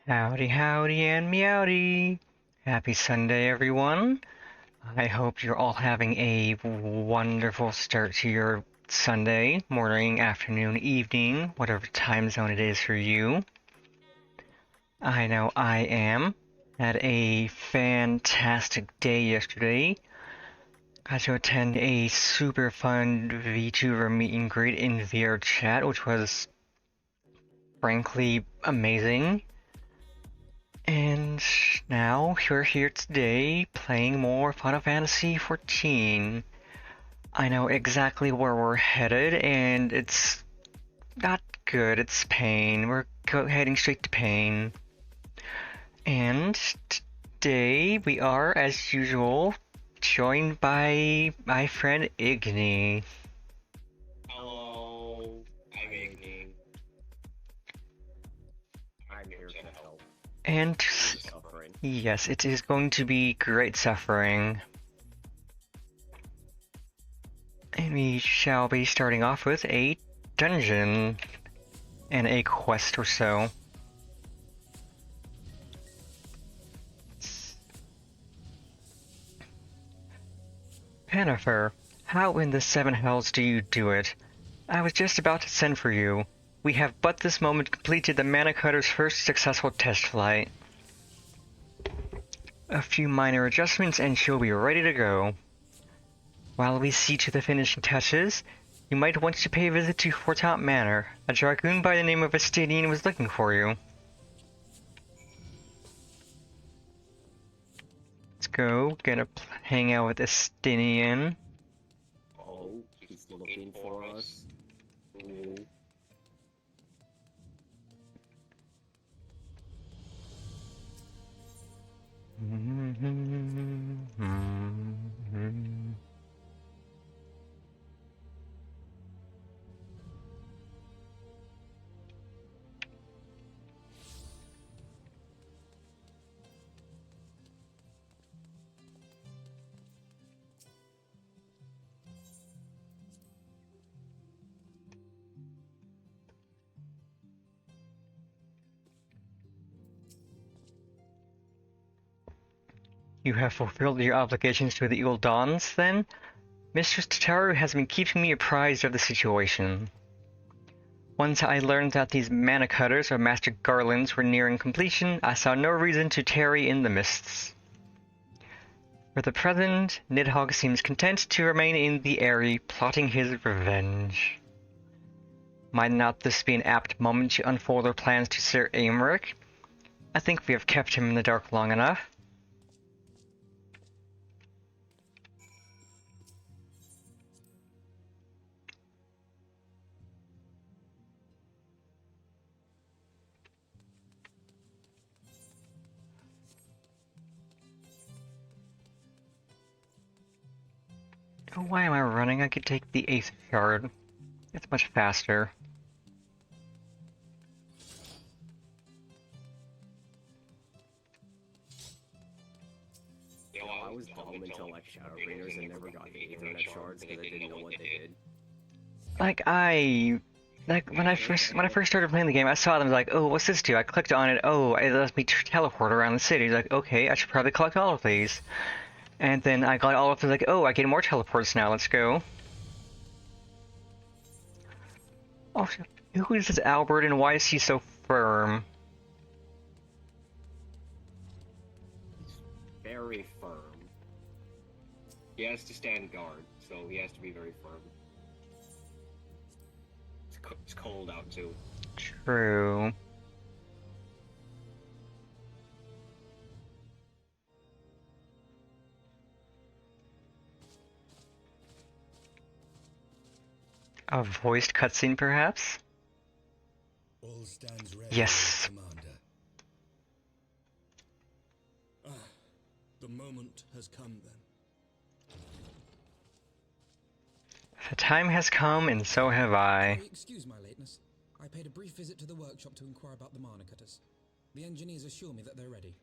Howdy, howdy, and meowdy! Happy Sunday, everyone. I hope you're all having a wonderful start to your Sunday, morning, afternoon, evening, whatever time zone it is for you. I know I am. Had a fantastic day yesterday. Got to attend a super fun VTuber meet and greet in VR chat, which was frankly amazing. And now we're here today playing more Final Fantasy XIV. I know exactly where we're headed, and it's not good. It's pain. We're heading straight to pain. And today we are, as usual, joined by my friend Igni. Hello, I'm Igni. I'm here to help. And Suffering. yes, it is going to be great suffering. And we shall be starting off with a dungeon and a quest or so. Jennifer, how in the seven hells do you do it? I was just about to send for you. We have but this moment completed the Mana Cutter's first successful test flight. A few minor adjustments and she'll be ready to go. While we see to the finishing touches, you might want to pay a visit to Fortaunt Manor. A dragoon by the name of Estadian was looking for you. Let's go, gonna hang out with Estadian. Oh, he's looking for us. Ooh. You have fulfilled your obligations to the Evil Dawns, then? Mistress Tataru has been keeping me apprised of the situation. Once I learned that these mana cutters or master garlands were nearing completion, I saw no reason to tarry in the mists. For the present, Nidhogg seems content to remain in the Eyrie, plotting his revenge. Might not this be an apt moment to unfold our plans to Sir Aymeric? I think we have kept him in the dark long enough. Oh, why am I running? I could take the 8th shard. It's much faster. Yo, I was dumb until like Shadow Raiders and never got the Ethernet shards because I didn't know what they did. When I first started playing the game, I saw them like, oh, what's this do? I clicked on it. Oh, it lets me teleport around the city. Like, okay, I should probably collect all of these. And then I got all of them. Like, oh, I get more teleports now. Let's go. Oh, who is this Albert, and why is he so firm? He's very firm. He has to stand guard, so he has to be very firm. It's cold out too. True. A voiced cutscene, perhaps? All stands ready, Yes. Commander. The moment has come then. The time has come, and so have I. Excuse my lateness. I paid a brief visit to the workshop to inquire about the mana cutters. The engineers assure me that they're ready.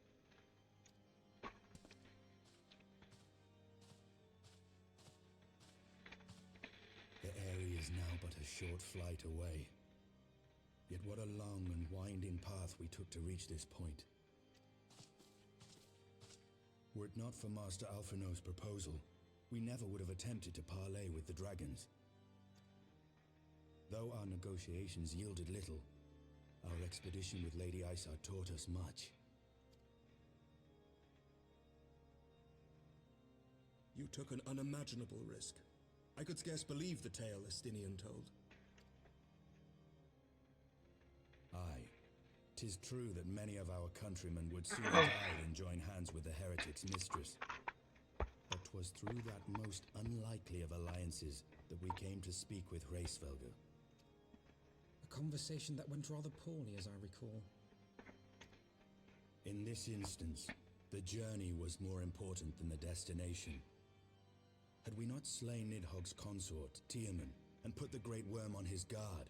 The area is now but a short flight away. Yet what a long and winding path we took to reach this point. Were it not for Master Alphino's proposal, we never would have attempted to parley with the dragons. Though our negotiations yielded little, our expedition with Lady Isa taught us much. You took an unimaginable risk. I could scarce believe the tale Estinian told. Aye, 'tis true that many of our countrymen would sooner die than join hands with the heretic's mistress. But 'twas through that most unlikely of alliances that we came to speak with Hraesvelgr. A conversation that went rather poorly, as I recall. In this instance, the journey was more important than the destination. Had we not slain Nidhogg's consort, Tiaman, and put the Great Worm on his guard,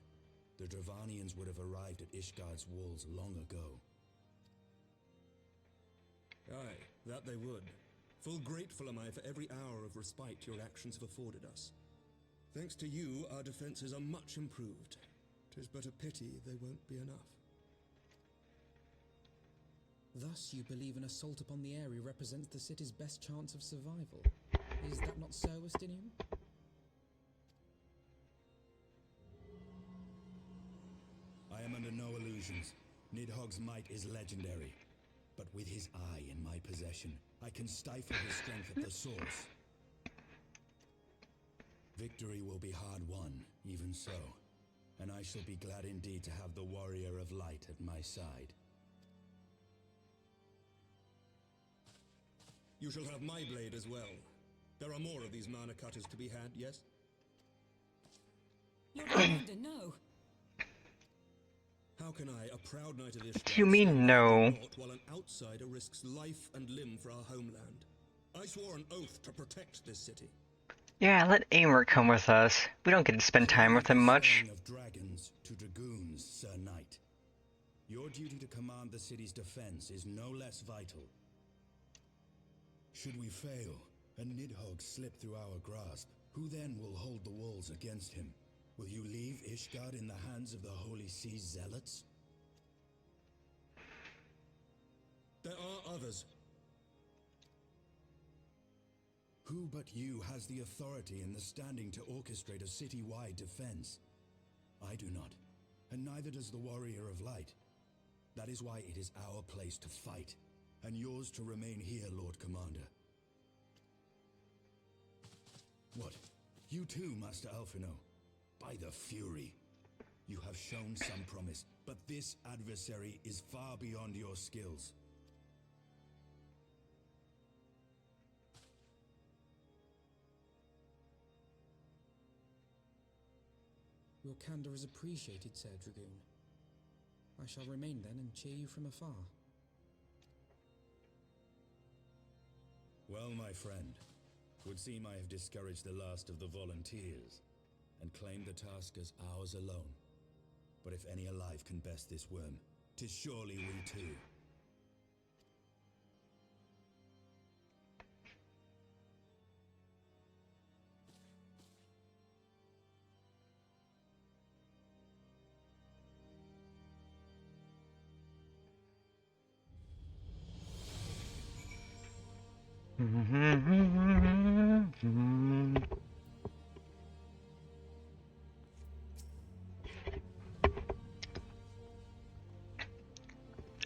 the Dravanians would have arrived at Ishgard's walls long ago. Aye, that they would. Full grateful am I for every hour of respite your actions have afforded us. Thanks to you, our defenses are much improved. 'Tis but a pity they won't be enough. Thus, you believe an assault upon the area represents the city's best chance of survival. Is that not so, Estinian? I am under no illusions. Nidhogg's might is legendary. But with his eye in my possession, I can stifle his strength at the source. Victory will be hard won, even so. And I shall be glad indeed to have the Warrior of Light at my side. You shall have my blade as well. There are more of these mana cutters to be had, yes? Lord Commander, no. How can I, a proud knight of Ishgard, Do you mean no? while an outsider risks life and limb for our homeland? I swore an oath to protect this city. Yeah, let Amor come with us. We don't get to spend time with him much. Saying of dragons to dragoons, Sir Knight. Your duty to command the city's defense is no less vital. Should we fail, and Nidhogg slip through our grasp, who then will hold the walls against him? Will you leave Ishgard in the hands of the Holy Sea's zealots? There are others. Who but you has the authority and the standing to orchestrate a city-wide defense? I do not, and neither does the Warrior of Light. That is why it is our place to fight, and yours to remain here, Lord Commander. What? You too, Master Alphino? By the Fury. You have shown some promise, but this adversary is far beyond your skills. Your candor is appreciated, Sir Dragoon. I shall remain then and cheer you from afar. Well, my friend, would seem I have discouraged the last of the volunteers, and claimed the task as ours alone. But if any alive can best this worm, 'tis surely we too.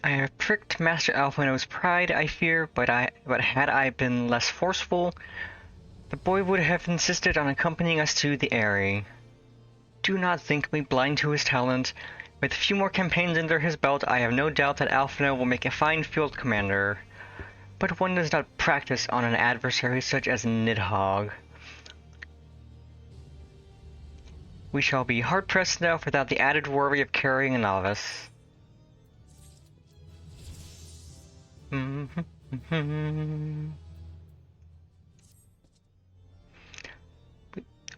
I have pricked Master Alphino's pride, I fear, but had I been less forceful, the boy would have insisted on accompanying us to the Eyrie. Do not think me blind to his talent. With a few more campaigns under his belt, I have no doubt that Alphino will make a fine field commander. But one does not practice on an adversary such as Nidhogg. We shall be hard-pressed now without the added worry of carrying a novice.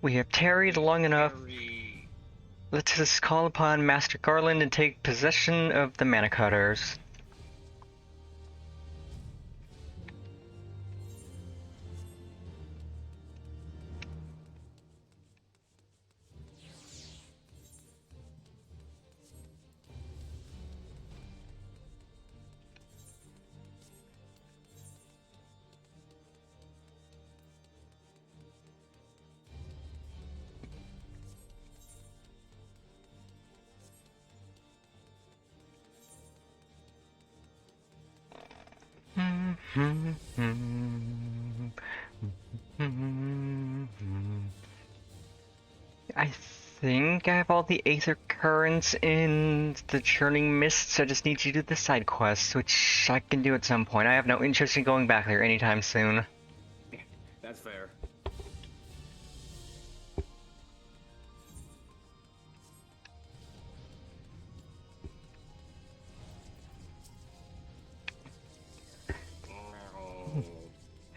We have tarried long enough. Let us call upon Master Garland and take possession of the mana cutters. I think I have all the Aether Currents in the Churning Mists. I just need to do the side quests, which I can do at some point. I have no interest in going back there anytime soon. That's fair.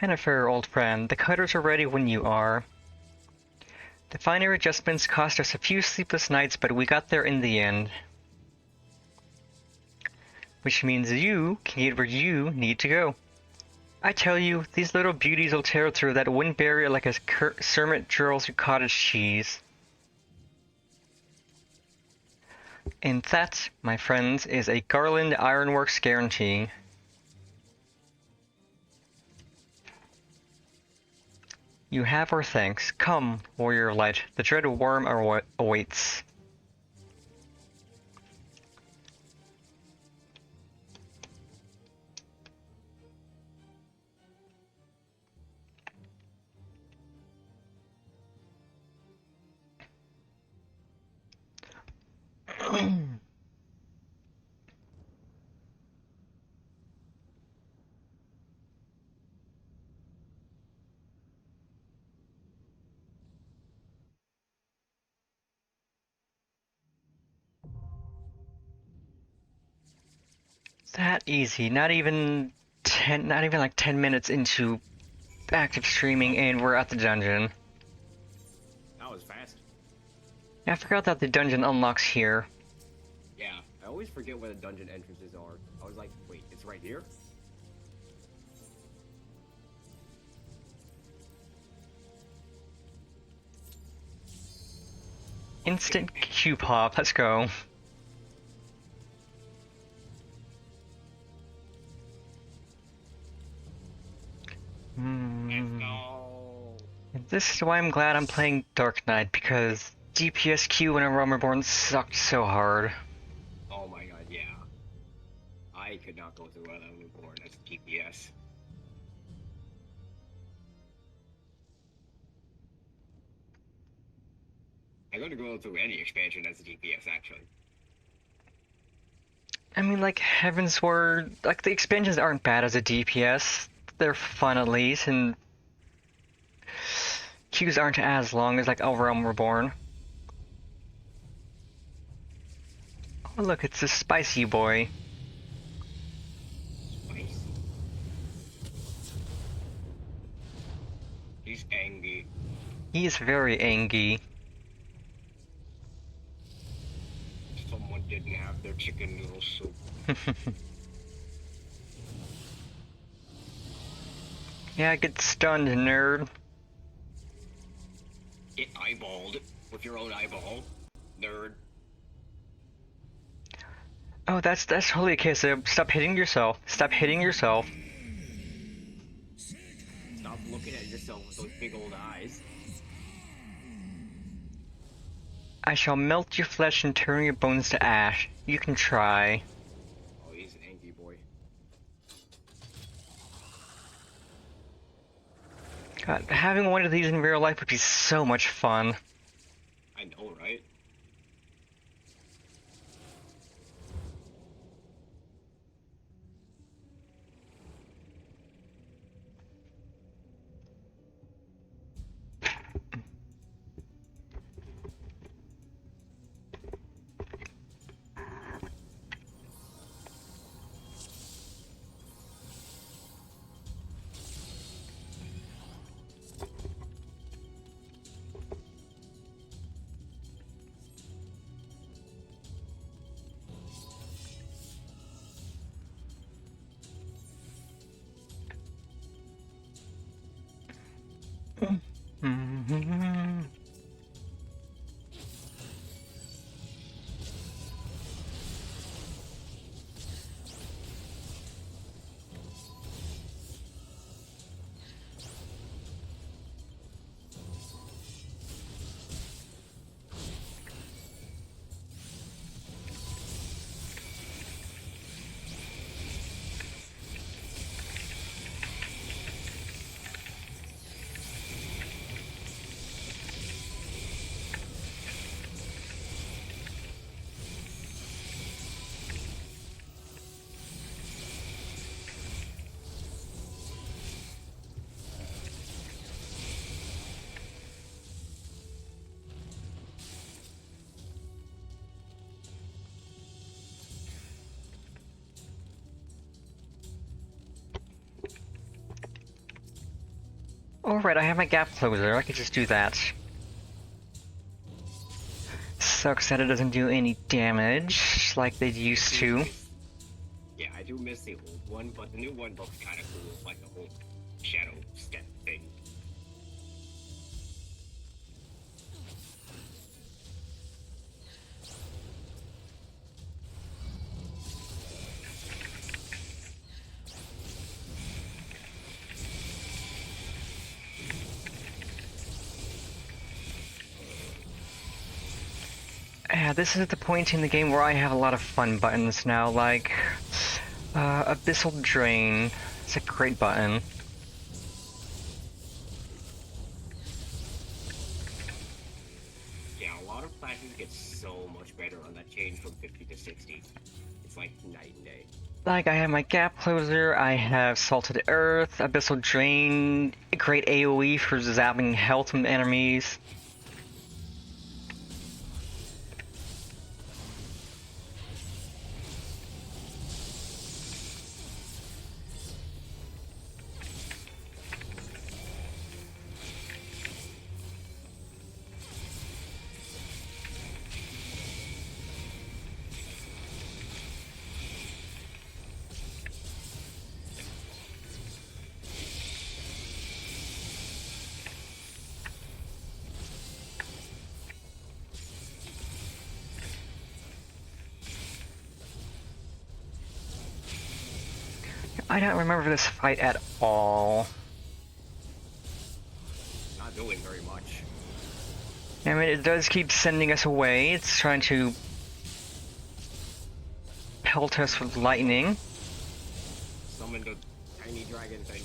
Hennifer, old friend, the cutters are ready when you are. The finer adjustments cost us a few sleepless nights, but we got there in the end. Which means you can get where you need to go. I tell you, these little beauties will tear through that wind barrier like a sermon drills through cottage cheese. And that, my friends, is a Garland Ironworks guarantee. You have our thanks. Come, warrior of light, the dread worm awaits. That easy. Not even like 10 minutes into active streaming and we're at the dungeon. That was fast. I forgot that the dungeon unlocks here. Yeah, I always forget where the dungeon entrances are. I was like, wait, it's right here? Instant Q pop. Let's go. Let's go. This is why I'm glad I'm playing Dark Knight, because DPS Q when Realm Reborn sucked so hard. Oh my god, yeah. I could not go through Realm Reborn as DPS. I'm going to go through any expansion as a DPS, actually. I mean, like, Heavensward, like, the expansions aren't bad as a DPS. They're fun at least, and queues aren't as long as, like, Realm Reborn. Oh, look, it's a spicy boy. Spicy. He's angry. He is very angry. Someone didn't have their chicken noodle soup. Yeah, get stunned, nerd. Get eyeballed with your own eyeball, nerd. Oh, that's totally okay, so stop hitting yourself. Stop hitting yourself. Stop looking at yourself with those big old eyes. I shall melt your flesh and turn your bones to ash. You can try. Oh, he's an angry boy. God, having one of these in real life would be so much fun. I know, right? Alright, I have my gap closer. I could just do that. Sucks that it doesn't do any damage like they used to. Yeah, I do miss the old one, but the new one looks kind of cool, like the whole shadow step thing. Yeah, this is the point in the game where I have a lot of fun buttons now, like Abyssal Drain. It's a great button. Yeah, a lot of classes get so much better on that change from 50 to 60. It's like night and day. Like, I have my Gap Closer, I have Salted Earth, Abyssal Drain, great AoE for zapping health from enemies. I don't remember this fight at all. Not doing very much. I mean, it does keep sending us away. It's trying to pelt us with lightning. Summon the tiny dragon thing.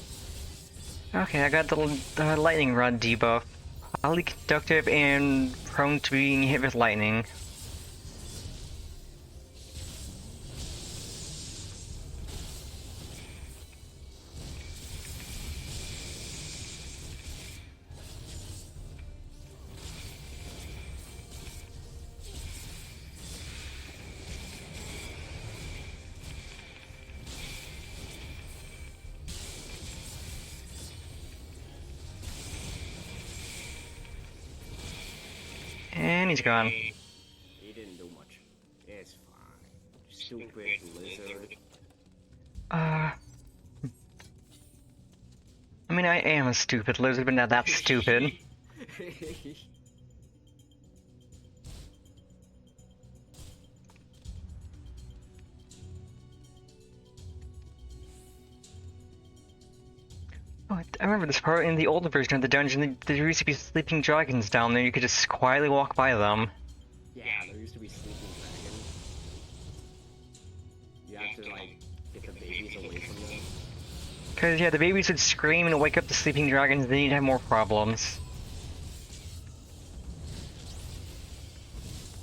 Okay, I got the lightning rod debuff. Highly conductive and prone to being hit with lightning. And he's gone. He didn't do much. It's fine. Stupid lizard. I mean, I am a stupid lizard, but not that stupid. Oh, I remember this part in the older version of the dungeon. There used to be sleeping dragons down there. You could just quietly walk by them. Yeah, there used to be sleeping dragons. You have to, like, get the babies away from them. Because, yeah, the babies would scream and wake up the sleeping dragons, then you'd have more problems.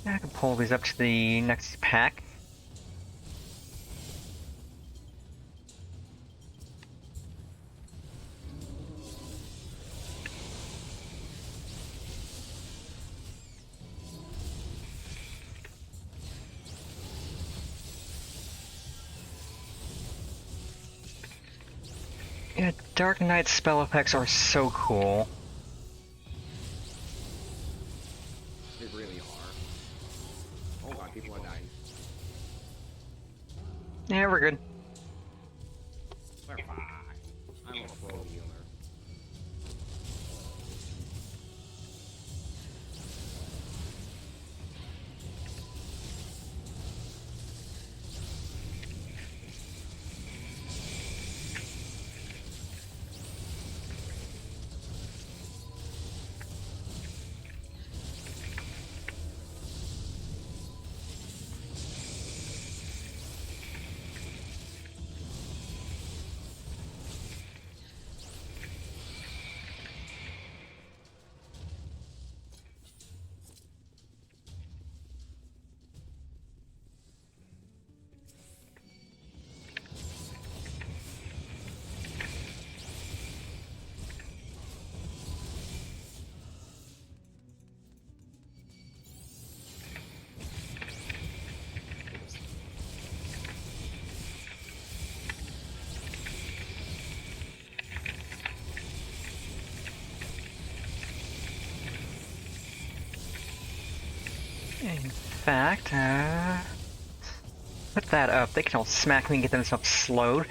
I can pull these up to the next pack. Yeah, Dark Knight spell effects are so cool. They really are. Oh god, people are dying. Yeah, we're good. We're fine. I'm a pro healer. In fact, put that up. They can all smack me and get themselves slowed.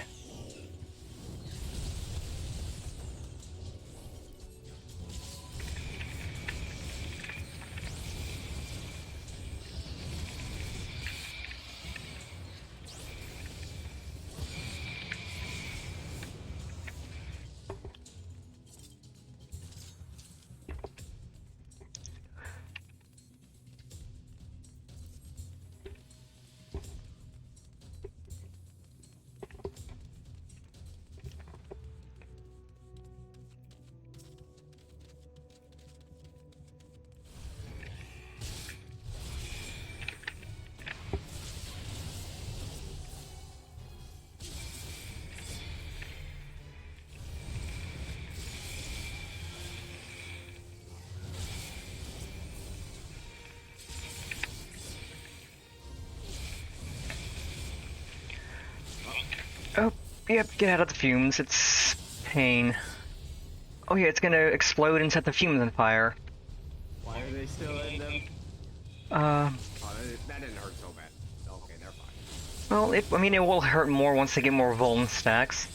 Oh, yep, get out of the fumes. It's pain. Oh yeah, it's gonna explode and set the fumes on fire. Why are they still in them? Uh, Oh, that didn't hurt so bad. Okay, they're fine. well, I mean, it will hurt more once they get more Vuln stacks.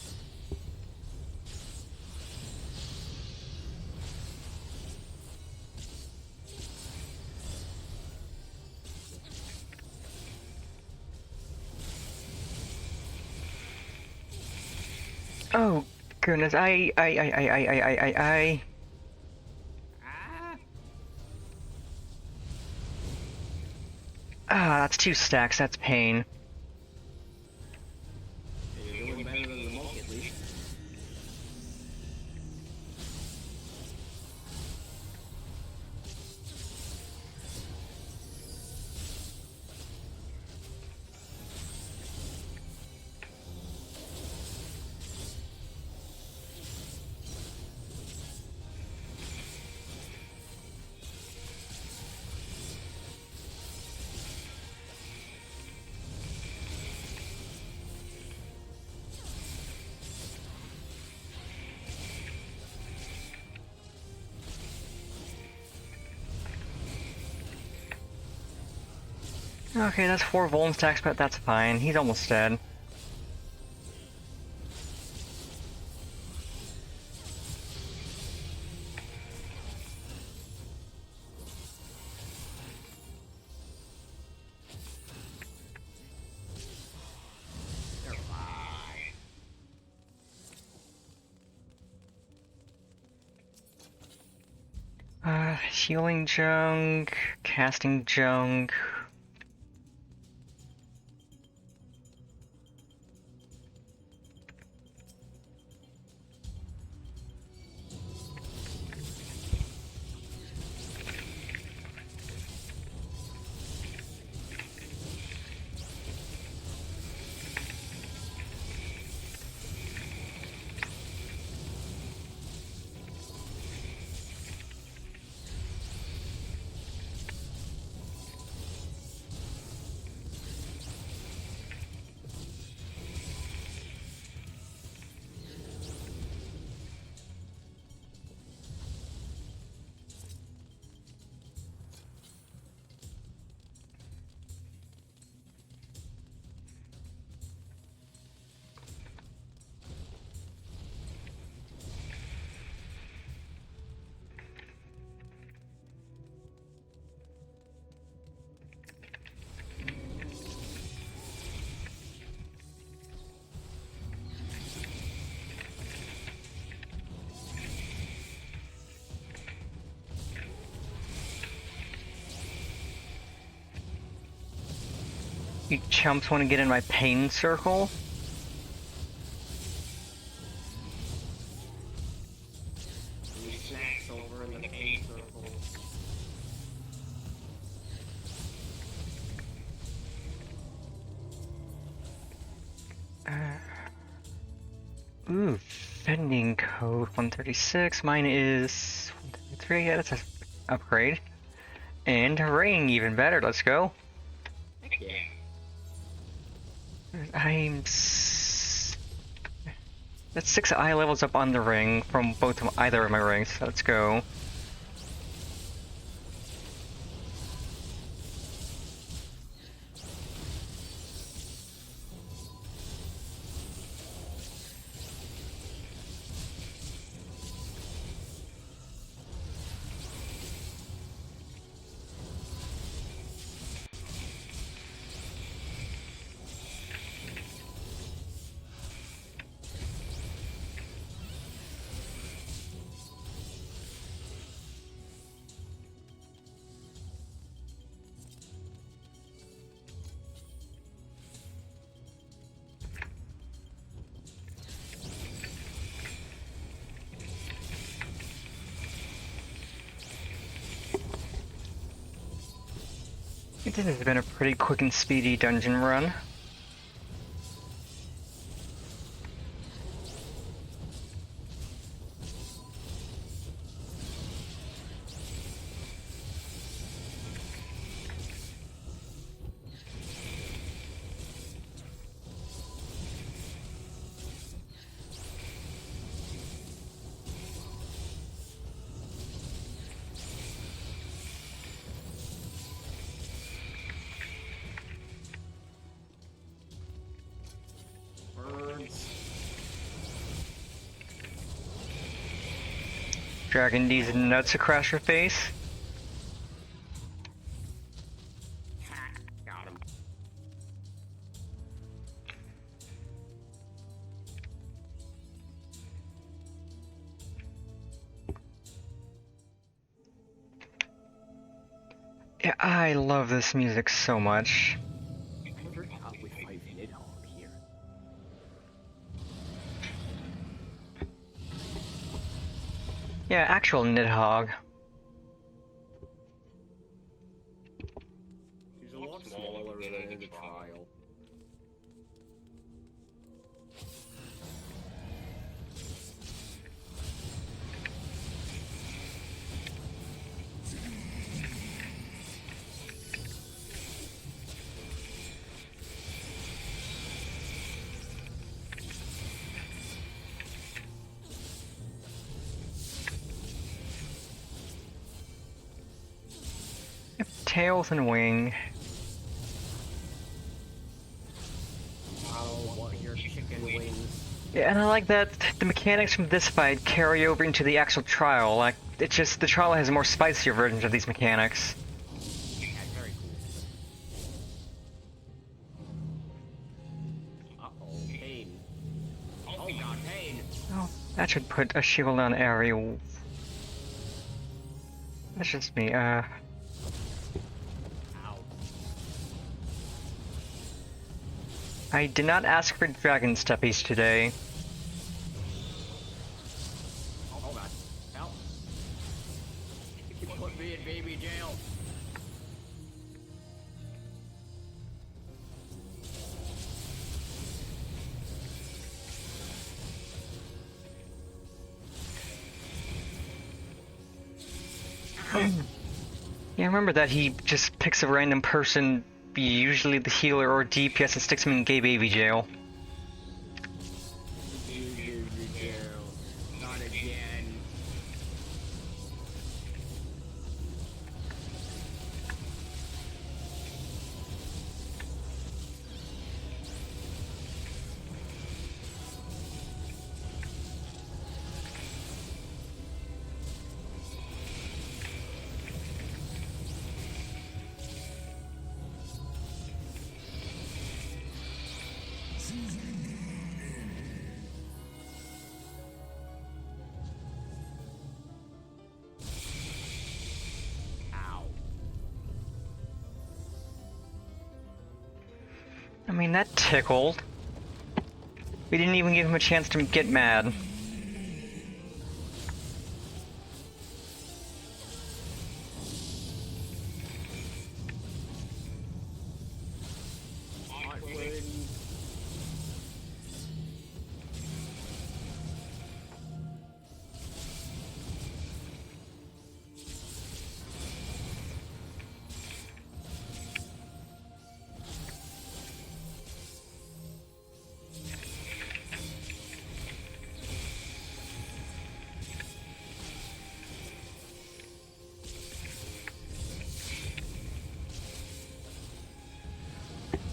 Oh, goodness, I. Ah, that's 2 stacks, that's pain. You're doing better than the monk, at least. Okay, that's 4 Vuln stacks, but that's fine. He's almost dead. They're fine. Healing junk, casting junk. You chumps want to get in my pain circle? These snacks over in the pain circle. Ooh, vending code 136. Mine is 133. Yeah, that's an upgrade. And ring, even better. Let's go. Heck yeah. That's 6 eye levels up on the ring from either of my rings. So let's go. This has been a pretty quick and speedy dungeon run. Birds. Dragging these nuts across your face. Ha! Got him. Yeah, I love this music so much. We're up with 5 Nidhogg here. Yeah, actual Nidhogg. He's a lot smaller than in the trial. Tails and wing. I want your chicken wings. Yeah, and I like that the mechanics from this fight carry over into the actual trial. Like, it's just the trial has more spicier versions of these mechanics. Yeah, very cool. Uh-oh, pain. Oh god, pain! Oh, that should put a shield on Ari. That's just me, Ow. I did not ask for dragon steppies today. Oh god. Help. You put me in baby jail. Yeah, remember that he just picks a random person, usually the healer or DPS, and sticks him in gay baby jail. Baby jail. Not again. Ow. I mean, that tickled. We didn't even give him a chance to get mad. I win.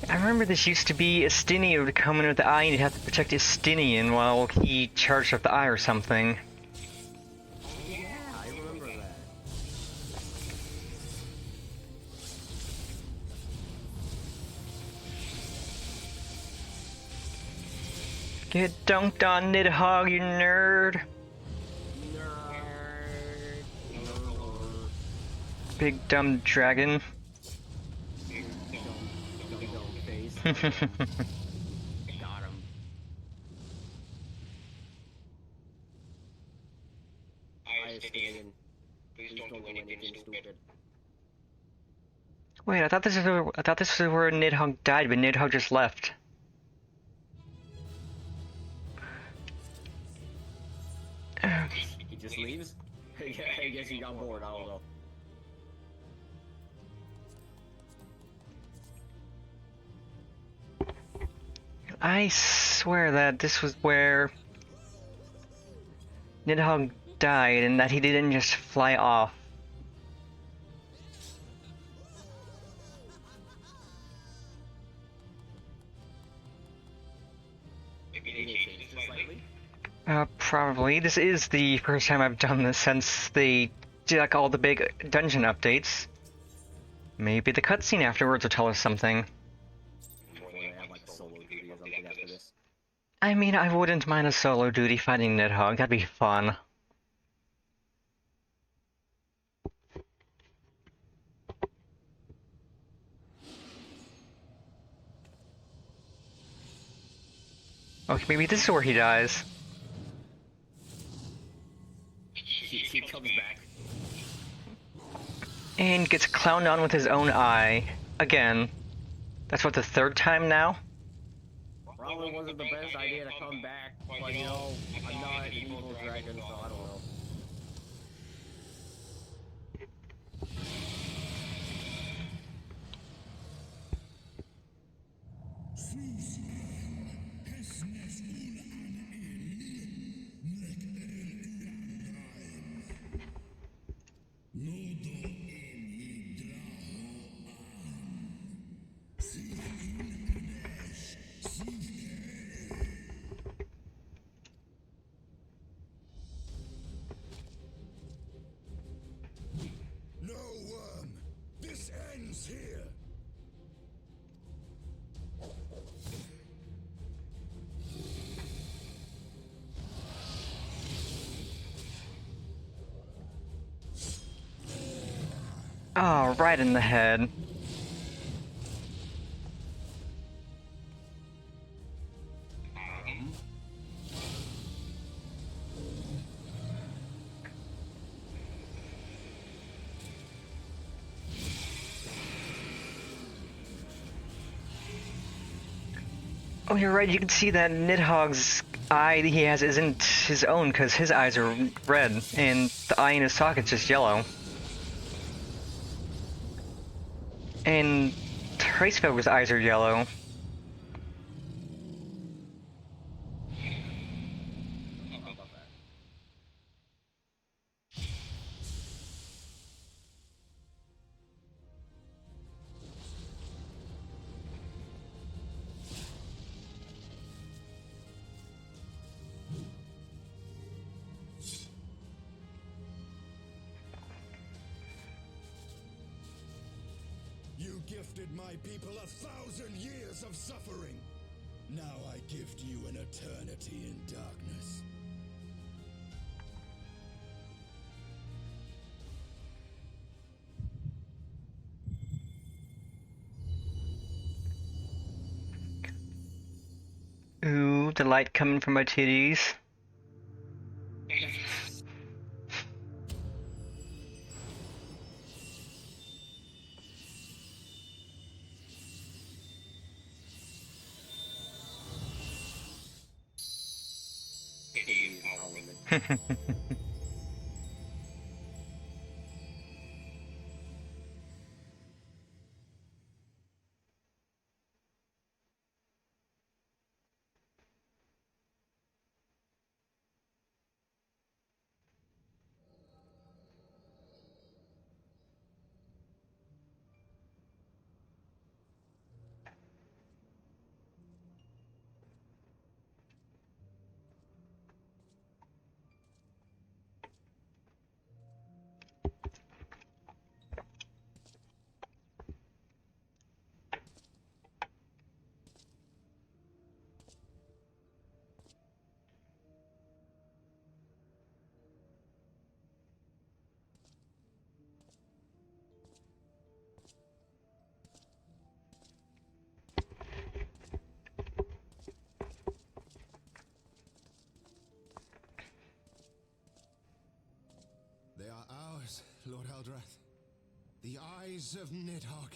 I remember this used to be Estinian would come in with the eye and you'd have to protect Estinian while he charged up the eye or something. Yeah, I remember that. Get dunked on, Nidhogg, you nerd! Nerd. Big dumb dragon. Dumb face. Got him. I Estinian. Please don't do anything stupid. Wait, I thought this was where Nidhogg died, but Nidhogg just left. He just leaves? I guess he got bored, I don't know. I swear that this was where Nidhogg died and that he didn't just fly off. Maybe they changed it slightly? Probably. This is the first time I've done this since they did like all the big dungeon updates. Maybe the cutscene afterwards will tell us something. Or they have like solo duty or something after this. I mean, I wouldn't mind a solo duty fighting Nidhogg. That'd be fun. Okay, maybe this is where he dies. He comes back. And gets clowned on with his own eye. Again. That's what, the third time now? Probably wasn't the best idea to come back, but you know, I'm not an evil dragon, so I don't know. No worm! This ends here! Oh, right in the head. Oh, you're right. You can see that Nidhogg's eye that he has isn't his own because his eyes are red, and the eye in his socket's just yellow. And Tracefelder's eyes are yellow. You gifted my people 1,000 years of suffering. Now I gift you an eternity in darkness. Ooh, the light coming from my titties. They are ours, Lord Eldrath. The eyes of Nidhogg.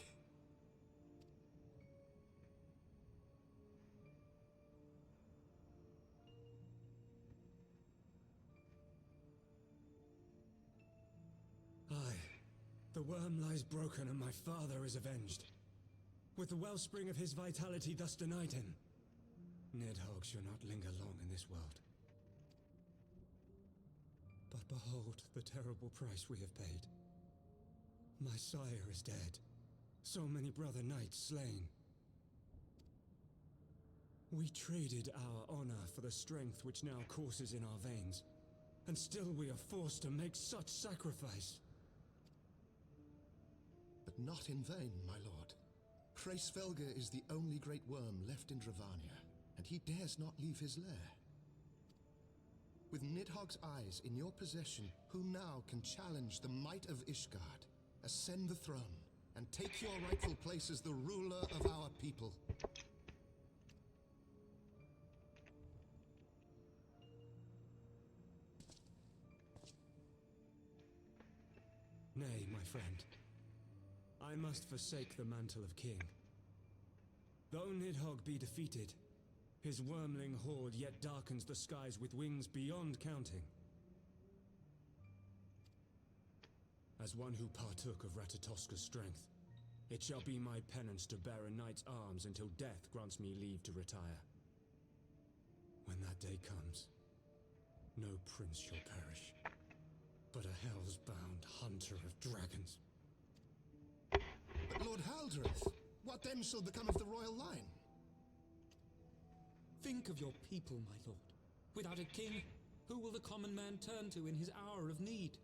The worm lies broken and my father is avenged. With the wellspring of his vitality thus denied him, Nidhogg shall not linger long in this world. But behold the terrible price we have paid. My sire is dead. So many brother knights slain. We traded our honor for the strength which now courses in our veins, and still we are forced to make such sacrifice. But not in vain, my lord. Hraesvelgr is the only great worm left in Dravania, and he dares not leave his lair. With Nidhogg's eyes in your possession, who now can challenge the might of Ishgard, ascend the throne, and take your rightful place as the ruler of our people? Nay, my friend. I must forsake the mantle of king. Though Nidhogg be defeated, his wormling horde yet darkens the skies with wings beyond counting. As one who partook of Ratatoska's strength, it shall be my penance to bear a knight's arms until death grants me leave to retire. When that day comes, no prince shall perish, but a hell's-bound hunter of dragons. But Lord Haldreth, what then shall become of the royal line? Think of your people, my lord. Without a king, who will the common man turn to in his hour of need?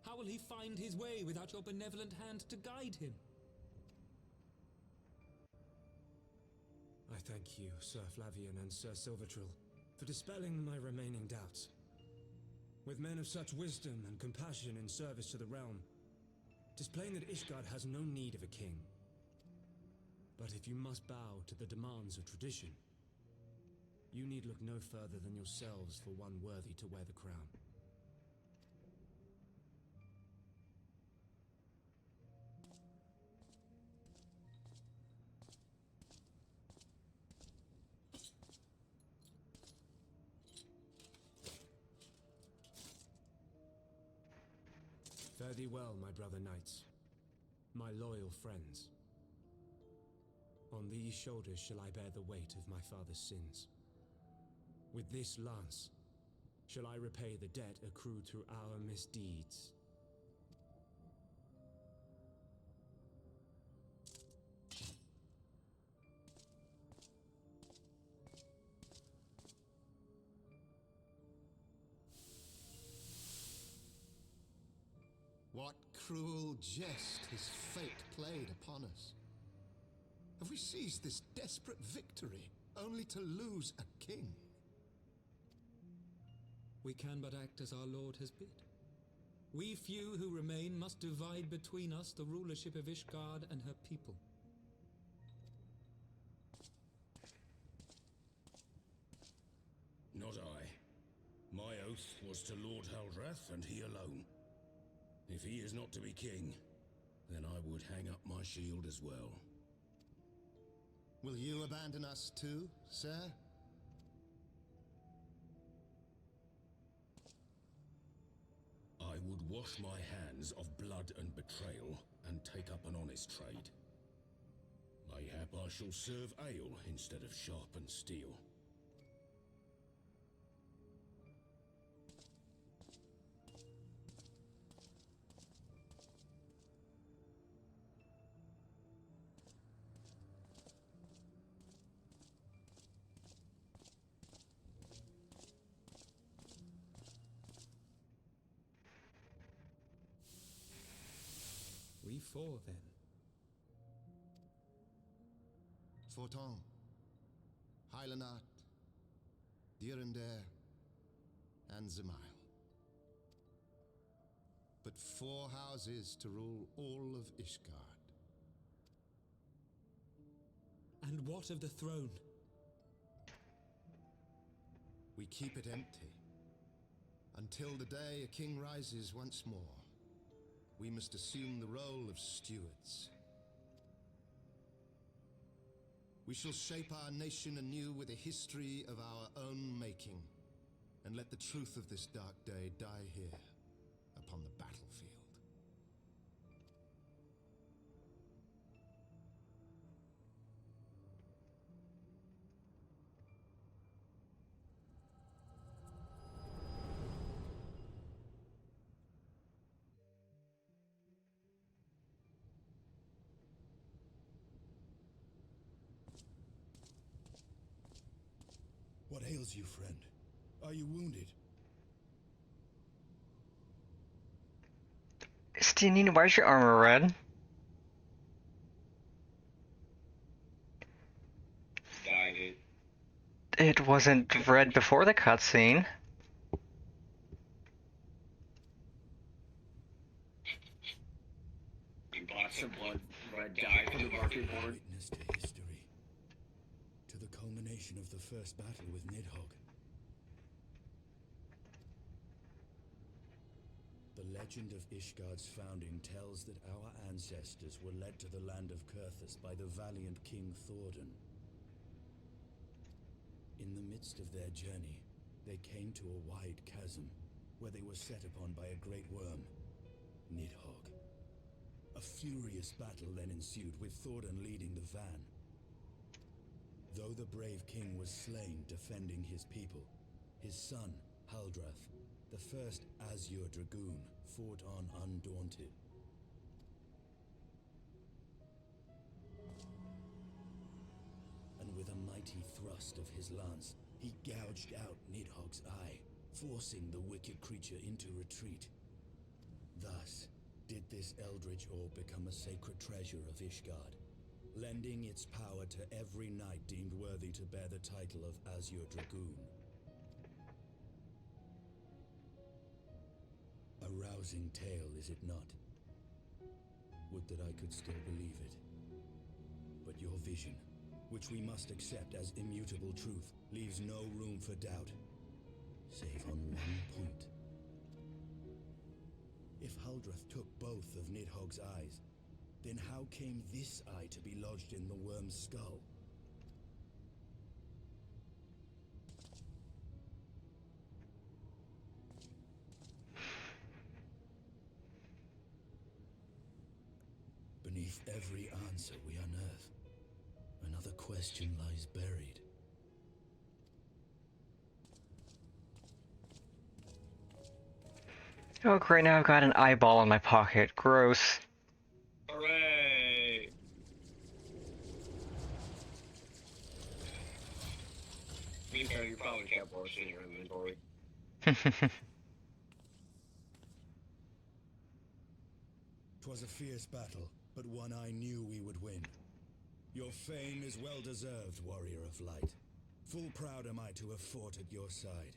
How will he find his way without your benevolent hand to guide him? I thank you, Sir Flavian and Sir Silvertrill, for dispelling my remaining doubts. With men of such wisdom and compassion in service to the realm, 'tis plain that Ishgard has no need of a king. But if you must bow to the demands of tradition, you need look no further than yourselves for one worthy to wear the crown. Fare thee well, my brother knights, my loyal friends. On these shoulders shall I bear the weight of my father's sins. With this lance shall I repay the debt accrued through our misdeeds. What cruel jest his fate played upon us. Have we seized this desperate victory only to lose a king? We can but act as our lord has bid. We few who remain must divide between us the rulership of Ishgard and her people. Not I. My oath was to Lord Haldreth, and he alone. If he is not to be king, then I would hang up my shield as well. Will you abandon us too, sir? I would wash my hands of blood and betrayal, and take up an honest trade. Mayhap I shall serve ale instead of sharpened steel. We four, then. Forton, Hylanat, Dyrendare, and Zemile. But 4 houses to rule all of Ishgard. And what of the throne? We keep it empty. Until the day a king rises once more, we must assume the role of stewards. We shall shape our nation anew with a history of our own making, and let the truth of this dark day die here, upon the battlefield. ails you, friend? Are you wounded? Stinine, why is your armor red? Dyed it. It wasn't red before the cutscene. You bought some blood red dye for the market board. Witness to history. To the culmination of the first battle with Nidhogg. The legend of Ishgard's founding tells that our ancestors were led to the land of Kurthus by the valiant King Thordan. In the midst of their journey, they came to a wide chasm, where they were set upon by a great worm, Nidhogg. A furious battle then ensued, with Thordan leading the van. Though the brave king was slain defending his people, his son, Haldrath, the first Azure Dragoon, fought on undaunted. And with a mighty thrust of his lance, he gouged out Nidhogg's eye, forcing the wicked creature into retreat. Thus, did this eldritch orb become a sacred treasure of Ishgard, lending its power to every knight deemed worthy to bear the title of Azure Dragoon. A rousing tale, is it not? Would that I could still believe it. But your vision, which we must accept as immutable truth, leaves no room for doubt, save on one point. If Haldrath took both of Nidhogg's eyes, then how came this eye to be lodged in the worm's skull? Beneath every answer we unearth, another question lies buried. Oh great, now I've got an eyeball in my pocket. Gross. Hooray! Meantime, you probably kept worse in your inventory. 'Twas a fierce battle, but one I knew we would win. Your fame is well deserved, warrior of light. Full proud am I to have fought at your side.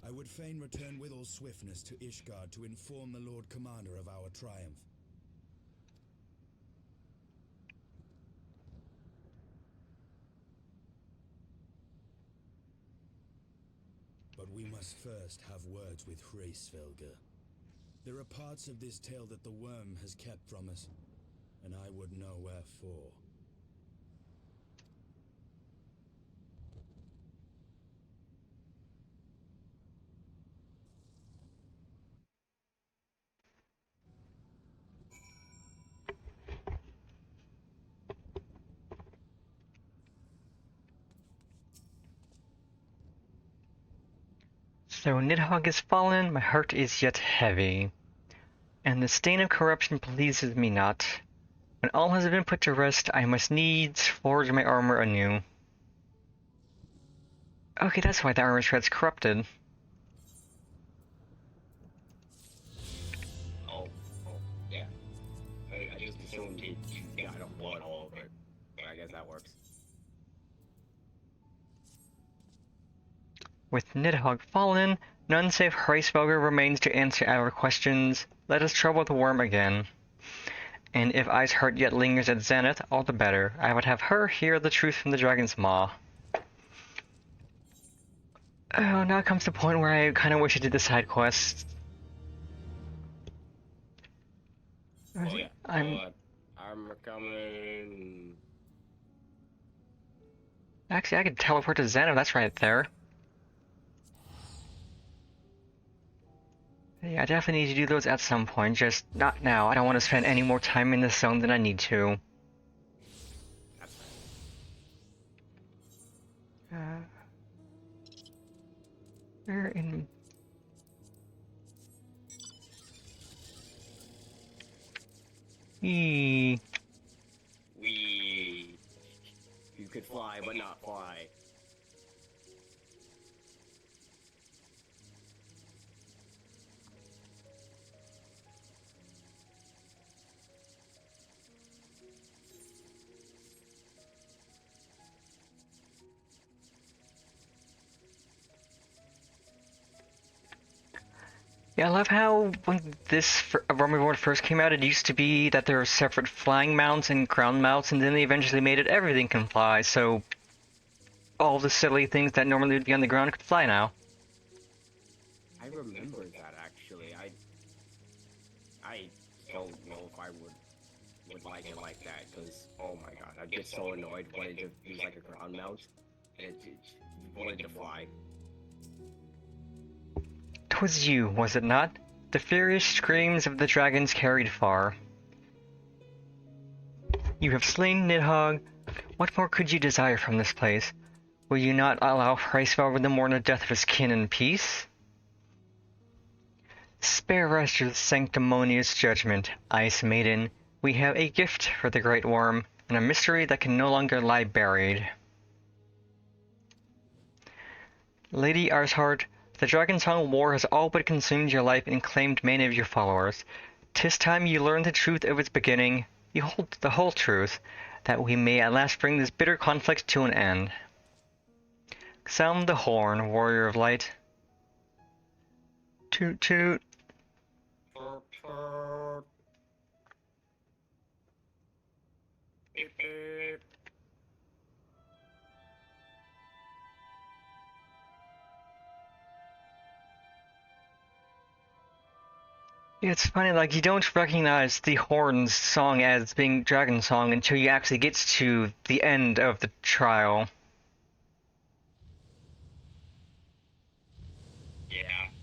I would fain return with all swiftness to Ishgard to inform the Lord Commander of our triumph. But we must first have words with Hraesvelgr. There are parts of this tale that the worm has kept from us, and I would know wherefore. So Nidhogg is fallen, my heart is yet heavy, and the stain of corruption pleases me not. When all has been put to rest, I must needs forge my armor anew. Okay, that's why the armor shred's corrupted. Oh, yeah. I just assumed he got a blood all over it. But I guess that works. With Nidhogg fallen, none save Hraesvelgr remains to answer our questions. Let us trouble the worm again. And if I's heart yet lingers at Zenith, all the better. I would have her hear the truth from the dragon's maw. Oh, now comes the point where I kind of wish I did the side quest. Oh yeah. I'm coming. actually, I could teleport to Zenith. That's right there. Yeah, I definitely need to do those at some point, just not now. I don't want to spend any more time in this zone than I need to. That's Where in... Eee. We. You could fly, but not fly. Yeah, I love how when this Roman World first came out, it used to be that there were separate flying mounts and ground mounts, and then they eventually made it everything can fly, so all the silly things that normally would be on the ground could fly now. I remember that actually. I don't know if I would like it like that, because oh my god, I'd get so annoyed wanting to use like a ground mount and it wanted to fly. 'Twas you, was it not? The furious screams of the dragons carried far. You have slain Nidhogg. What more could you desire from this place? Will you not allow Hriceveld to mourn the death of his kin in peace? Spare us your sanctimonious judgment, Ice Maiden. We have a gift for the Great Worm, and a mystery that can no longer lie buried. Lady Arsheart, the Dragonsong War has all but consumed your life and claimed many of your followers. 'Tis time you learned the truth of its beginning, the whole truth, that we may at last bring this bitter conflict to an end. Sound the horn, warrior of light. Toot toot. Beep, beep. It's funny, like, you don't recognize the horns song as being Dragon Song until you actually get to the end of the trial. Yeah,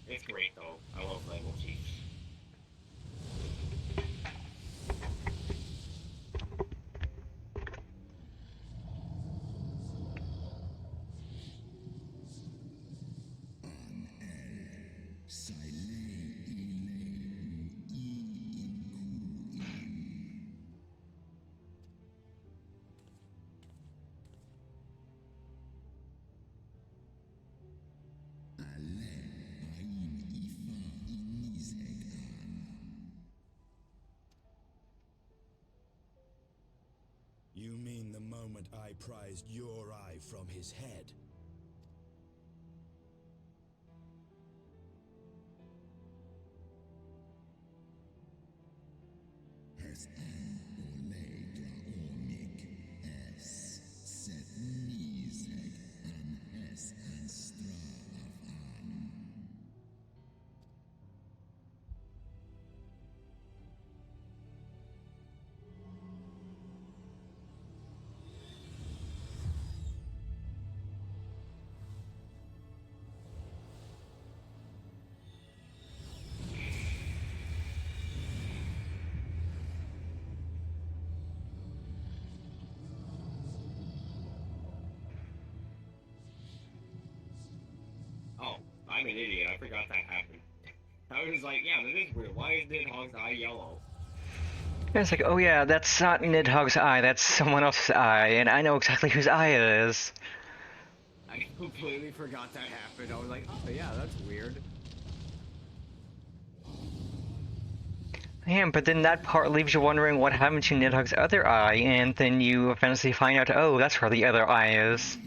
it's great though. I love Level Chief. You mean the moment I prized your eye from his head? Oh, I'm an idiot. I forgot that happened. I was like, yeah, that is weird. Why is Nidhogg's eye yellow? It's like, oh yeah, that's not Nidhogg's eye, that's someone else's eye, and I know exactly whose eye it is. I completely forgot that happened. I was like, oh yeah, that's weird. Yeah, but then that part leaves you wondering what happened to Nidhogg's other eye, and then you eventually find out, oh, that's where the other eye is.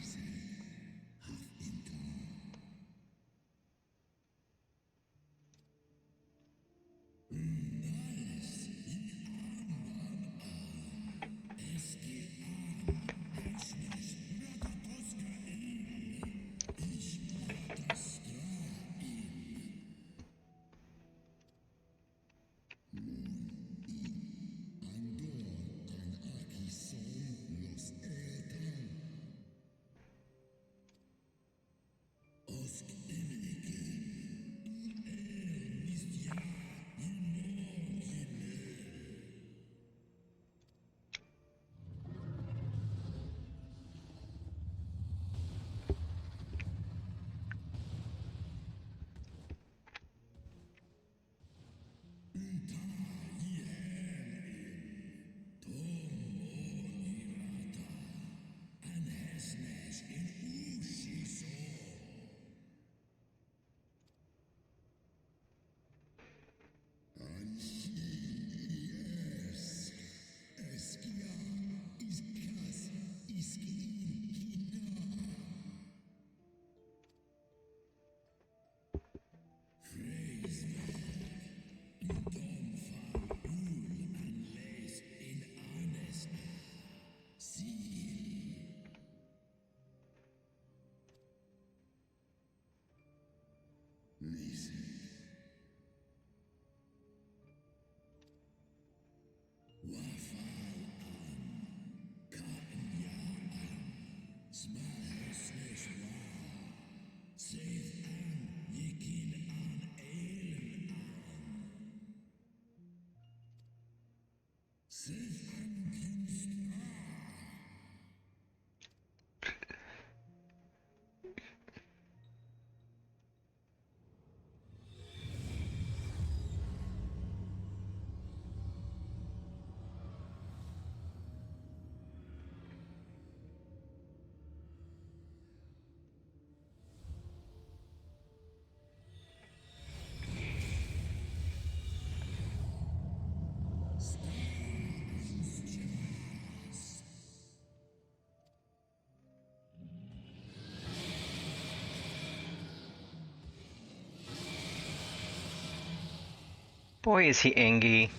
Boy, is he angry.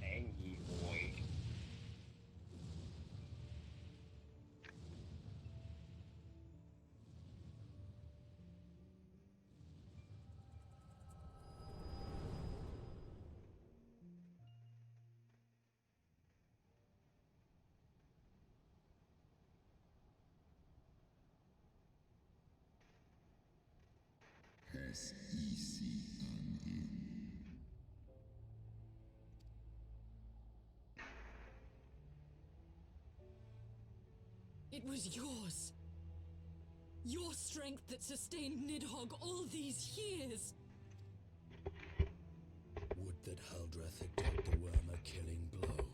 Angry boy. It was yours. Your strength that sustained Nidhogg all these years. Would that Haldreth had dealt the worm a killing blow.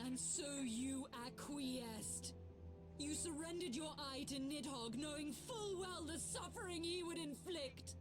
And so you acquiesced. You surrendered your eye to Nidhogg, knowing full well the suffering he would inflict.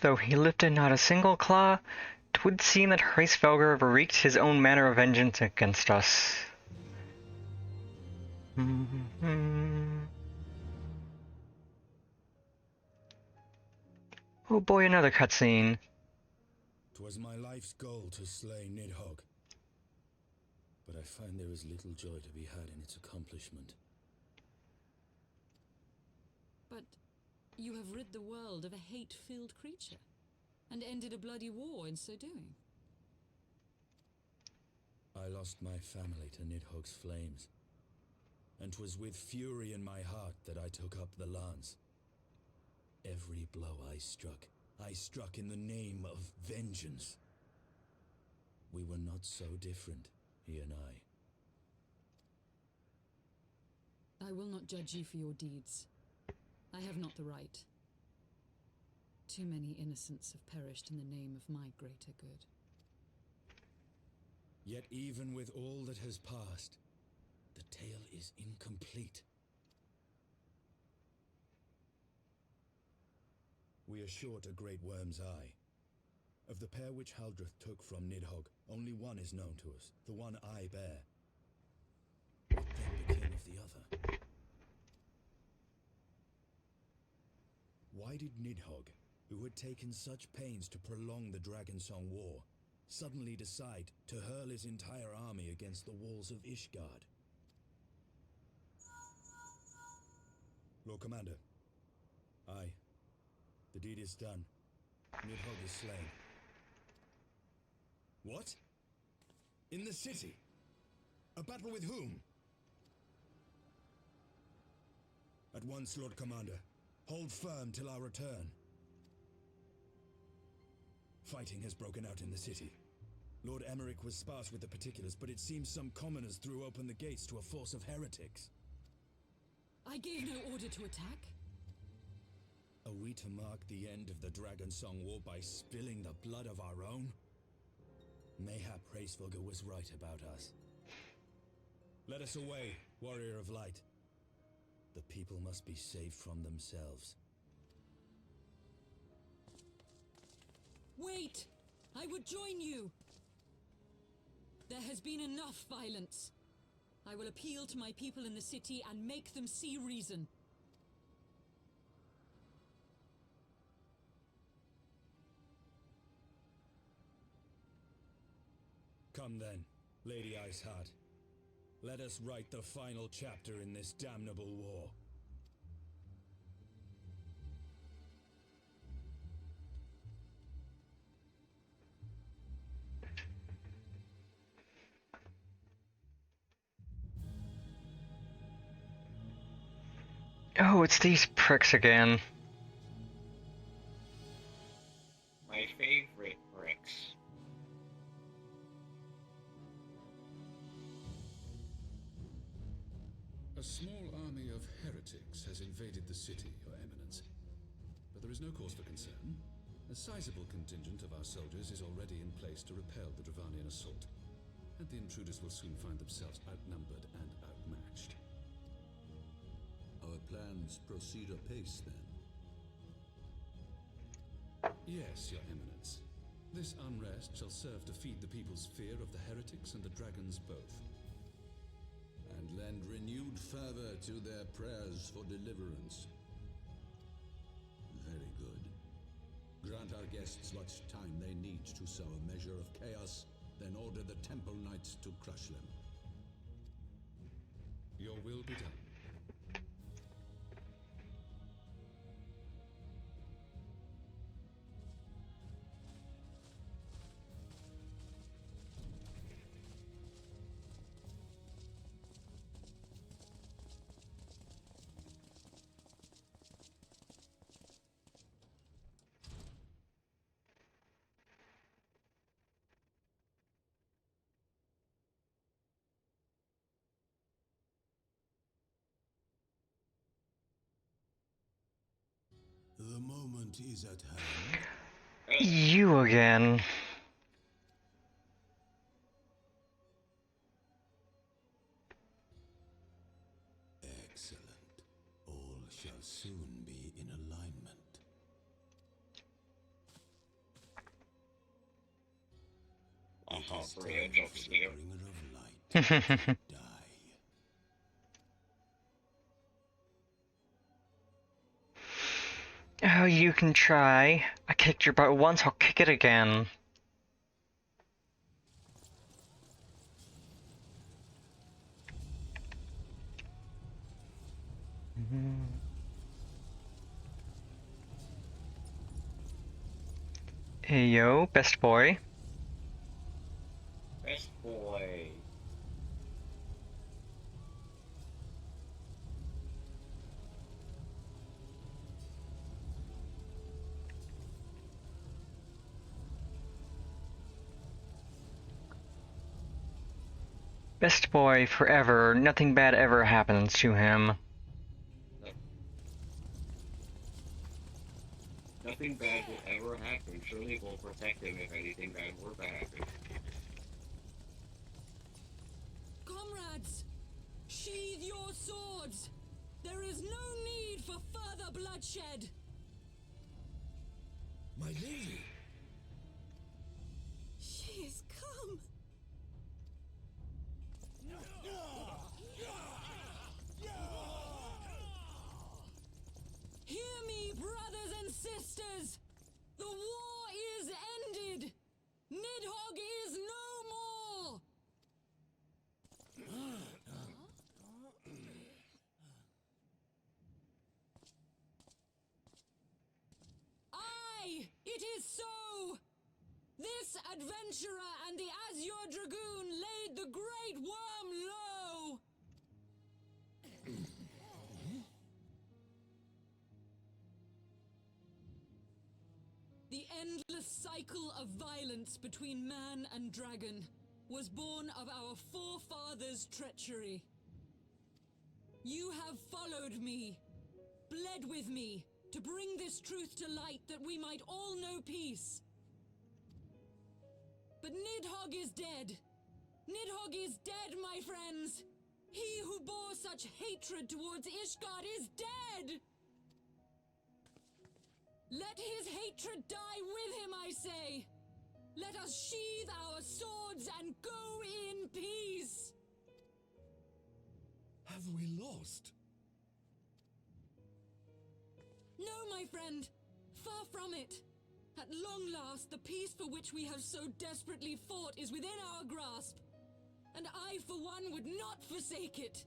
Though he lifted not a single claw, 'twould seem that Hreisvelger wreaked his own manner of vengeance against us. Oh boy, another cutscene. 'Twas my life's goal to slay Nidhogg, but I find there is little joy to be had in its accomplishment. But you have rid the world of a hate-filled creature, and ended a bloody war in so doing. I lost my family to Nidhogg's flames, and 'twas with fury in my heart that I took up the lance. Every blow I struck in the name of vengeance. We were not so different, he and I. I will not judge you for your deeds. I have not the right. Too many innocents have perished in the name of my greater good. Yet even with all that has passed, the tale is incomplete. We are short a great worm's eye. Of the pair which Haldreth took from Nidhogg, only one is known to us, the one I bear. What then became of the other? Why did Nidhogg, who had taken such pains to prolong the Dragonsong War, suddenly decide to hurl his entire army against the walls of Ishgard? Lord Commander. Aye. The deed is done. Nidhogg is slain. What? In the city? A battle with whom? At once, Lord Commander. Hold firm till our return. Fighting has broken out in the city. Lord Emmerich was sparse with the particulars, but it seems some commoners threw open the gates to a force of heretics. I gave no order to attack. Are we to mark the end of the Dragonsong War by spilling the blood of our own? Mayhap Hraesvelgr was right about us. Let us away, Warrior of Light. The people must be saved from themselves. Wait! I would join you! There has been enough violence. I will appeal to my people in the city and make them see reason. Come then, Lady Iceheart. Let us write the final chapter in this damnable war. Oh, it's these pricks again. My favorite bricks. A small army of heretics has invaded the city, Your Eminence. But there is no cause for concern. A sizable contingent of our soldiers is already in place to repel the Dravanian assault, and the intruders will soon find themselves outnumbered and outmatched. Our plans proceed apace, then? Yes, Your Eminence. This unrest shall serve to feed the people's fear of the heretics and the dragons both. And lend renewed fervor to their prayers for deliverance. Very good. Grant our guests what time they need to sow a measure of chaos, then order the Temple Knights to crush them. Your will be done. The moment is at hand. You again. Excellent. All shall soon be in alignment. I'll It is bring a time joke for the here. bringer of light to die. Oh, you can try. I kicked your butt once, I'll kick it again. Hey yo, best boy. Best boy. Best boy forever. Nothing bad ever happens to him. Nothing bad will ever happen. Surely we'll protect him if anything bad were to happen. Comrades! Sheathe your swords! There is no need for further bloodshed! My lady! She is come! Hear me, brothers and and sisters! The war is ended! Nidhogg is no more! Aye, it is so! This adventurer and the Azure Dragoon laid the Great Worm low! The endless cycle of violence between man and dragon was born of our forefathers' treachery. You have followed me, bled with me, to bring this truth to light that we might all know peace. But Nidhogg is dead. Nidhogg is dead, my friends. He who bore such hatred towards Ishgard is dead! Let his hatred die with him, I say! Let us sheathe our swords and go in peace! Have we lost? No, my friend. Far from it. At long last, the peace for which we have so desperately fought is within our grasp. And I, for one, would not forsake it.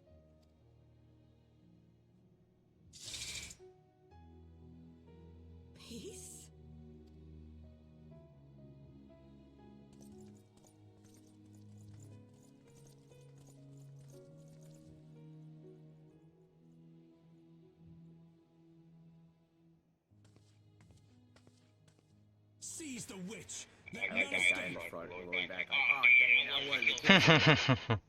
Peace? Seize the witch! I like that guy in the front rolling back. Oh, dang, I wanted to kill him.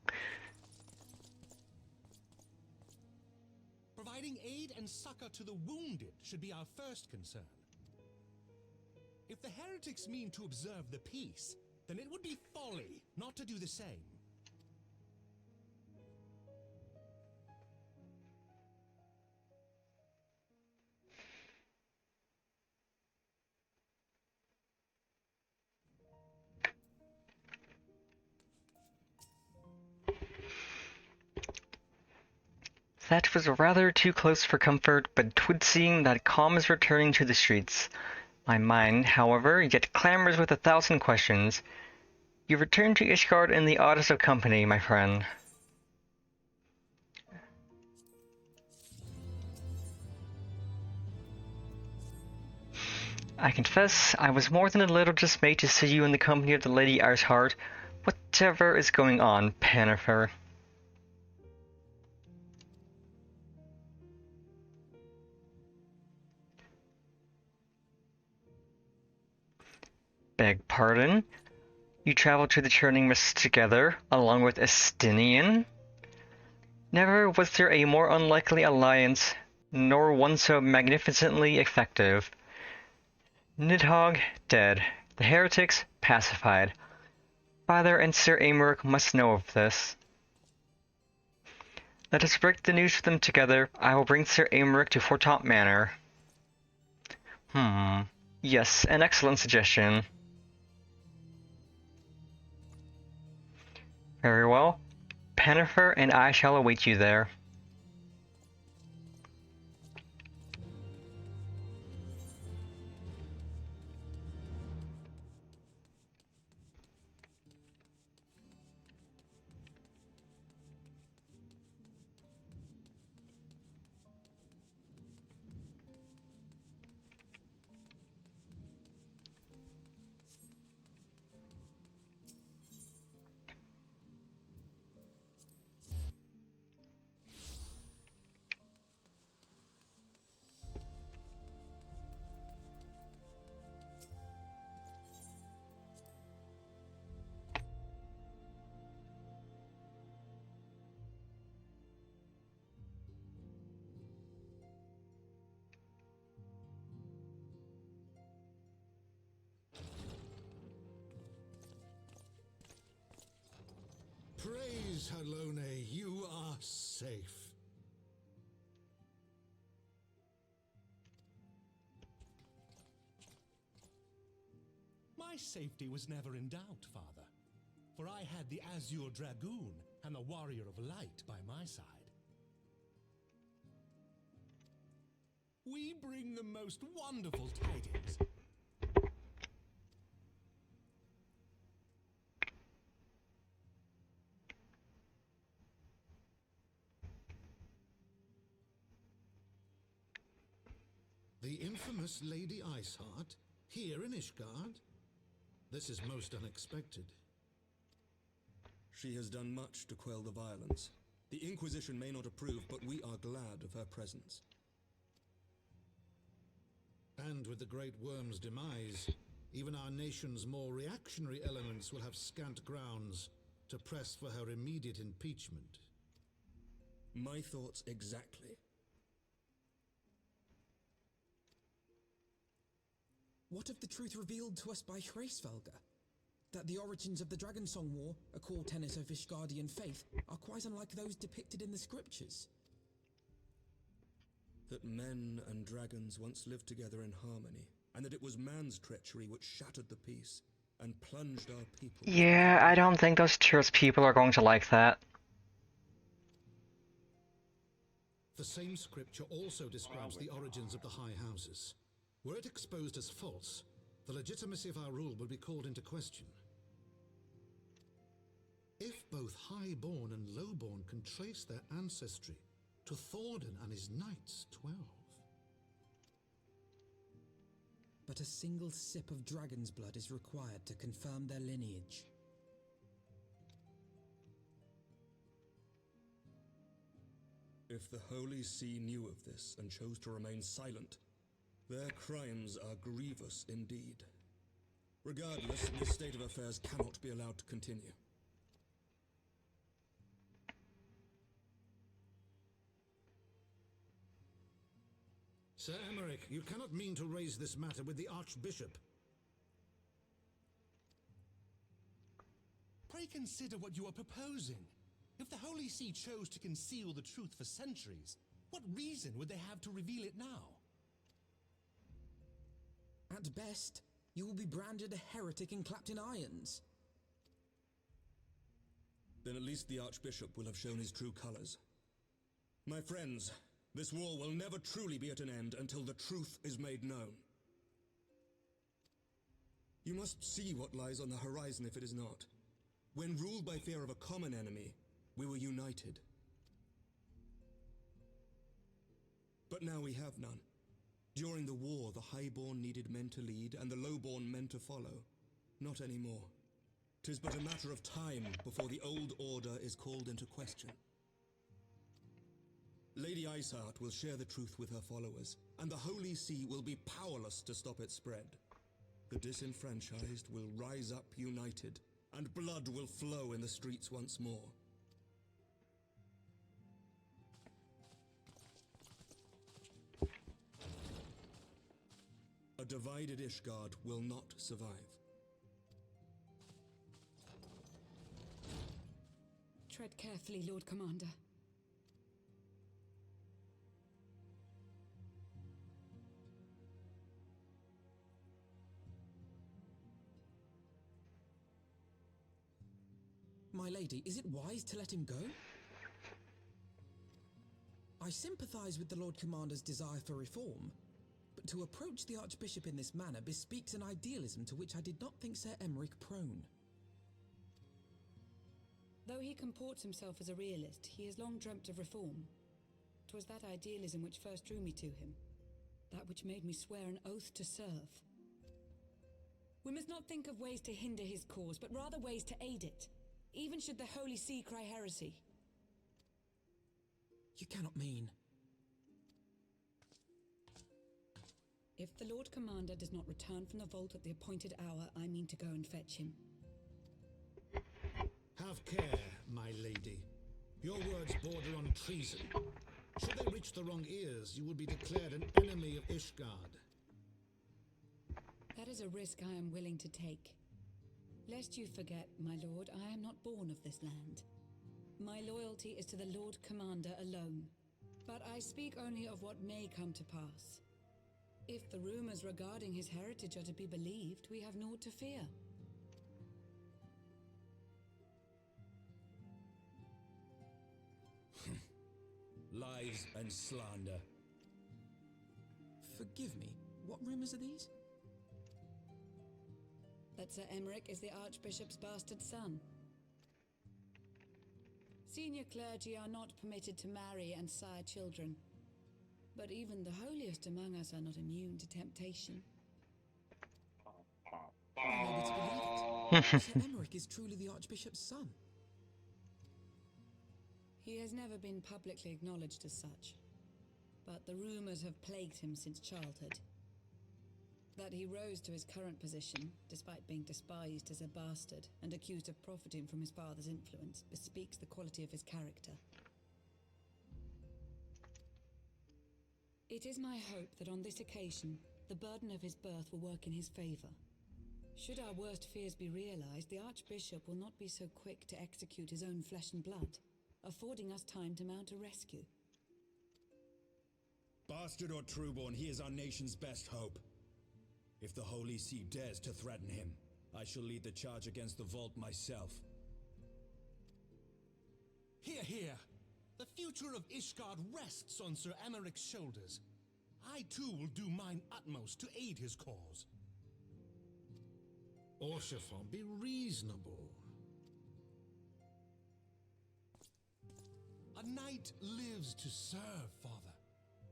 Providing aid and succor to the wounded should be our first concern. If the heretics mean to observe the peace, then it would be folly not to do the same. That was rather too close for comfort, but 'twould seem that calm is returning to the streets. My mind, however, yet clamors with 1,000 questions. You return to Ishgard in the oddest of company, my friend. I confess, I was more than a little dismayed to see you in the company of the Lady Arsheart. Whatever is going on, Pennifer? Beg pardon? You traveled to the Churning Mists together, along with Estinian? Never was there a more unlikely alliance, nor one so magnificently effective. Nidhogg dead, the heretics pacified. Father and Sir Aymeric must know of this. Let us break the news to them together. I will bring Sir Aymeric to Fortaunt Manor. Yes, an excellent suggestion. Very well. Pennifer and I shall await you there. Praise Halone, you are safe. My safety was never in doubt, Father, for I had the Azure Dragoon and the Warrior of Light by my side. We bring the most wonderful tidings. The infamous Lady Iceheart, here in Ishgard? This is most unexpected. She has done much to quell the violence. The Inquisition may not approve, but we are glad of her presence. And with the Great Worm's demise, even our nation's more reactionary elements will have scant grounds to press for her immediate impeachment. My thoughts exactly. What of the truth revealed to us by Hraesvelga? That the origins of the Dragonsong War, a core tenet of Ishgardian faith, are quite unlike those depicted in the scriptures. That men and dragons once lived together in harmony, and that it was man's treachery which shattered the peace and plunged our people... Yeah, I don't think those Tears people are going to like that. The same scripture also describes the origins of the High Houses. Were it exposed as false, the legitimacy of our rule would be called into question. If both Highborn and Lowborn can trace their ancestry to Thordan and his Knights 12. But a single sip of dragon's blood is required to confirm their lineage. If the Holy See knew of this and chose to remain silent, their crimes are grievous indeed. Regardless, this state of affairs cannot be allowed to continue. Sir Emmerich, you cannot mean to raise this matter with the Archbishop. Pray consider what you are proposing. If the Holy See chose to conceal the truth for centuries, what reason would they have to reveal it now? At best, you will be branded a heretic and clapped in irons. Then at least the Archbishop will have shown his true colors. My friends, this war will never truly be at an end until the truth is made known. You must see what lies on the horizon if it is not. When ruled by fear of a common enemy, we were united. But now we have none. During the war, the Highborn needed men to lead, and the Lowborn men to follow. Not anymore. 'Tis but a matter of time before the old order is called into question. Lady Iceheart will share the truth with her followers, and the Holy See will be powerless to stop its spread. The disenfranchised will rise up united, and blood will flow in the streets once more. A divided Ishgard will not survive. Tread carefully, Lord Commander. My lady, is it wise to let him go? I sympathize with the Lord Commander's desire for reform, but to approach the Archbishop in this manner bespeaks an idealism to which I did not think Sir Emmerich prone. Though he comports himself as a realist, he has long dreamt of reform. 'Twas that idealism which first drew me to him, that which made me swear an oath to serve. We must not think of ways to hinder his cause, but rather ways to aid it, even should the Holy See cry heresy. You cannot mean... If the Lord Commander does not return from the vault at the appointed hour, I mean to go and fetch him. Have care, my lady. Your words border on treason. Should they reach the wrong ears, you will be declared an enemy of Ishgard. That is a risk I am willing to take. Lest you forget, my lord, I am not born of this land. My loyalty is to the Lord Commander alone. But I speak only of what may come to pass. If the rumors regarding his heritage are to be believed, we have naught to fear. Lies and slander. Forgive me, what rumours are these? That Sir Emmerich is the Archbishop's bastard son. Senior clergy are not permitted to marry and sire children. But even the holiest among us are not immune to temptation. I'm able to believe it. Sir Emmerich is truly the Archbishop's son. He has never been publicly acknowledged as such. But the rumors have plagued him since childhood. That he rose to his current position, despite being despised as a bastard and accused of profiting from his father's influence, bespeaks the quality of his character. It is my hope that on this occasion, the burden of his birth will work in his favor. Should our worst fears be realized, the Archbishop will not be so quick to execute his own flesh and blood, affording us time to mount a rescue. Bastard or trueborn, he is our nation's best hope. If the Holy See dares to threaten him, I shall lead the charge against the Vault myself. Hear, hear! The future of Ishgard rests on Sir Emmerich's shoulders. I too will do mine utmost to aid his cause. Orshafon, be reasonable. A knight lives to serve, Father.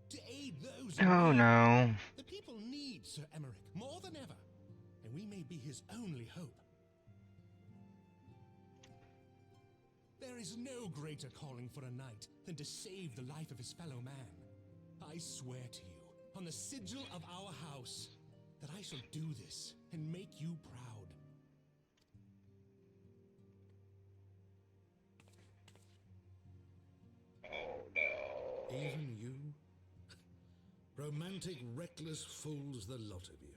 To aid those in Oh need. no. The people need Sir Emmerich more than ever, and we may be his only hope. There is no greater calling for a knight than to save the life of his fellow man. I swear to you, on the sigil of our house, that I shall do this and make you proud. Oh no. Even you? Romantic, reckless fools, the lot of you.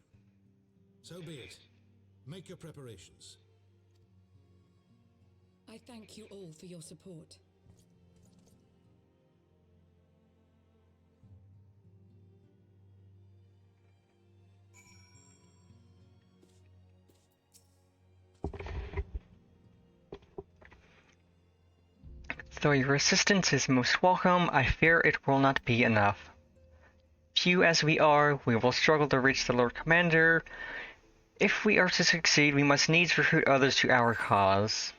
So be it. Make your preparations. I thank you all for your support. Though your assistance is most welcome, I fear it will not be enough. Few as we are, we will struggle to reach the Lord Commander. If we are to succeed, we must needs recruit others to our cause.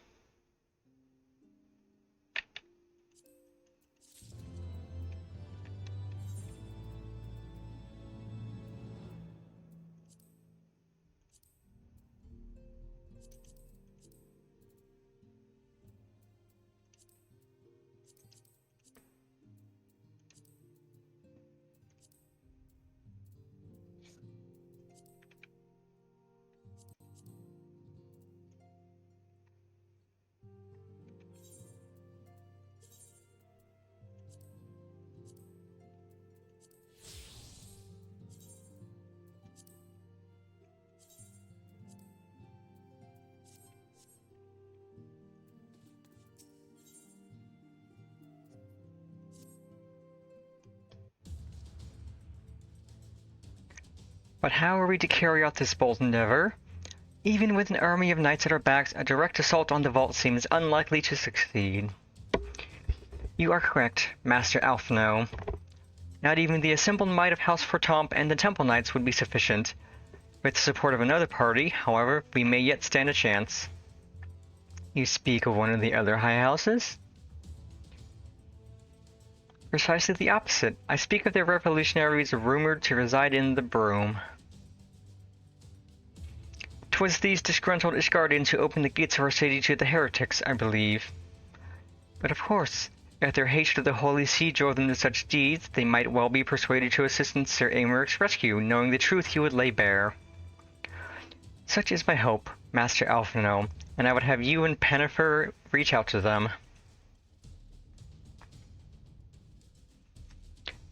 But how are we to carry out this bold endeavor? Even with an army of knights at our backs, a direct assault on the vault seems unlikely to succeed. You are correct, Master Alphino. Not even the assembled might of House Fortomp and the Temple Knights would be sufficient. With the support of another party, however, we may yet stand a chance. You speak of one of the other high houses? Precisely the opposite. I speak of the revolutionaries rumored to reside in the Broom. 'Twas these disgruntled Ishgardians who opened the gates of our city to the heretics, I believe. But of course, if their hatred of the Holy See drove them to such deeds, they might well be persuaded to assist in Sir Aymerich's rescue, knowing the truth he would lay bare. Such is my hope, Master Alphino, and I would have you and Pennifer reach out to them.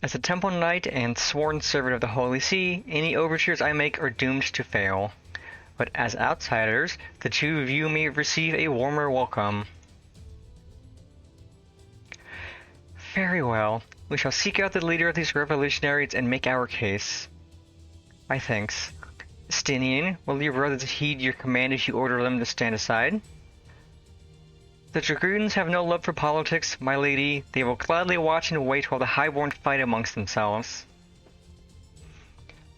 As a Temple Knight and sworn servant of the Holy See, any overtures I make are doomed to fail. But as outsiders, the two of you may receive a warmer welcome. Very well. We shall seek out the leader of these revolutionaries and make our case. My thanks. Stinian, will your brothers heed your command if you order them to stand aside? The Dragoons have no love for politics, my lady. They will gladly watch and wait while the Highborn fight amongst themselves.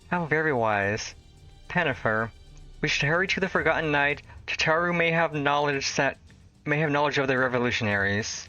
How very wise. Pennifer, we should hurry to the Forgotten Night. Tataru may have knowledge of the revolutionaries.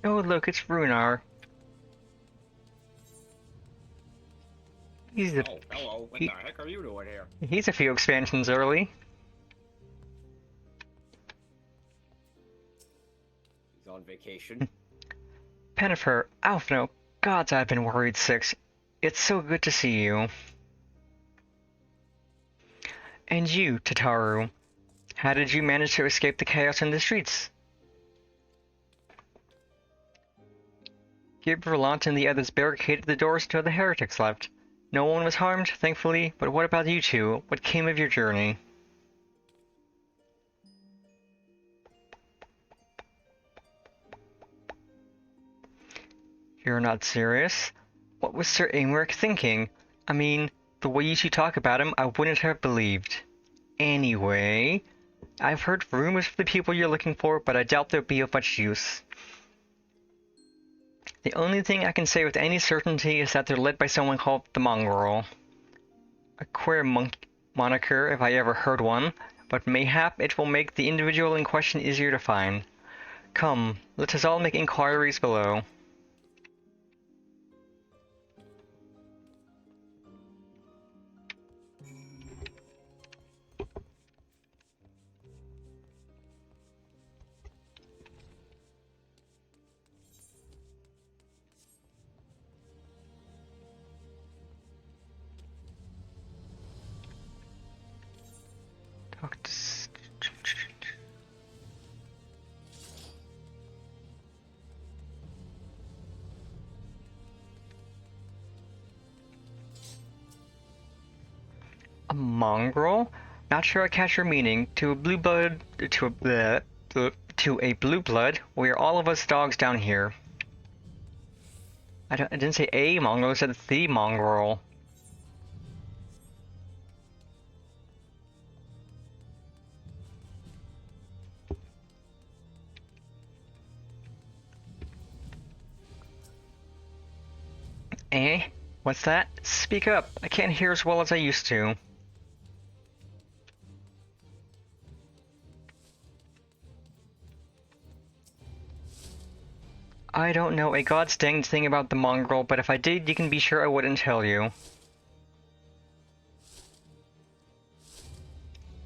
Oh look, it's Runar. He's a, Oh, hello. What the heck are you doing here? he's a few expansions early. He's on vacation. Pennifer, Alphino, gods I've been worried sick. It's so good to see you. And you, Tataru. How did you manage to escape the chaos in the streets? Gibraltar and the others barricaded the doors until the heretics left. No one was harmed, thankfully, but what about you two? What came of your journey? You're not serious? What was Sir Aymeric thinking? I mean, the way you two talk about him, I wouldn't have believed. Anyway, I've heard rumors of the people you're looking for, but I doubt they'll be of much use. The only thing I can say with any certainty is that they're led by someone called the Mongrel. A queer moniker if I ever heard one, but mayhap it will make the individual in question easier to find. Come, let us all make inquiries below. Talk to a mongrel? Not sure I catch your meaning. To a blue blood, to a blue blood, we're all of us dogs down here. I didn't say a mongrel, I said the mongrel. Eh? What's that? Speak up. I can't hear as well as I used to. I don't know a god's danged thing about the mongrel, but if I did, you can be sure I wouldn't tell you.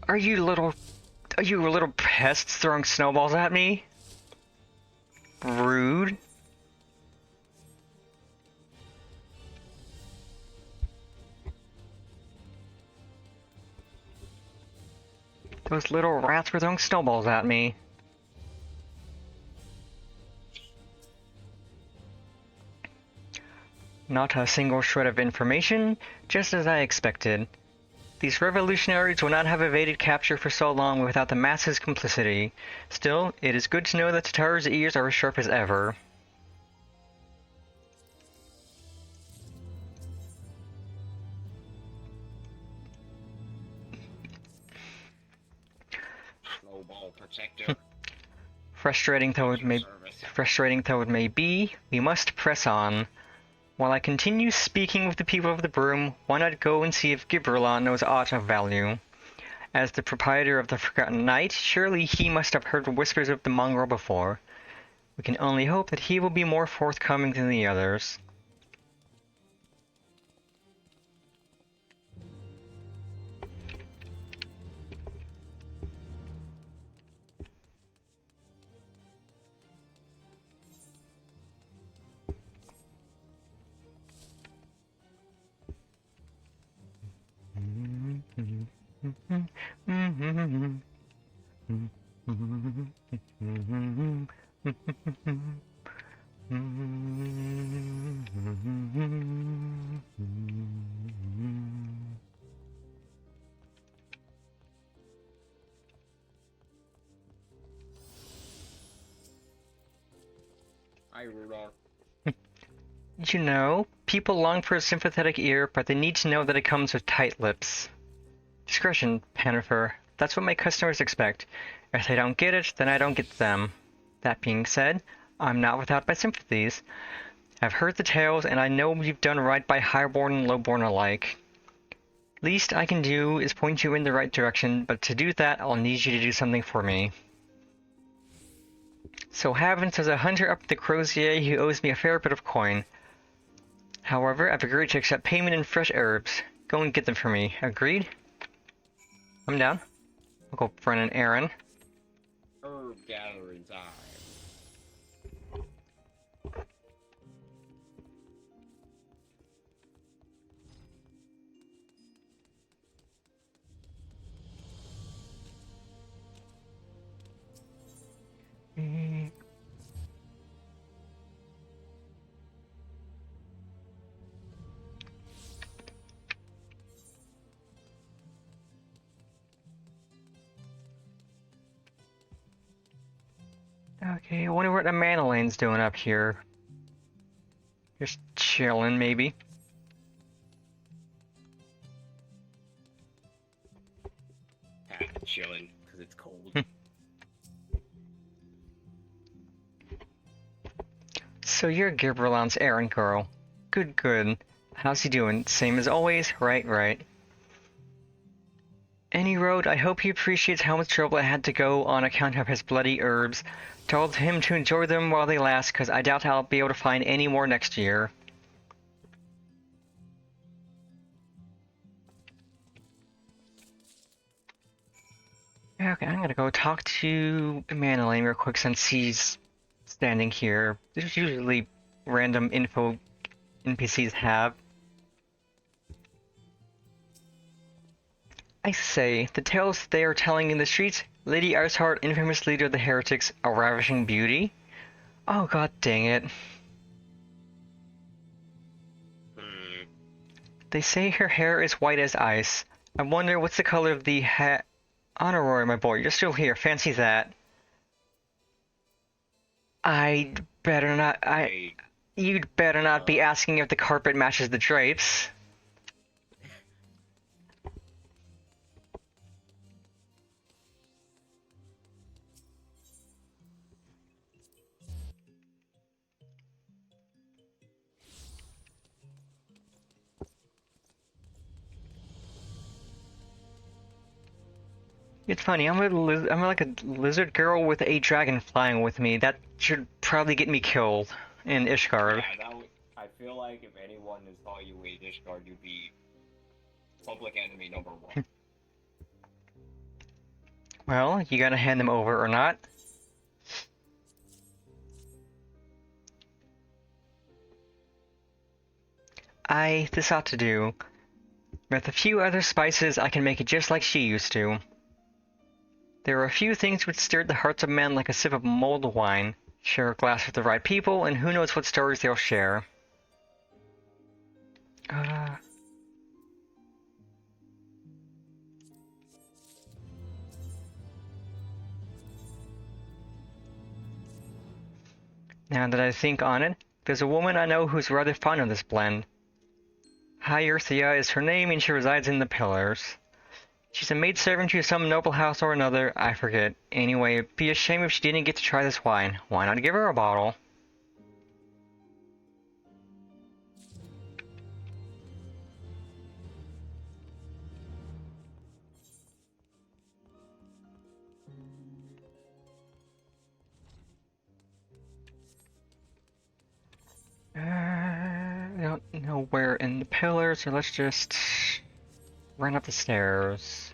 Are you little pests throwing snowballs at me? Rude. Those little rats were throwing snowballs at me. Not a single shred of information, just as I expected. These revolutionaries would not have evaded capture for so long without the masses' complicity. Still, it is good to know that Tataru's ears are as sharp as ever. Snowball protector. Frustrating though it may be, we must press on. While I continue speaking with the people of the Broom, why not go and see if Gibraltar knows aught of value? As the proprietor of the Forgotten Night, surely he must have heard whispers of the mongrel before. We can only hope that he will be more forthcoming than the others. Hi, Rudolph. You know, people long for a sympathetic ear, but they need to know that it comes with tight lips. Discretion, Pannifer. That's what my customers expect. If they don't get it, then I don't get them. That being said, I'm not without my sympathies. I've heard the tales, and I know you've done right by highborn and lowborn alike. Least I can do is point you in the right direction, but to do that, I'll need you to do something for me. So Havens has a hunter up the Crozier who owes me a fair bit of coin. However, I've agreed to accept payment in fresh herbs. Go and get them for me. Agreed? I'm down. I'll go run an errand. Herb gathering time. Okay, I wonder what the Manolane's doing up here. Just chilling, maybe. Chilling, because it's cold. So you're Gibberlon's errand girl. Good, good. How's he doing? Same as always? Right, right. Any road, I hope he appreciates how much trouble I had to go on account of his bloody herbs. Told him to enjoy them while they last, cause I doubt I'll be able to find any more next year. Okay, I'm gonna go talk to Manolane real quick since he's standing here. There's usually random info NPCs have. I say, the tales they are telling in the streets, Lady Arsehart, infamous leader of the heretics, a ravishing beauty? Oh god dang it. They say her hair is white as ice. I wonder what's the color of the hat. Honorary, my boy, you're still here. Fancy that. I'd better not. You'd better not be asking if the carpet matches the drapes. It's funny, I'm like a lizard girl with a dragon flying with me. That should probably get me killed in Ishgard. Yeah, I feel like if anyone is calling you a Ishgard, you'd be public enemy number one. Well, you gotta hand them over or not. This ought to do. With a few other spices, I can make it just like she used to. There are a few things which stir the hearts of men like a sip of mulled wine. Share a glass with the right people, and who knows what stories they'll share. Now that I think on it, there's a woman I know who's rather fond of this blend. Hierthia is her name, and she resides in the Pillars. She's a maidservant to some noble house or another, I forget. Anyway, it'd be a shame if she didn't get to try this wine. Why not give her a bottle? I don't know where in the Pillars, so let's just run up the stairs.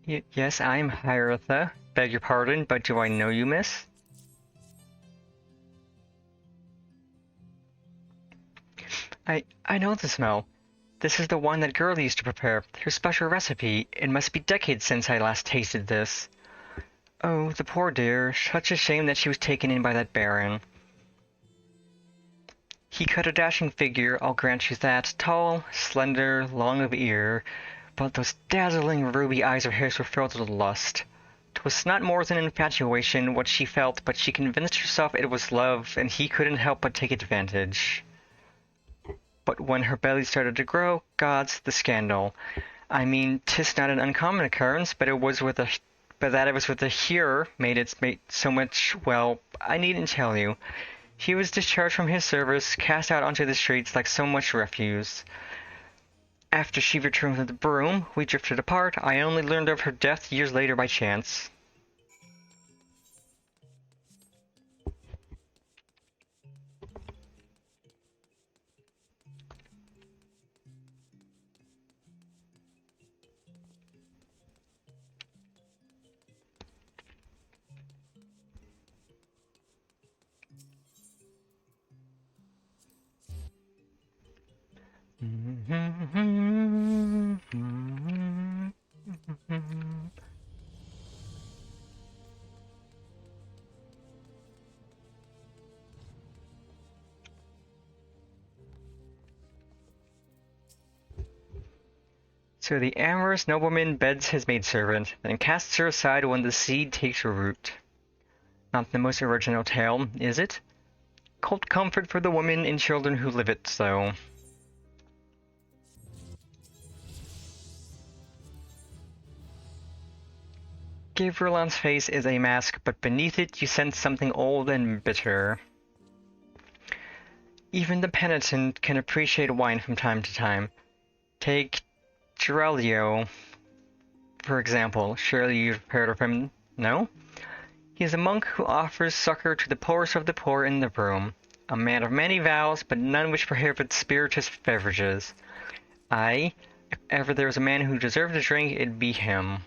Yes, I'm Hieritha. Beg your pardon, but do I know you, miss? I know the smell. This is the wine that girl used to prepare, her special recipe. It must be decades since I last tasted this. Oh, the poor dear. Such a shame that she was taken in by that baron. He cut a dashing figure, I'll grant you that, tall, slender, long of ear, but those dazzling ruby eyes of hers were filled with lust. 'Twas not more than infatuation, what she felt, but she convinced herself it was love, and he couldn't help but take advantage. But when her belly started to grow, gods, the scandal. I mean, 'tis not an uncommon occurrence, but that it was with a hearer made it so much, well, I needn't tell you. He was discharged from his service, cast out onto the streets like so much refuse. After she returned with the broom, we drifted apart. I only learned of her death years later by chance. So the amorous nobleman beds his maidservant, then casts her aside when the seed takes root. Not the most original tale, is it? Cold comfort for the women and children who live it so. Gavrillon's face is a mask, but beneath it you sense something old and bitter. Even the penitent can appreciate wine from time to time. Take Geraldio, for example. Surely you've heard of him, no? He is a monk who offers succor to the poorest of the poor in the room. A man of many vows, but none which prohibit spirituous beverages. Aye, if ever there was a man who deserved a drink, it'd be him.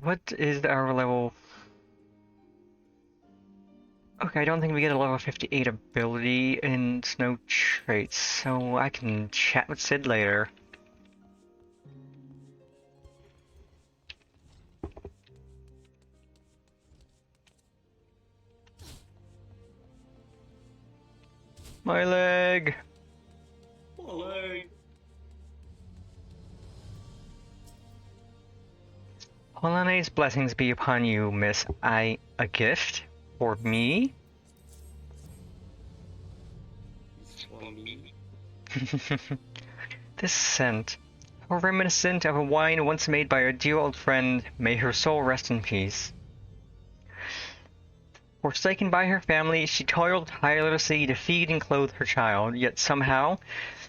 What is our level? Okay, I don't think we get a level 58 ability in Snow Traits, so I can chat with Sid later. My leg! My leg! Holonae's blessings be upon you, miss. A gift? For me? It's for me. This scent, how reminiscent of a wine once made by our dear old friend, may her soul rest in peace. Forsaken by her family, she toiled tirelessly to feed and clothe her child, yet somehow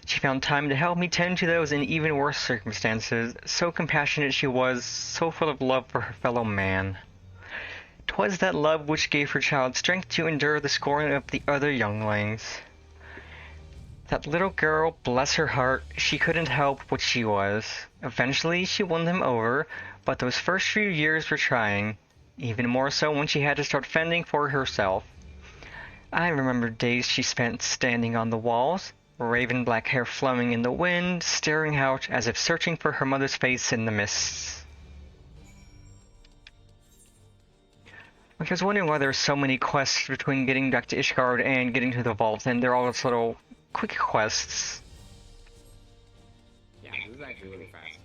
she found time to help me tend to those in even worse circumstances. So compassionate she was, so full of love for her fellow man. 'Twas that love which gave her child strength to endure the scorn of the other younglings. That little girl, bless her heart, she couldn't help what she was. Eventually she won them over, but those first few years were trying. Even more so when she had to start fending for herself. I remember days she spent standing on the walls, raven black hair flowing in the wind, staring out as if searching for her mother's face in the mists. I was wondering why there are so many quests between getting back to Ishgard and getting to the vault, and they're all just little quick quests. Yeah, this is actually really fast.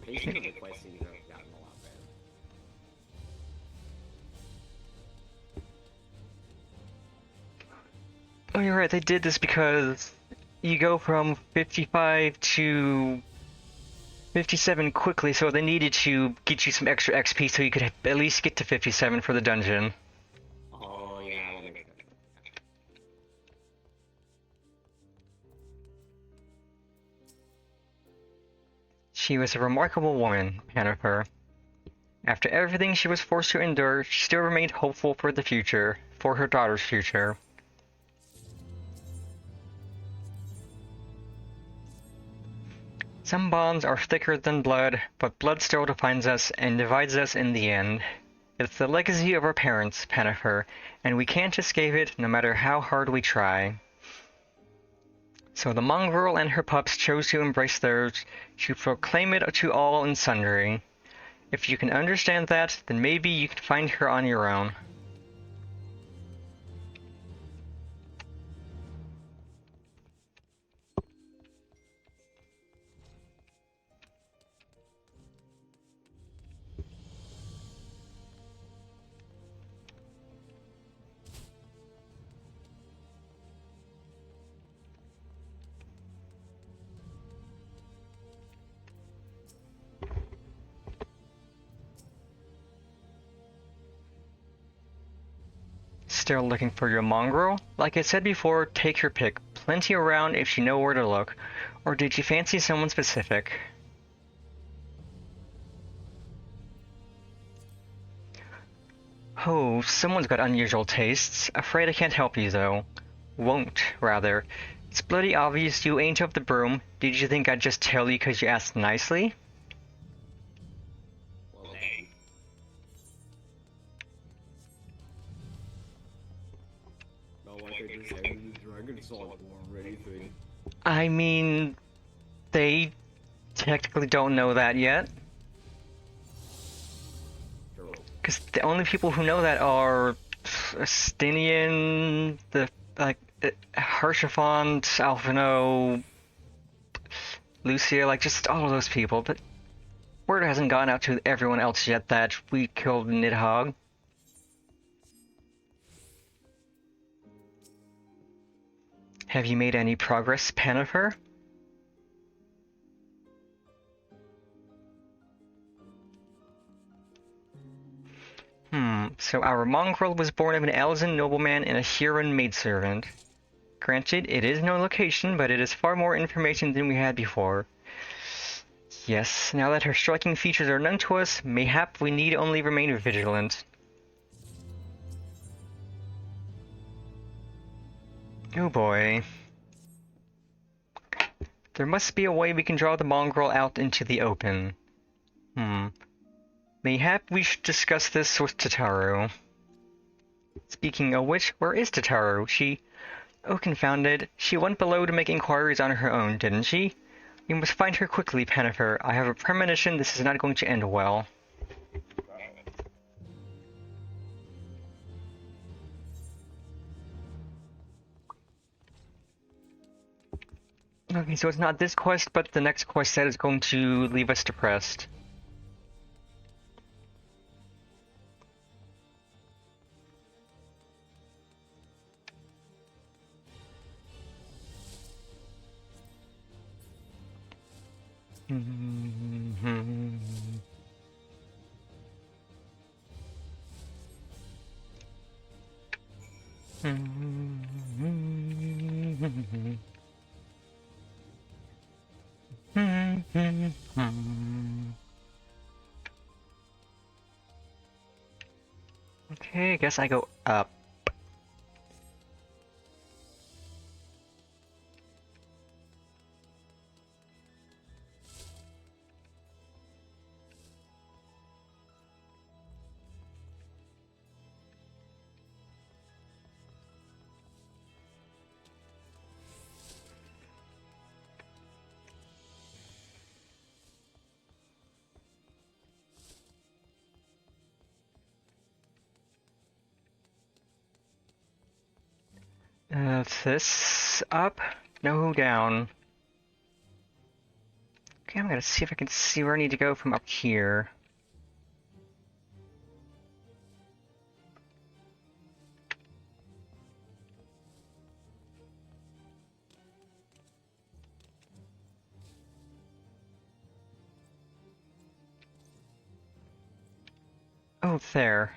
The pacing of the quest seems to have gotten a lot better. Oh, you're right, they did this because you go from 55 to 57 quickly, so they needed to get you some extra XP so you could at least get to 57 for the dungeon. Oh, yeah, that makes sense. She was a remarkable woman, Jennifer. After everything she was forced to endure, she still remained hopeful for the future, for her daughter's future. Some bonds are thicker than blood, but blood still defines us and divides us in the end. It's the legacy of our parents, Pennifer, and we can't escape it no matter how hard we try. So the mongrel and her pups chose to embrace theirs, to proclaim it to all and sundry. If you can understand that, then maybe you can find her on your own. Still looking for your mongrel? Like I said before, take your pick. Plenty around if you know where to look. Or did you fancy someone specific? Oh, someone's got unusual tastes. Afraid I can't help you though. Won't, rather. It's bloody obvious you ain't of the broom. Did you think I'd just tell you 'cause you asked nicely? Well, dang. Not like I just ended the Dragon Song War or anything. I mean, they technically don't know that yet. True. Because the only people who know that are Stinian, Harshaphont, Alphino, Lucia, like just all of those people. But word hasn't gone out to everyone else yet that we killed Nidhogg. Have you made any progress, Pennifer? So our mongrel was born of an Elzen nobleman and a Huron maidservant. Granted, it is no location, but it is far more information than we had before. Yes, now that her striking features are known to us, mayhap we need only remain vigilant. Oh boy. There must be a way we can draw the mongrel out into the open. Mayhap we should discuss this with Tataru. Speaking of which, where is Tataru? Oh, confounded. She went below to make inquiries on her own, didn't she? We must find her quickly, Pennifer. I have a premonition this is not going to end well. Okay, so it's not this quest, but the next quest that is going to leave us depressed. Okay, I guess I go up. This up? No, down. Okay, I'm gonna see if I can see where I need to go from up here. Oh, there.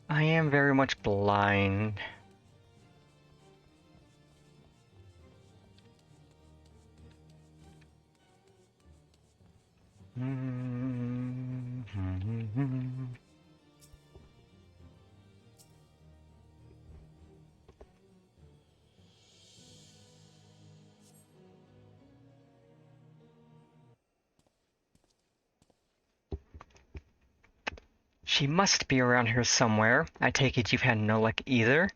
I am very much blind. She must be around here somewhere. I take it you've had no luck either.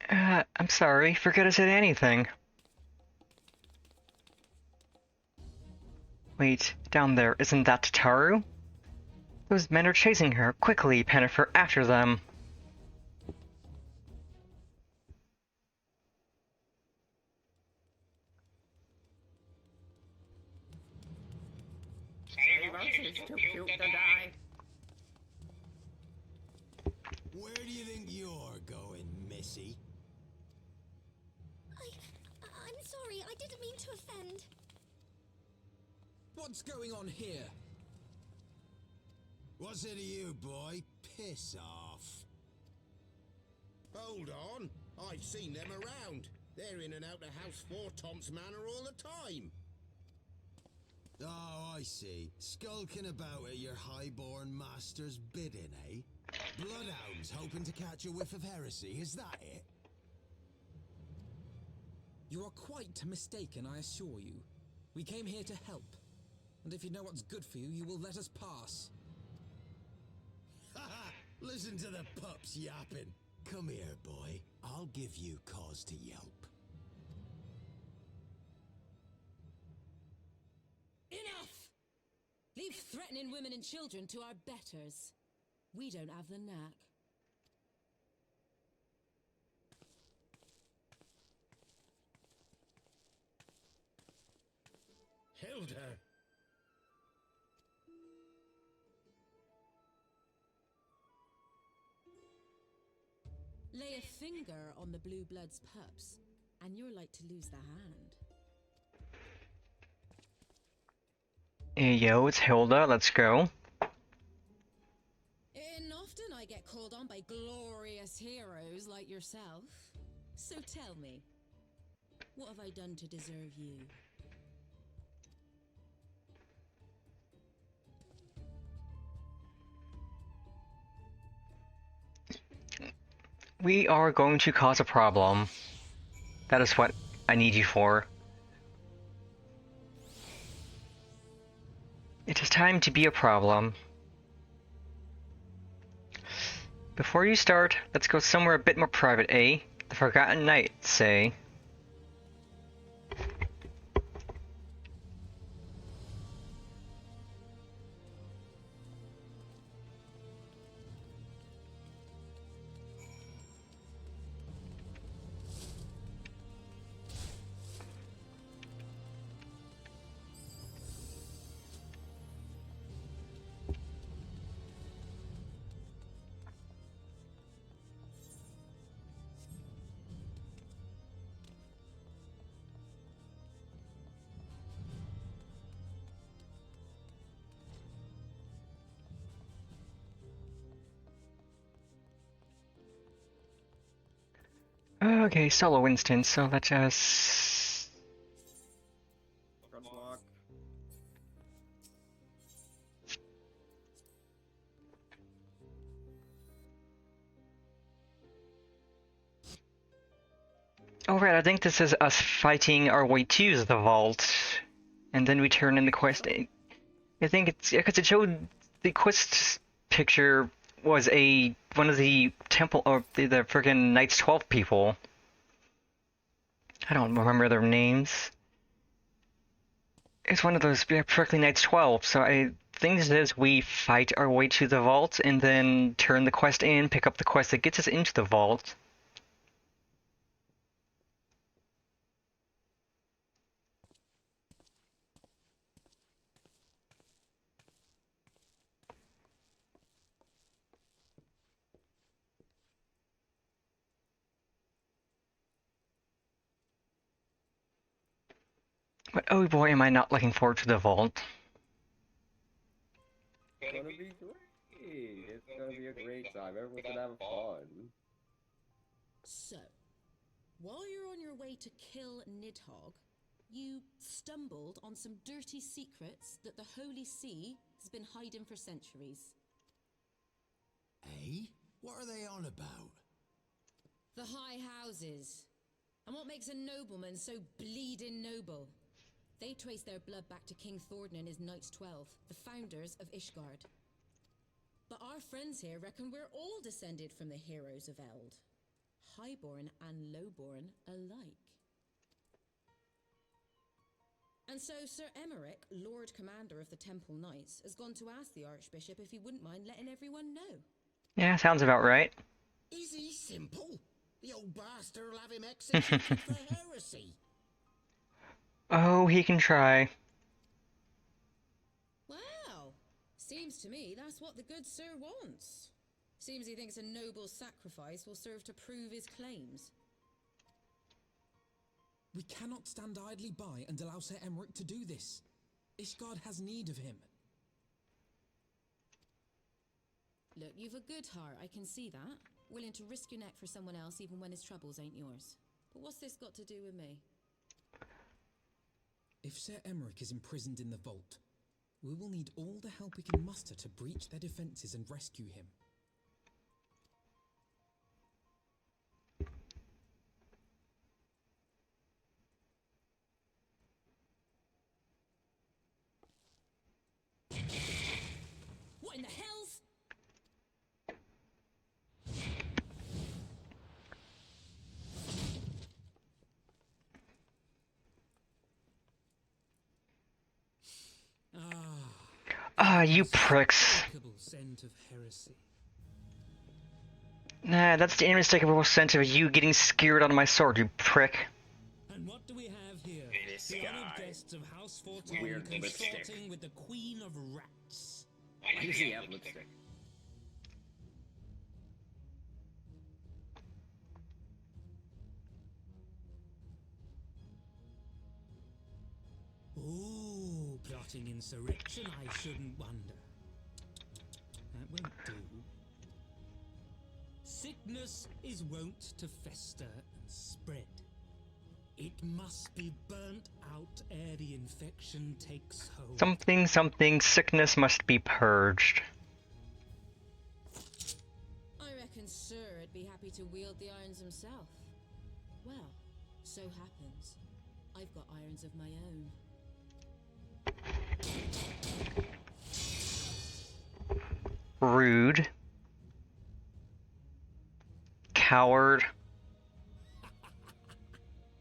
I'm sorry, forget I said anything. Wait, down there, isn't that Tataru? Those men are chasing her. Quickly, Pennifer, after them. She's too cute to die. Where do you think you're going, Missy? I'm sorry, I didn't mean to offend. What's going on here? What's it to you, boy? Piss off. Hold on. I've seen them around. They're in and out of House 4 Tom's Manor all the time. Oh, I see. Skulking about at your highborn master's bidding, eh? Bloodhounds hoping to catch a whiff of heresy, is that it? You are quite mistaken, I assure you. We came here to help. And if you know what's good for you, you will let us pass. Haha! Listen to the pups yapping. Come here, boy. I'll give you cause to yelp. Enough! Leave threatening women and children to our betters. We don't have the knack. Hilda! Lay a finger on the blue blood's pups, and you're like to lose the hand. Hey, yo, it's Hilda, let's go. And often I get called on by glorious heroes like yourself. So tell me, what have I done to deserve you? We are going to cause a problem. That is what I need you for. It is time to be a problem. Before you start, let's go somewhere a bit more private, eh? The Forgotten Night, say. Okay, solo instance, so let's just... Good luck. Oh right, I think this is us fighting our way to the vault. And then we turn in the quest. I think it's... yeah, because it showed the quest picture was one of the temple, or the friggin' Knights 12 people. I don't remember their names. It's one of those prickly Knights 12, so I think this is we fight our way to the vault and then turn the quest in, pick up the quest that gets us into the vault. But oh boy, am I not looking forward to the vault. It's gonna be great. It's gonna be a great time. Everyone's gonna have fun. So, while you're on your way to kill Nidhogg, you stumbled on some dirty secrets that the Holy See has been hiding for centuries. Eh? What are they on about? The high houses. And what makes a nobleman so bleeding noble? They trace their blood back to King Thordan and his Knights 12, the founders of Ishgard. But our friends here reckon we're all descended from the heroes of Eld. Highborn and lowborn alike. And so Sir Emmerich, Lord Commander of the Temple Knights, has gone to ask the Archbishop if he wouldn't mind letting everyone know. Yeah, sounds about right. Is he simple? The old bastard will have him executed for heresy. Oh, he can try. Wow! Seems to me that's what the good sir wants. Seems he thinks a noble sacrifice will serve to prove his claims. We cannot stand idly by and allow Sir Emmerich to do this. Ishgard has need of him. Look, you've a good heart, I can see that. Willing to risk your neck for someone else even when his troubles ain't yours. But what's this got to do with me? If Sir Emmerich is imprisoned in the vault, we will need all the help we can muster to breach their defenses and rescue him. What in the hell's... Ah, you pricks. Scent of heresy. Nah, that's the unmistakable scent of you getting skewered on my sword, you prick. And what do we have here? This The guy. honored guests of House 14 Weird lipstick. consorting with the Queen of Rats. Why does he have lipstick? Ooh, plotting insurrection, I shouldn't wonder. That won't do. Sickness is wont to fester and spread. It must be burnt out ere the infection takes hold. Something, sickness must be purged. I reckon Sir'd be happy to wield the irons himself. Well, so happens I've got irons of my own. Rude. Coward.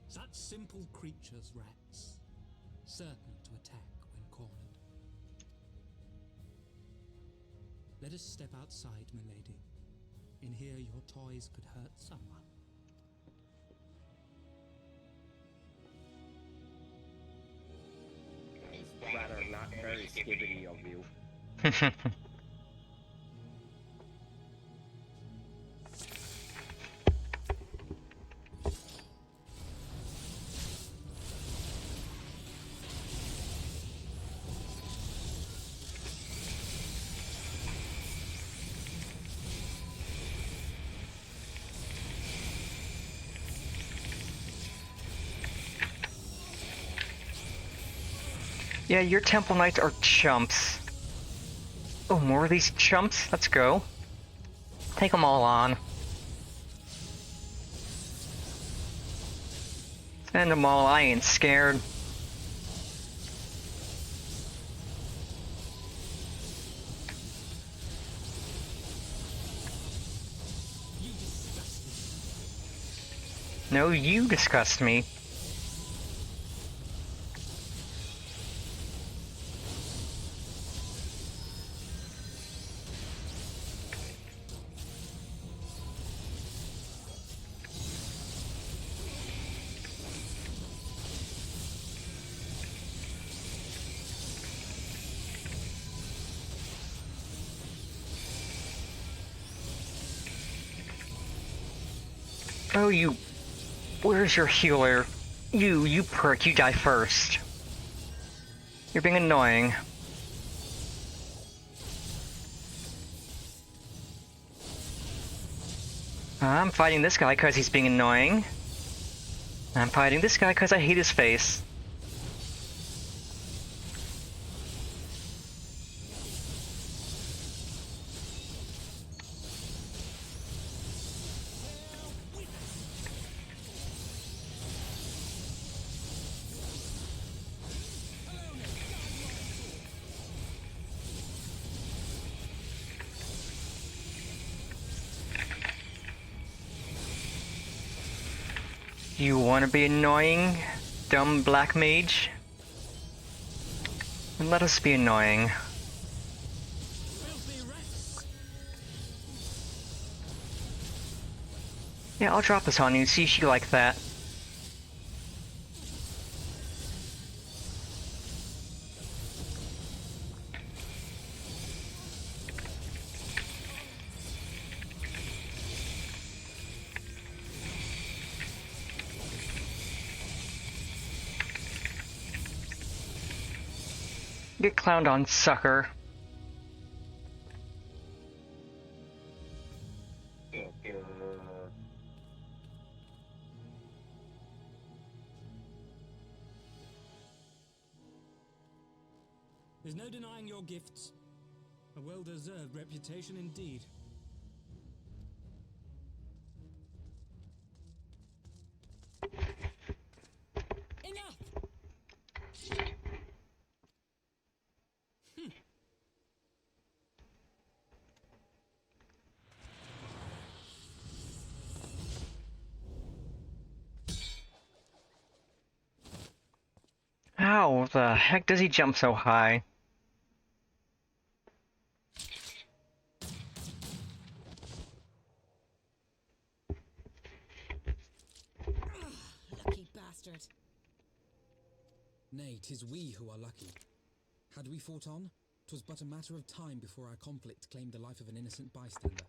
Such simple creatures, rats. Certain to attack when cornered. Let us step outside, milady. In here your toys could hurt someone. It's rather not very skibbity of you. Yeah, your Temple Knights are chumps. Oh, more of these chumps? Let's go. Take them all on. Send them all, I ain't scared. No, you disgust me. Oh, you... Where's your healer? You prick, you die first. You're being annoying. I'm fighting this guy because he's being annoying. I'm fighting this guy because I hate his face. You wanna be annoying, dumb black mage? Then let us be annoying. Yeah, I'll drop this on you, see if you like that. Get clowned on, sucker. There's no denying your gifts. A well-deserved reputation indeed. Enough! How the heck does he jump so high? Lucky bastard. Nay, 'tis we who are lucky. Had we fought on, 'twas but a matter of time before our conflict claimed the life of an innocent bystander.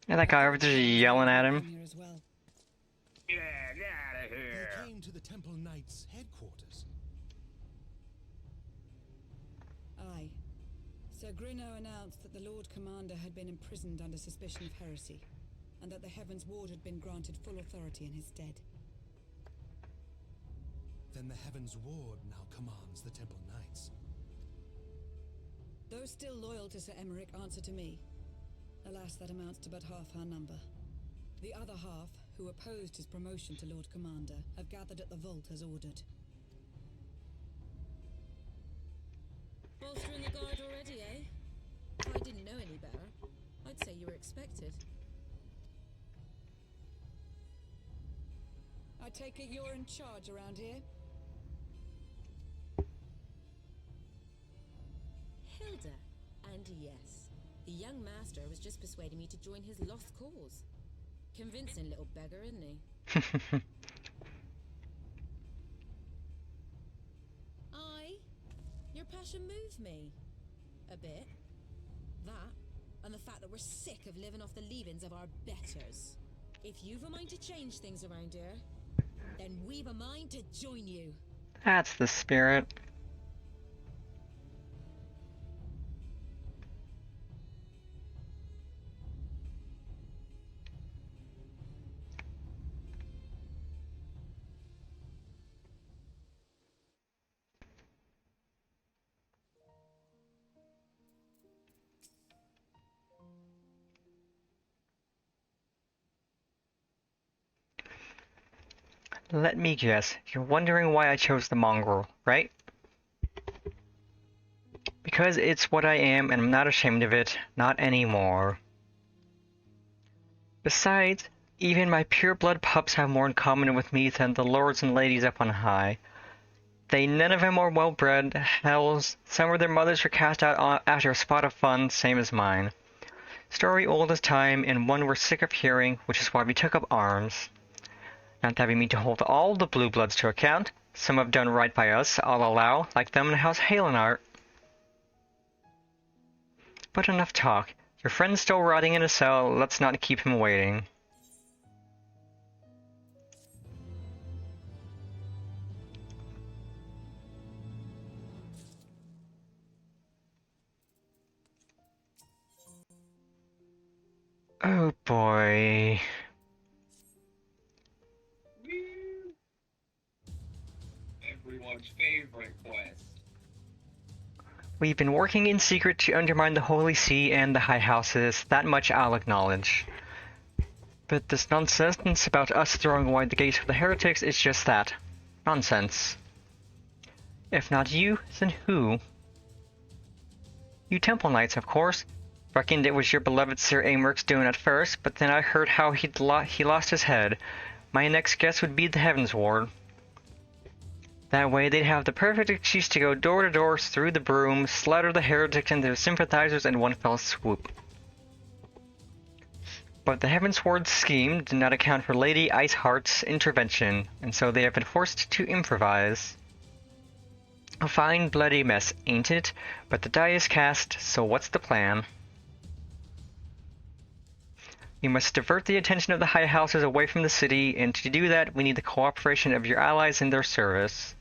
Yeah, that guy over there yelling at him. Here as well. Yeah, get out of here. They came to the Temple Knights' headquarters. Aye. Sir Grinno announced that the Lord Commander had been imprisoned under suspicion of heresy, and that the Heavensward had been granted full authority in his stead. Then the Heavensward now commands the Temple Knights. Those still loyal to Sir Emmerich answer to me. Alas, that amounts to but half our number. The other half, who opposed his promotion to Lord Commander, have gathered at the vault as ordered. Bolstering the guard already, eh? If I didn't know any better, I'd say you were expected. I take it you're in charge around here? Hilda. And yes, the young master was just persuading me to join his lost cause. Convincing little beggar, isn't he? Aye. Your passion moved me. A bit. That, and the fact that we're sick of living off the leavings of our betters. If you've a mind to change things around here, then we've a mind to join you. That's the spirit. Let me guess, you're wondering why I chose the mongrel, right? Because it's what I am and I'm not ashamed of it, not anymore. Besides, even my pureblood pups have more in common with me than the lords and ladies up on high. They none of them are well-bred, hells, some of their mothers were cast out after a spot of fun, same as mine. Story old as time, and one we're sick of hearing, which is why we took up arms. Not that we mean to hold all the blue bloods to account. Some have done right by us, I'll allow, like them in House Halenart. But enough talk. Your friend's still rotting in a cell, let's not keep him waiting. Oh boy. Everyone's favorite quest. We've been working in secret to undermine the Holy See and the High Houses, that much I'll acknowledge. But this nonsense about us throwing wide the gates for the heretics is just that. Nonsense. If not you, then who? You Temple Knights, of course. Reckoned it was your beloved Sir Ameryk's doing at first, but then I heard how he lost his head. My next guess would be the Heavensward. That way they'd have the perfect excuse to go door to door through the broom, slaughter the heretics and their sympathizers in one fell swoop. But the Heavensward's scheme did not account for Lady Iceheart's intervention, and so they have been forced to improvise. A fine bloody mess, ain't it? But the die is cast, so what's the plan? We must divert the attention of the high houses away from the city, and to do that we need the cooperation of your allies in their service.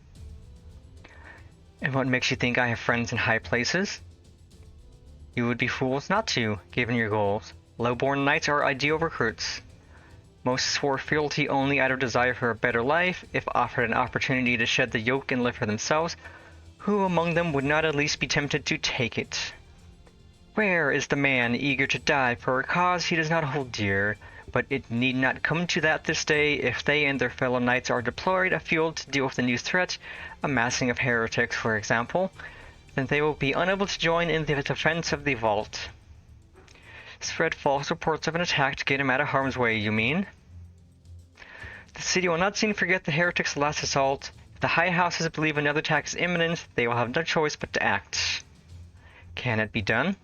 And what makes you think I have friends in high places? You would be fools not to, given your goals. Low-born knights are ideal recruits. Most swore fealty only out of desire for a better life. If offered an opportunity to shed the yoke and live for themselves, who among them would not at least be tempted to take it? Where is the man eager to die for a cause he does not hold dear? But it need not come to that this day. If they and their fellow knights are deployed afield to deal with the new threat, a massing of heretics, for example, then they will be unable to join in the defense of the vault. Spread false reports of an attack to get him out of harm's way, you mean? The city will not soon forget the heretics' last assault. If the high houses believe another attack is imminent, they will have no choice but to act. Can it be done?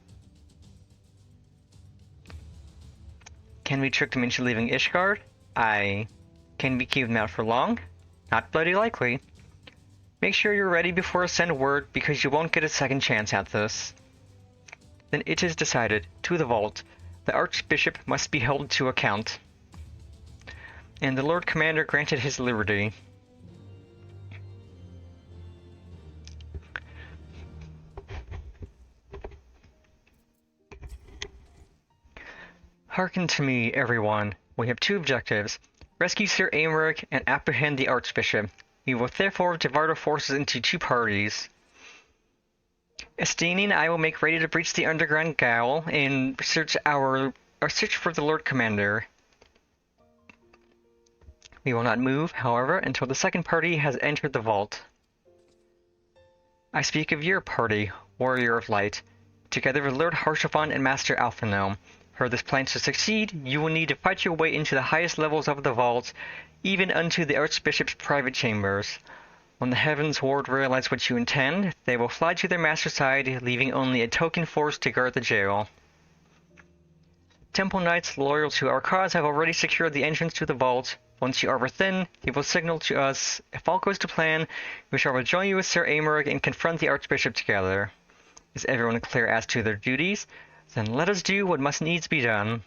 Can we trick them into leaving Ishgard? Aye. Can we keep them out for long? Not bloody likely. Make sure you're ready before I send word, because you won't get a second chance at this. Then it is decided. To the vault. The Archbishop must be held to account. And the Lord Commander granted his liberty. Hearken to me, everyone. We have two objectives. Rescue Sir Aymeric and apprehend the Archbishop. We will therefore divide our forces into two parties. Estine and I will make ready to breach the underground gaol and search for the Lord Commander. We will not move, however, until the second party has entered the vault. I speak of your party, Warrior of Light, together with Lord Harshavan and Master Alphonome. For this plan to succeed, you will need to fight your way into the highest levels of the vault, even unto the Archbishop's private chambers. When the Heavensward realize what you intend, they will fly to their master's side, leaving only a token force to guard the jail. Temple Knights loyal to our cause have already secured the entrance to the vault. Once you are within, they will signal to us. If all goes to plan, we shall rejoin you with Sir Aymeric and confront the Archbishop together. Is everyone clear as to their duties? Then let us do what must needs be done.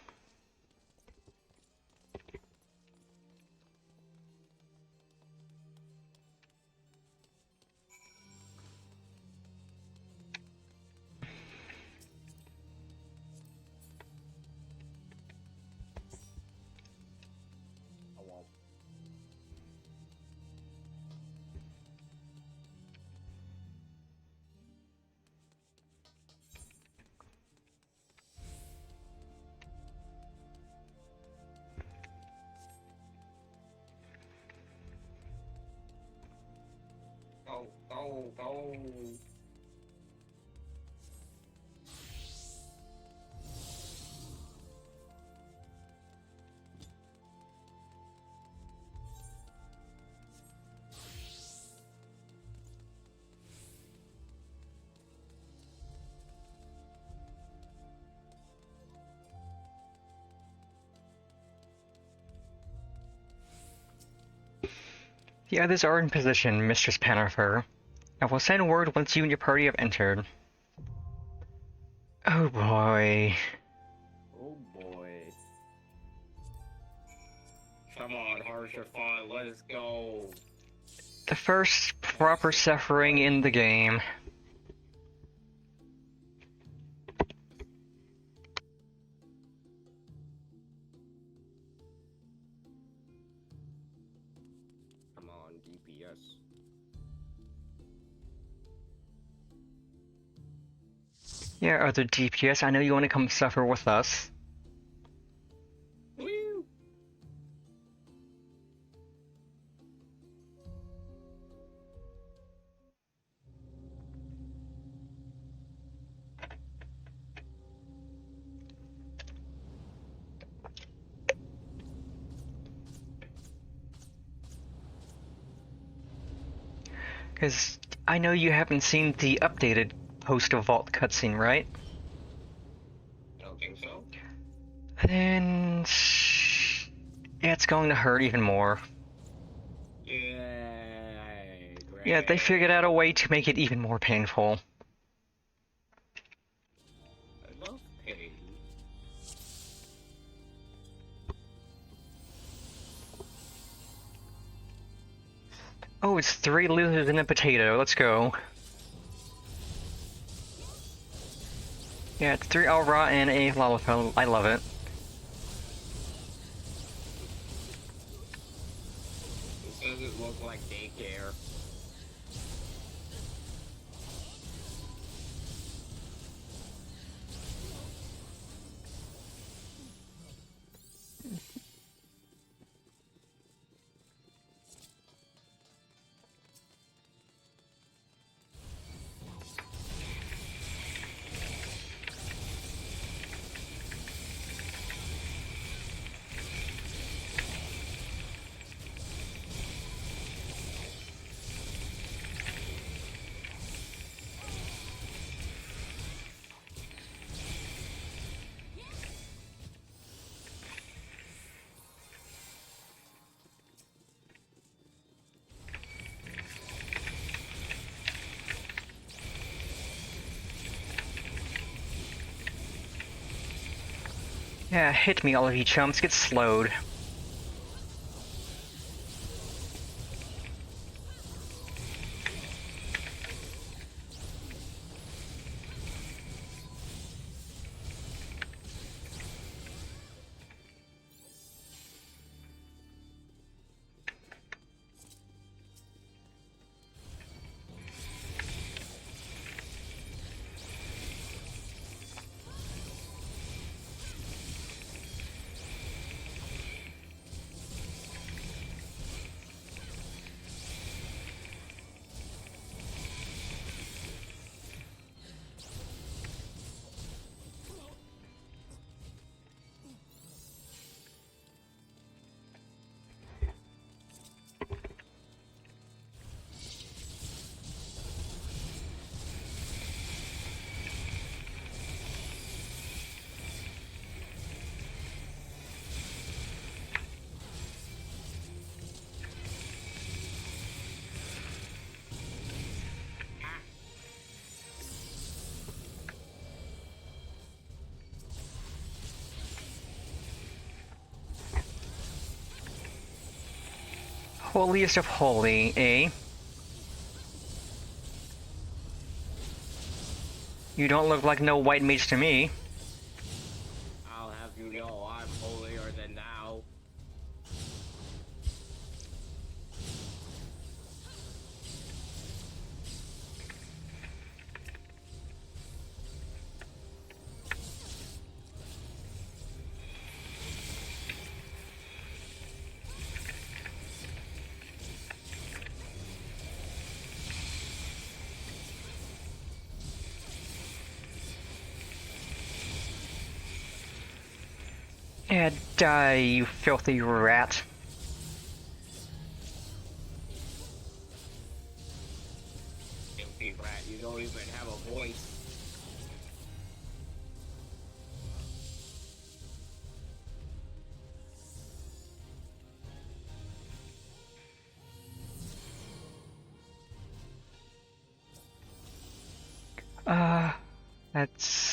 Go. The others are in position, Mistress Panifer. I will send word once you and your party have entered. Oh boy. Oh boy. Come on, Harshavan, let's go. The first proper suffering in the game. Come on, DPS. Yeah, other DPS, I know you want to come suffer with us. Woo! Because I know you haven't seen the updated post-vault cutscene, right? I don't think so. And yeah, it's going to hurt even more. Yay, great. Yeah, they figured out a way to make it even more painful. I love pain. Oh, it's 3 losers and a potato. Let's go. Yeah, it's 3 Aura and a Lalafell. I love it. This doesn't look like daycare. Yeah, hit me, all of you chumps. Get slowed. Holiest of holy, eh? You don't look like no white mage to me. I'll have you know I'm holier than thou. Yeah, die, you filthy rat. Filthy rat, you don't even have a voice. That's...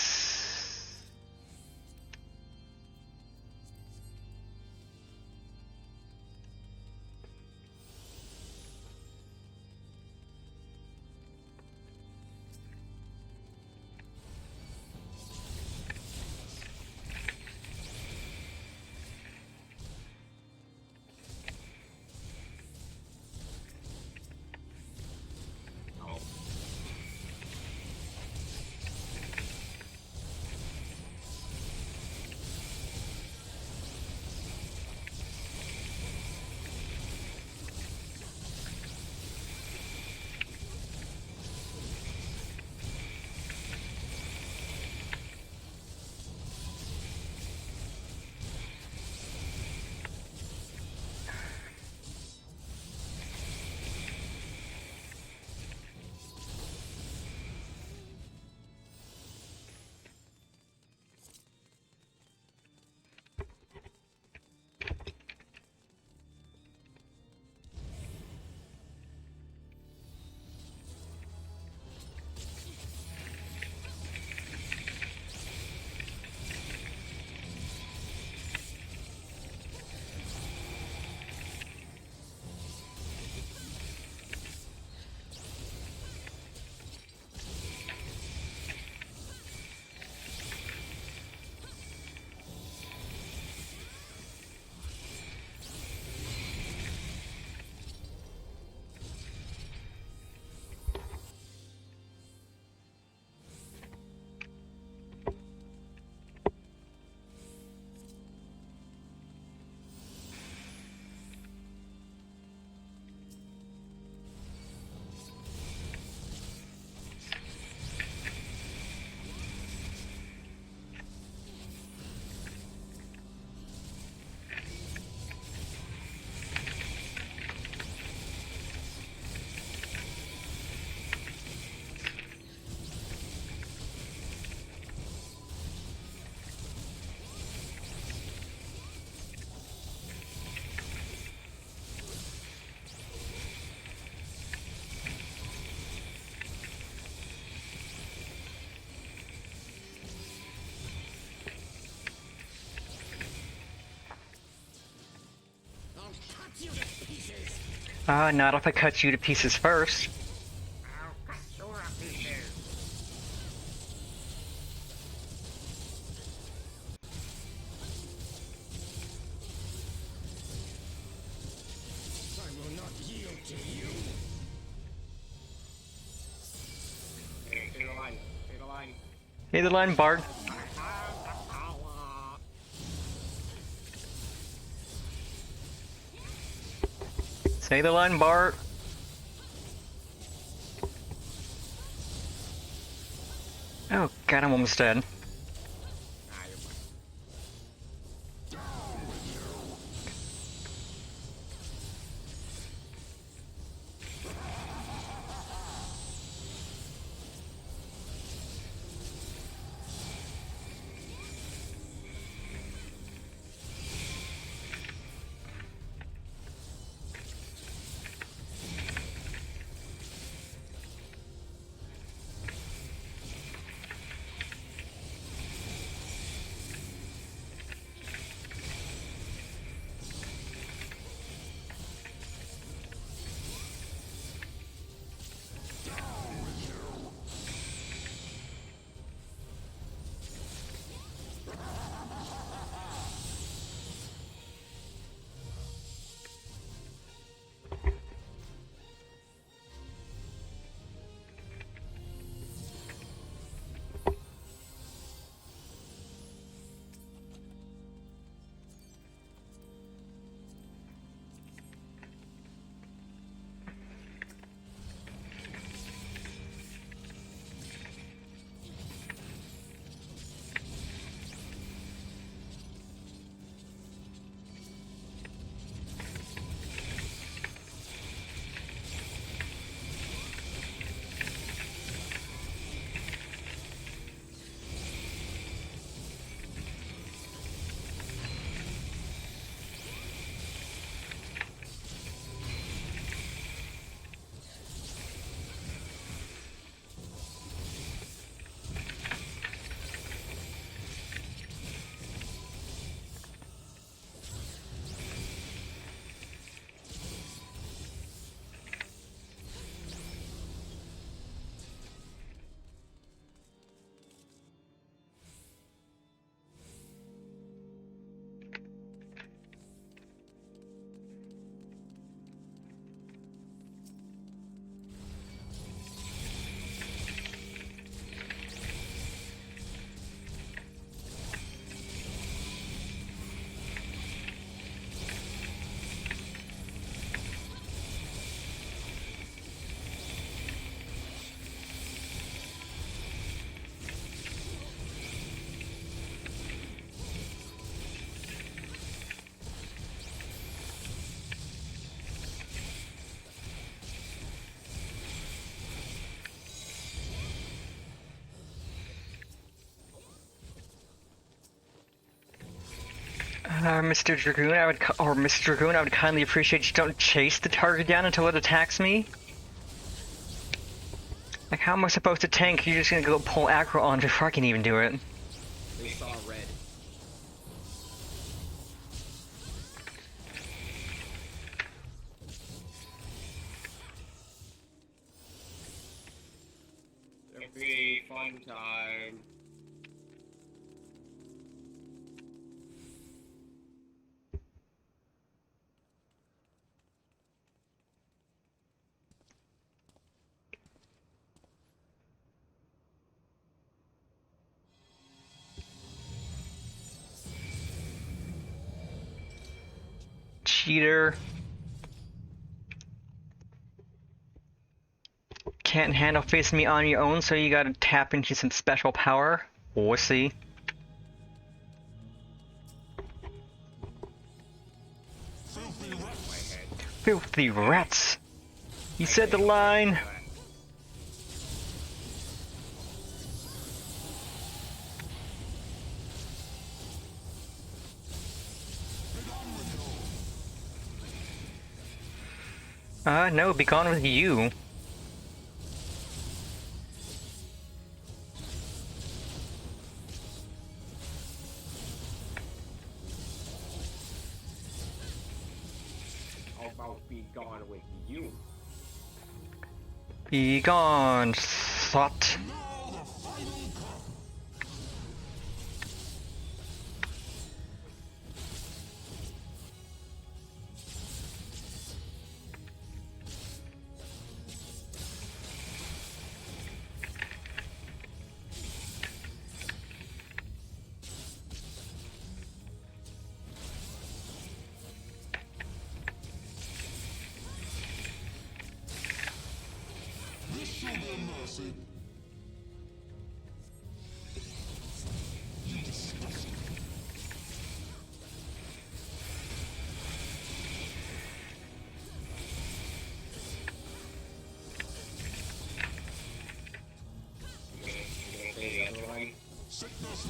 Not if I cut you to pieces first. I'll cut you to pieces. I will not yield to you. Stay the line. Stay the line. Hey, the line, Bard. I have the power. Say the line, Bart. Oh god, I'm almost dead. Mr. Dragoon, Mr. Dragoon, I would kindly appreciate you don't chase the target down until it attacks me. Like, how am I supposed to tank? You're just gonna go pull aggro on before I can even do it. They saw red. It'll be fun time. Cheater. Can't handle facing me on your own, so you gotta tap into some special power. Wussy. Filthy rats. You said the line. No, be gone with you. I'll about be gone with you? Be gone, slut.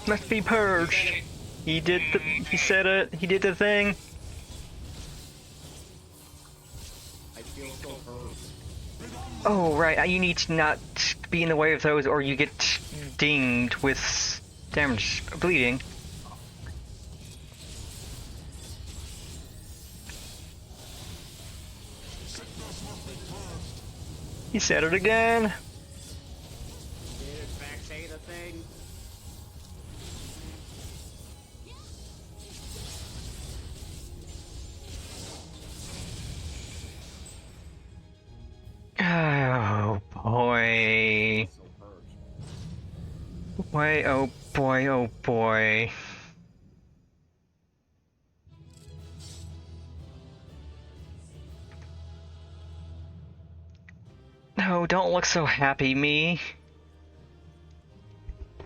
Must be purged. He did the. He said it. He did the thing. I feel so hurt. Oh right, you need to not be in the way of those, or you get dinged with damage, bleeding. He said it again. Did it back say the thing? Oh boy. So hurt. Boy, oh boy, oh boy. No, don't look so happy, me.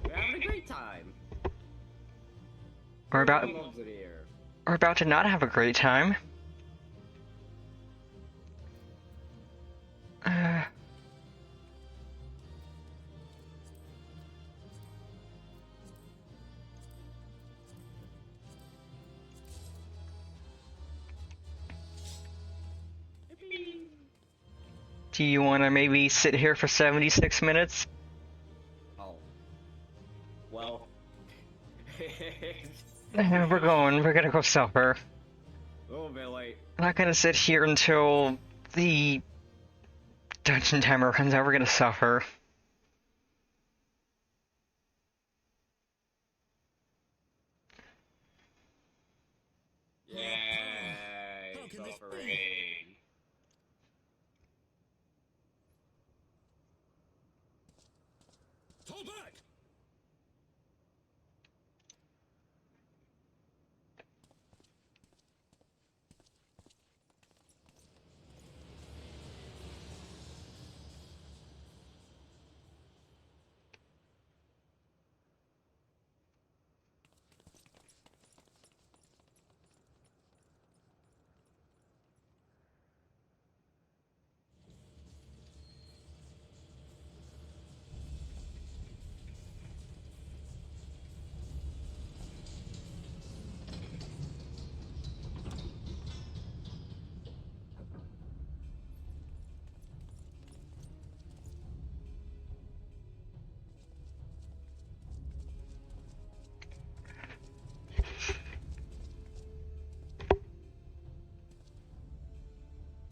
We're having a great time. We're about Everyone loves it here. we're about to not have a great time. Do you want to maybe sit here for 76 minutes? Oh. Well. We're gonna go suffer. A little bit late. I'm not gonna sit here until the dungeon timer comes out. We're gonna suffer. Yay! How can this Suffering. Fall back!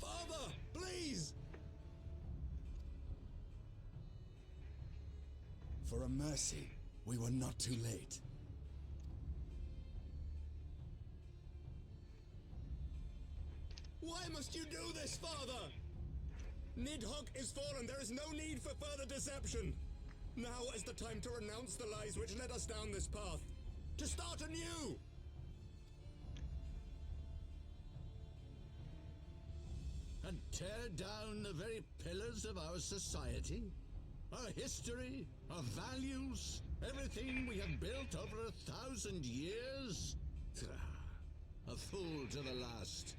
Father, please! For a mercy, we were not too late. Why must you do this, Father? Nidhogg is fallen. There is no need for further deception. Now is the time to renounce the lies which led us down this path. To start anew! And tear down the very pillars of our society? Our history? Our values? Everything we have built over 1,000 years? A fool to the last.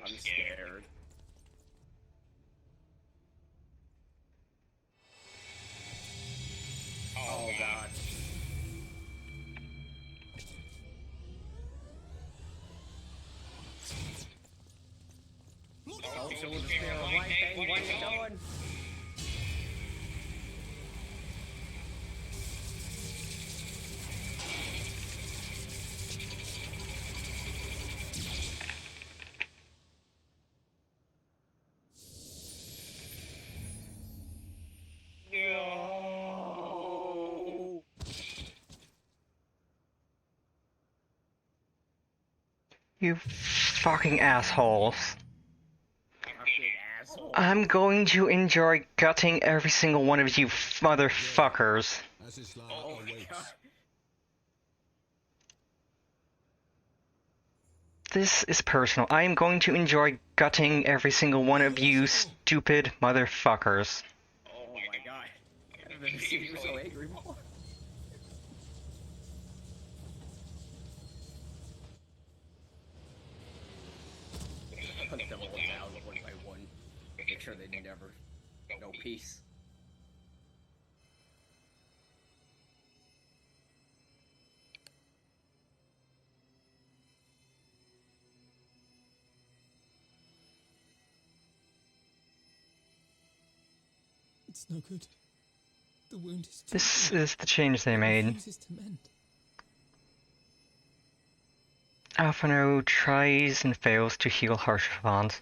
I'm scared. Oh god. Oh, so with the spirit of light thing, what are you doing? You fucking assholes. Fucking asshole. I'm going to enjoy gutting every single one of you motherfuckers. Oh my god. This is personal. I am going to enjoy gutting every single one of you stupid motherfuckers. Oh my god. I've never seen you so angry before. Hunt them all down one by one. Make sure they never know peace. It's no good. The wound is too This deep. is the change they It made. refuses to mend. Alphino tries and fails to heal Harshavant.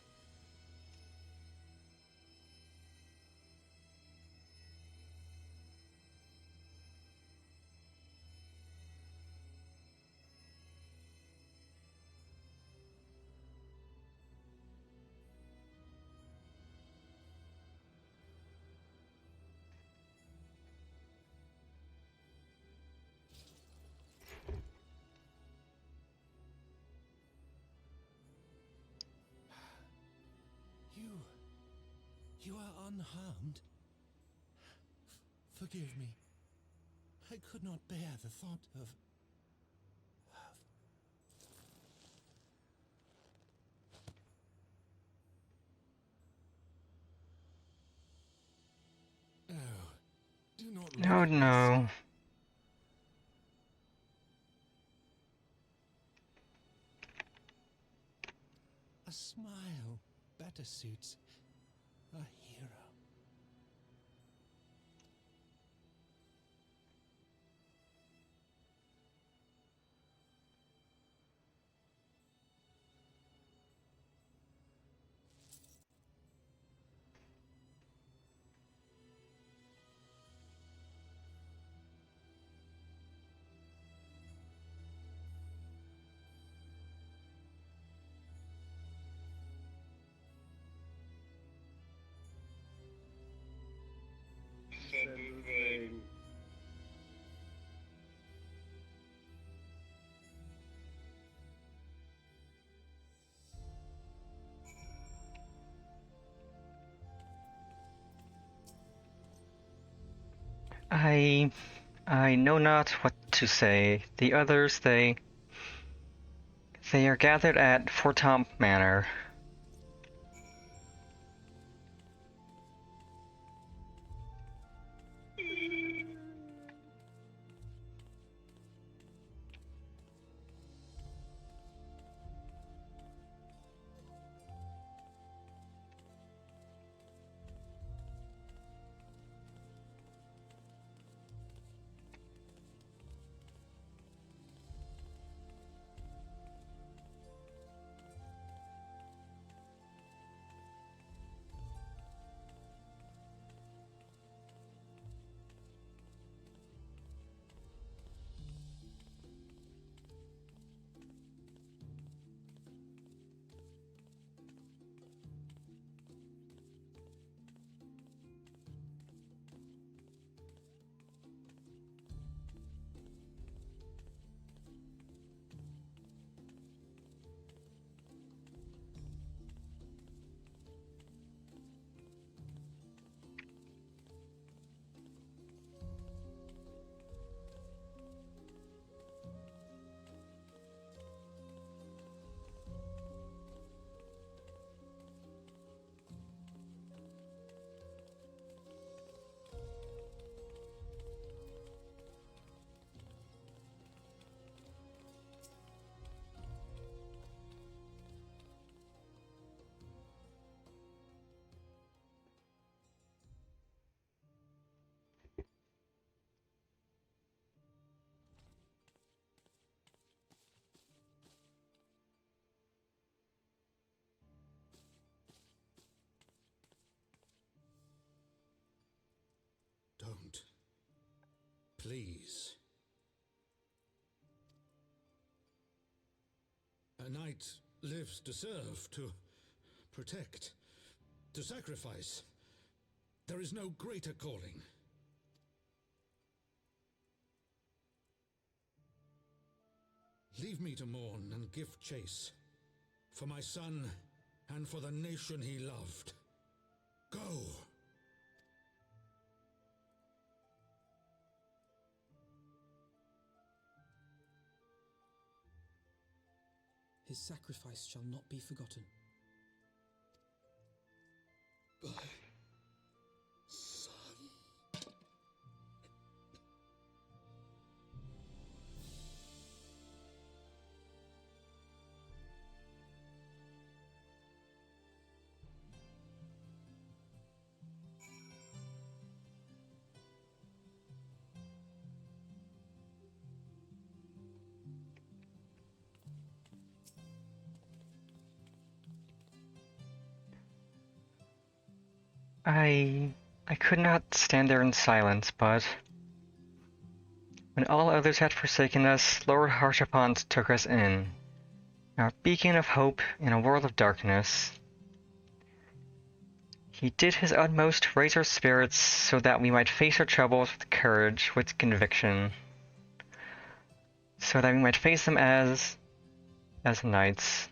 You are unharmed. Forgive me. I could not bear the thought of... Oh, do not look Oh at me no. so. A smile better suits a hero. I know not what to say. The others, they are gathered at Fortomp Manor. Don't. Please. A knight lives to serve, to protect, to sacrifice. There is no greater calling. Leave me to mourn and give chase, for my son and for the nation he loved. Go! His sacrifice shall not be forgotten. My son. I could not stand there in silence, but when all others had forsaken us, Lord Harshapant took us in, our beacon of hope in a world of darkness. He did his utmost to raise our spirits so that we might face our troubles with courage, with conviction, so that we might face them as knights.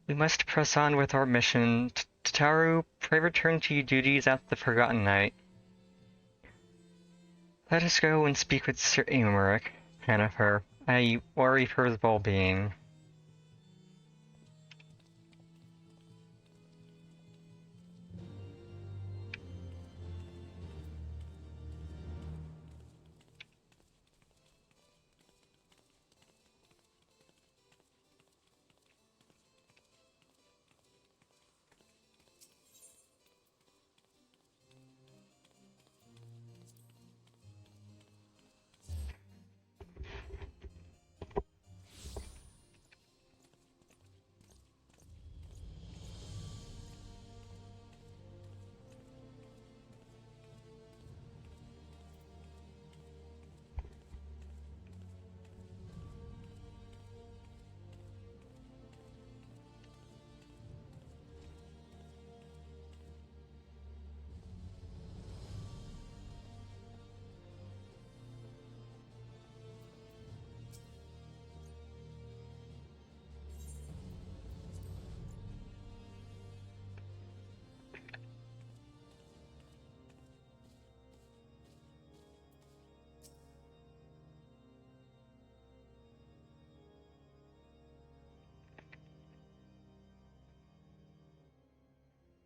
We must press on with our mission. Tataru, pray return to your duties at the Forgotten Night. Let us go and speak with Sir Aymeric, Yennefer. I worry for his well-being.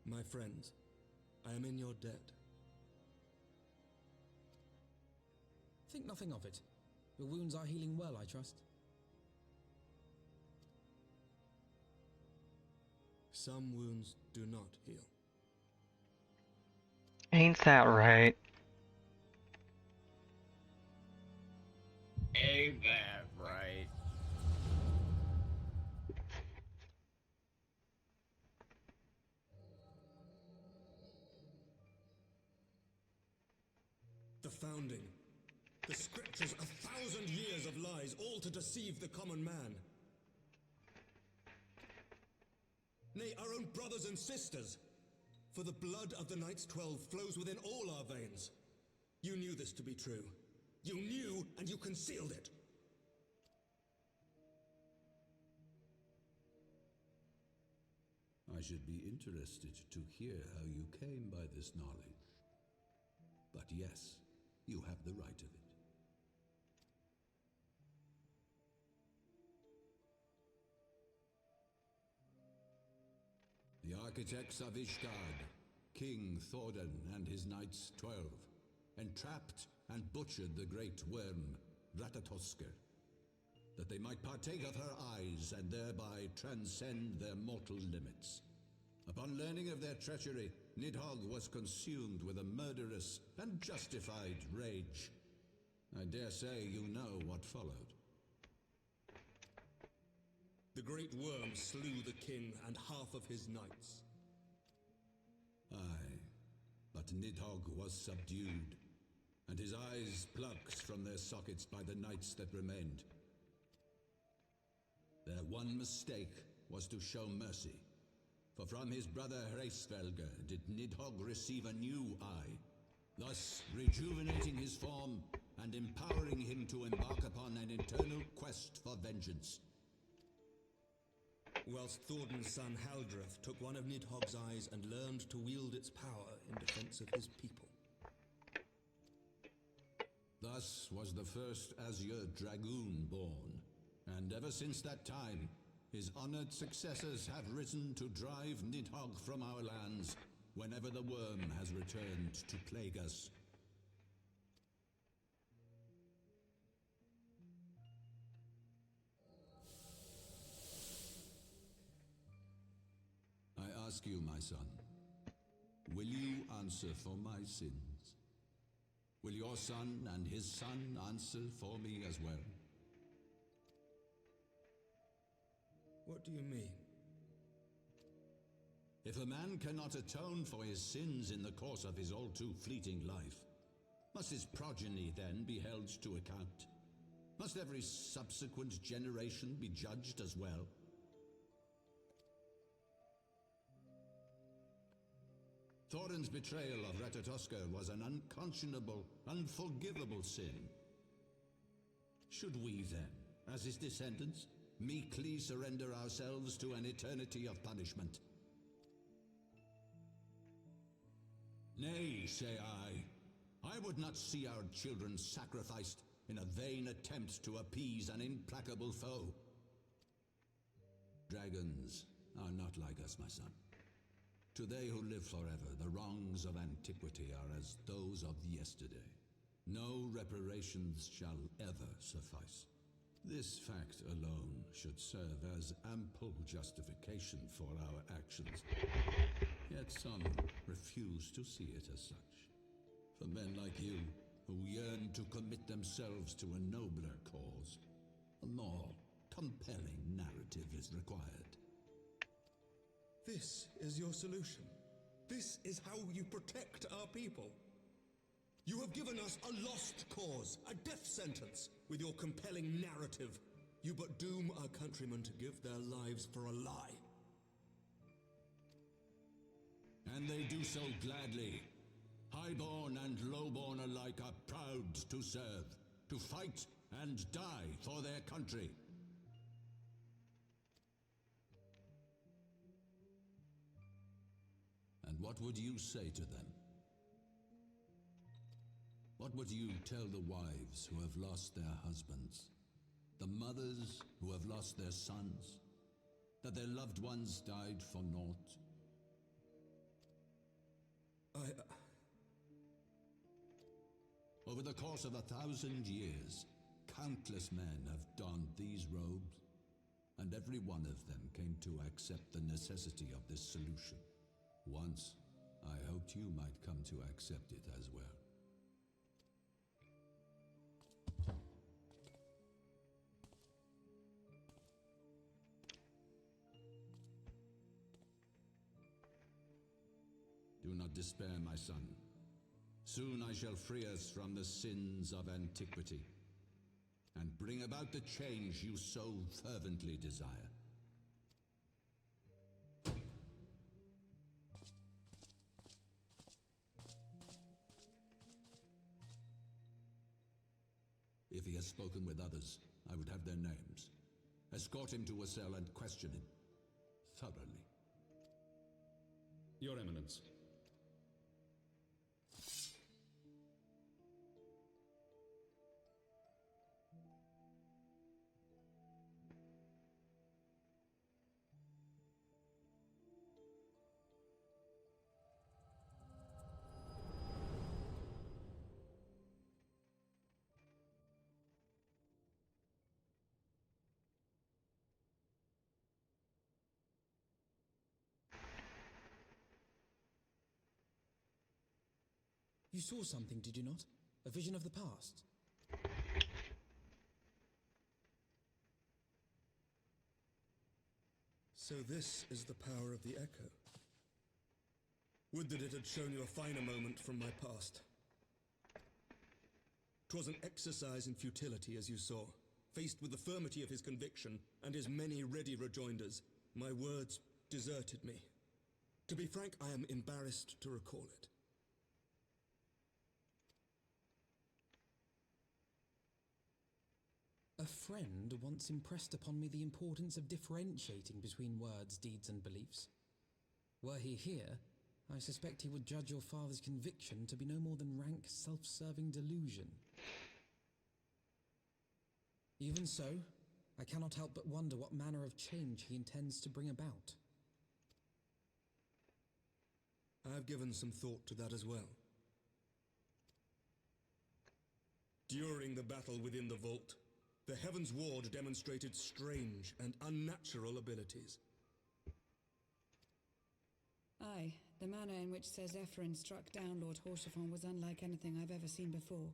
My friends, I am in your debt. Think nothing of it. Your wounds are healing well, I trust. Some wounds do not heal. Ain't that right? Ain't that right? The founding. The scriptures, 1,000 years of lies, all to deceive the common man. Nay, our own brothers and sisters. For the blood of the Knights 12 flows within all our veins. You knew this to be true. You knew, and you concealed it. I should be interested to hear how you came by this knowledge. But yes, you have the right of it. The architects of Ishgard, King Thordan and his Knights 12, entrapped and butchered the great worm, Ratatoskr, that they might partake of her eyes and thereby transcend their mortal limits. Upon learning of their treachery, Nidhogg was consumed with a murderous and justified rage. I dare say you know what followed. The great worm slew the king and half of his knights. Aye, but Nidhogg was subdued, and his eyes plucked from their sockets by the knights that remained. Their one mistake was to show mercy, for from his brother Hreysvelgr did Nidhogg receive a new eye, thus rejuvenating his form and empowering him to embark upon an eternal quest for vengeance. Whilst Thorden's son Haldreth took one of Nidhogg's eyes and learned to wield its power in defense of his people. Thus was the first Azure Dragoon born, and ever since that time, his honored successors have risen to drive Nidhogg from our lands whenever the worm has returned to plague us. I ask you, my son, will you answer for my sins? Will your son and his son answer for me as well? What do you mean? If a man cannot atone for his sins in the course of his all too fleeting life, must his progeny then be held to account? Must every subsequent generation be judged as well? Thorin's betrayal of Ratatoskr was an unconscionable, unforgivable sin. Should we then, as his descendants, meekly surrender ourselves to an eternity of punishment? Nay, say I would not see our children sacrificed in a vain attempt to appease an implacable foe. Dragons are not like us, my son. To they who live forever, the wrongs of antiquity are as those of yesterday. No reparations shall ever suffice. This fact alone should serve as ample justification for our actions. Yet some refuse to see it as such. For men like you, who yearn to commit themselves to a nobler cause, a more compelling narrative is required. This is your solution. This is how you protect our people. You have given us a lost cause, a death sentence. With your compelling narrative, you but doom our countrymen to give their lives for a lie. And they do so gladly. Highborn and lowborn alike are proud to serve, to fight and die for their country. And what would you say to them? What would you tell the wives who have lost their husbands? The mothers who have lost their sons? That their loved ones died for naught? Over the course of 1,000 years, countless men have donned these robes, and every one of them came to accept the necessity of this solution. Once, I hoped you might come to accept it as well. Do not despair, my son. Soon I shall free us from the sins of antiquity, and bring about the change you so fervently desire. If he has spoken with others, I would have their names. Escort him to a cell and question him thoroughly. Your Eminence. You saw something, did you not? A vision of the past? So this is the power of the Echo. Would that it had shown you a finer moment from my past. 'Twas an exercise in futility, as you saw. Faced with the firmity of his conviction and his many ready rejoinders, my words deserted me. To be frank, I am embarrassed to recall it. A friend once impressed upon me the importance of differentiating between words, deeds, and beliefs. Were he here, I suspect he would judge your father's conviction to be no more than rank, self-serving delusion. Even so, I cannot help but wonder what manner of change he intends to bring about. I have given some thought to that as well. During the battle within the vault, the Heavensward demonstrated strange and unnatural abilities. Aye, the manner in which Ser Zephyrin struck down Lord Horsefon was unlike anything I've ever seen before.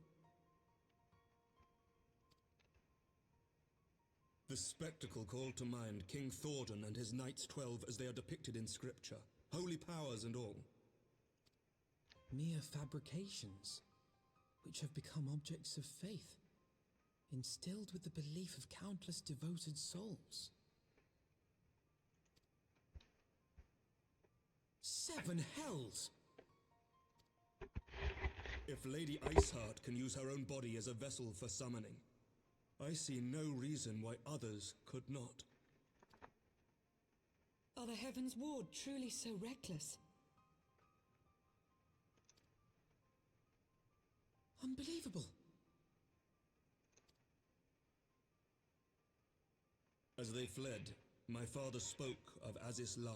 The spectacle called to mind King Thordan and his Knights 12 as they are depicted in scripture, holy powers and all. Mere fabrications, which have become objects of faith, instilled with the belief of countless devoted souls. 7 hells! If Lady Iceheart can use her own body as a vessel for summoning, I see no reason why others could not. Are the Heavensward truly so reckless? Unbelievable. As they fled, my father spoke of Aziz La.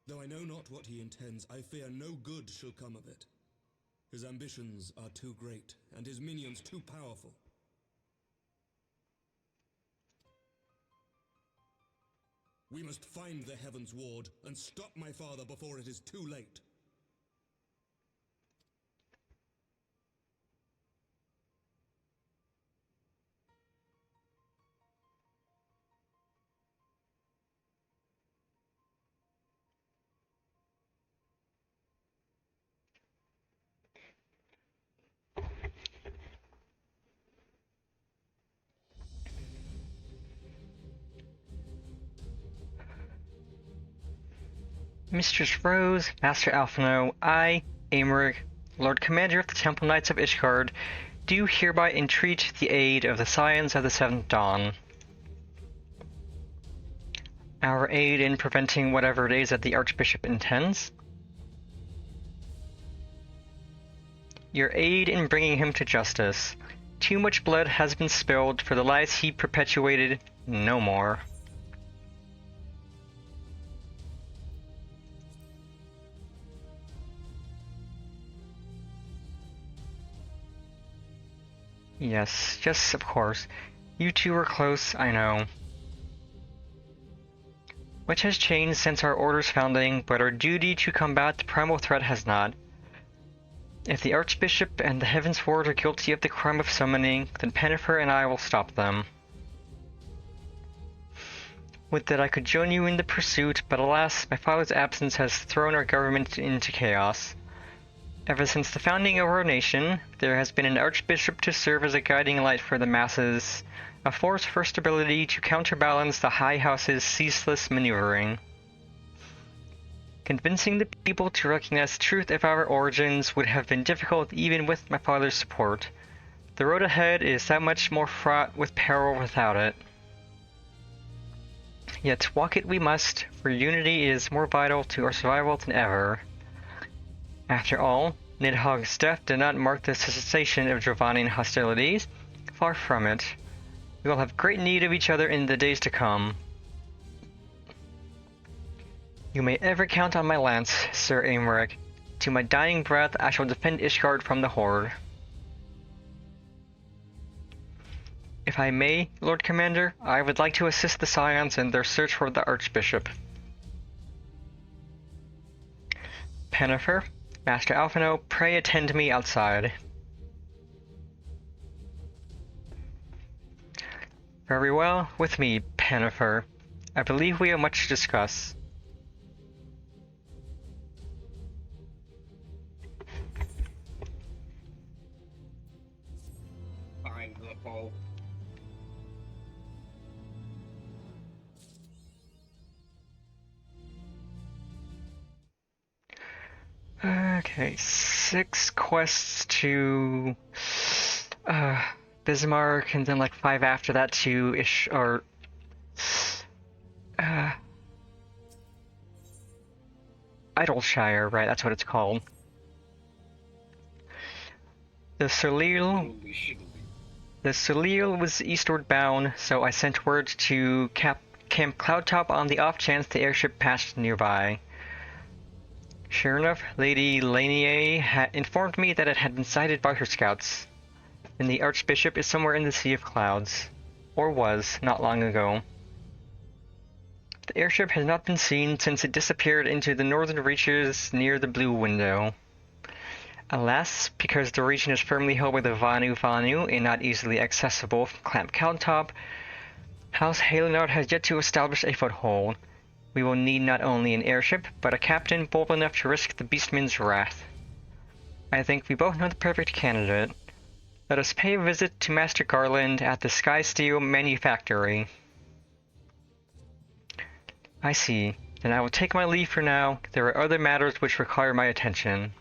Though I know not what he intends, I fear no good shall come of it. His ambitions are too great, and his minions too powerful. We must find the Heavensward and stop my father before it is too late. Mistress Rose, Master Alphino, I, Aymeric, Lord Commander of the Temple Knights of Ishgard, do hereby entreat the aid of the Scions of the Seventh Dawn. Our aid in preventing whatever it is that the Archbishop intends. Your aid in bringing him to justice. Too much blood has been spilled for the lies he perpetuated, no more. Yes, of course. You two were close, I know. Much has changed since our Order's founding, but our duty to combat the primal threat has not. If the Archbishop and the Heavensward are guilty of the crime of summoning, then Pennifer and I will stop them. Would that I could join you in the pursuit, but alas, my father's absence has thrown our government into chaos. Ever since the founding of our nation, there has been an archbishop to serve as a guiding light for the masses, a force for stability to counterbalance the High House's ceaseless maneuvering. Convincing the people to recognize the truth of our origins would have been difficult even with my father's support. The road ahead is that much more fraught with peril without it. Yet walk it we must, for unity is more vital to our survival than ever. After all, Nidhogg's death did not mark the cessation of Dravanian hostilities. Far from it. We will have great need of each other in the days to come. You may ever count on my lance, Sir Aymeric. To my dying breath I shall defend Ishgard from the Horde. If I may, Lord Commander, I would like to assist the Scions in their search for the Archbishop. Pennifer, Master Alphino, pray attend me outside. Very well, with me, Pennifer. I believe we have much to discuss. behind the pole. Okay, 6 quests to Bismarck, and then like 5 after that to Idleshire, right? That's what it's called. The Salil was eastward bound, so I sent word to Camp Cloudtop on the off chance the airship passed nearby. Sure enough, Lady Lanier had informed me that it had been sighted by her scouts, and the Archbishop is somewhere in the Sea of Clouds. Or was, not long ago. The airship has not been seen since it disappeared into the northern reaches near the Blue Window. Alas, because the region is firmly held by the Vanu Vanu and not easily accessible from Camp Cloudtop, House Halenard has yet to establish a foothold. We will need not only an airship, but a captain bold enough to risk the Beastman's wrath. I think we both know the perfect candidate. Let us pay a visit to Master Garland at the Sky Steel Manufactory. I see. Then I will take my leave for now. There are other matters which require my attention.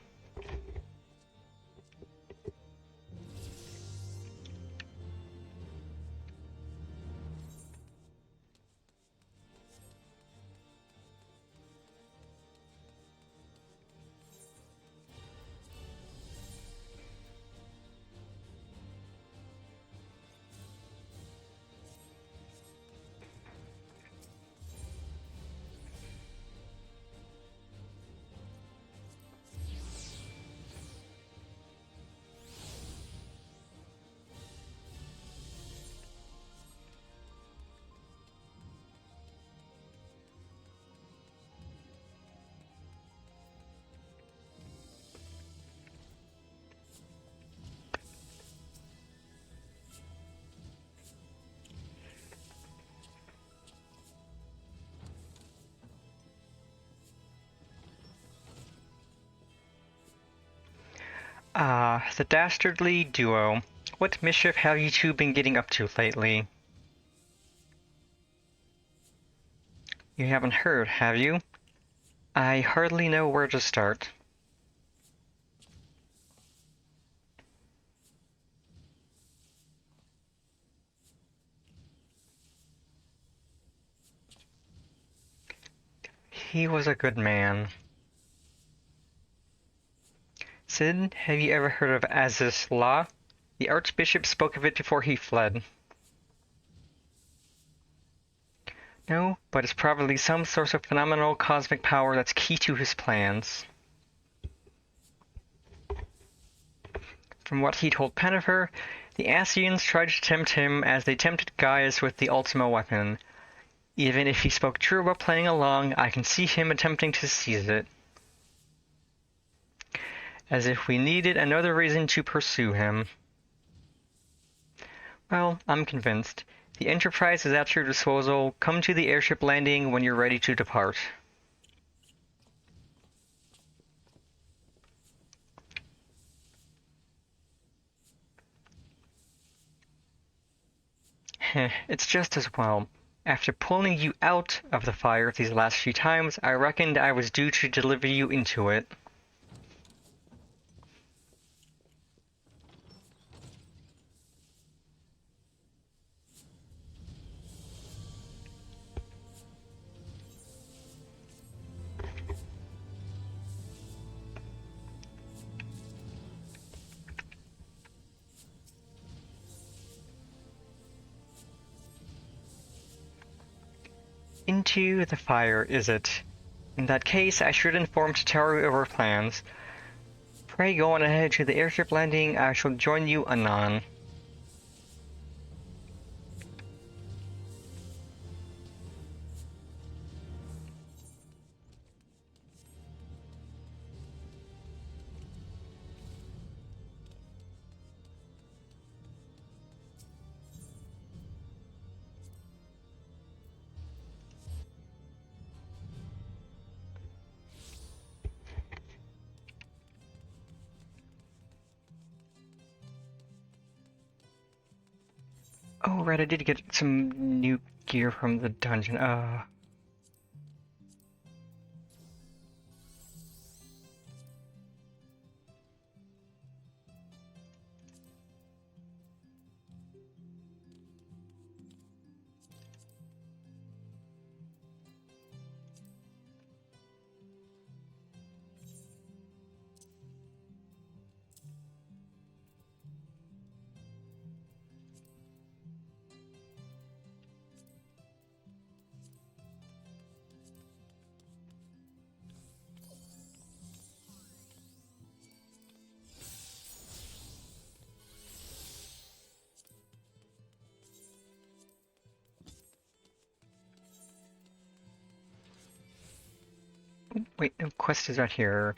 Ah, the dastardly duo. What mischief have you two been getting up to lately? You haven't heard, have you? I hardly know where to start. He was a good man. Sid, have you ever heard of Aziz Law? The Archbishop spoke of it before he fled. No, but it's probably some source of phenomenal cosmic power that's key to his plans. From what he told Pennifer, the Asians tried to tempt him as they tempted Gaius with the Ultima weapon. Even if he spoke true about playing along, I can see him attempting to seize it. As if we needed another reason to pursue him. Well, I'm convinced. The Enterprise is at your disposal. Come to the airship landing when you're ready to depart. Heh, it's just as well. After pulling you out of the fire these last few times, I reckoned I was due to deliver you into it. Into the fire, is it? In that case, I should inform Tataru of our plans. Pray go on ahead to the airship landing. I shall join you anon. Oh, right, I did get some new gear from the dungeon. Wait, no, quest is right here.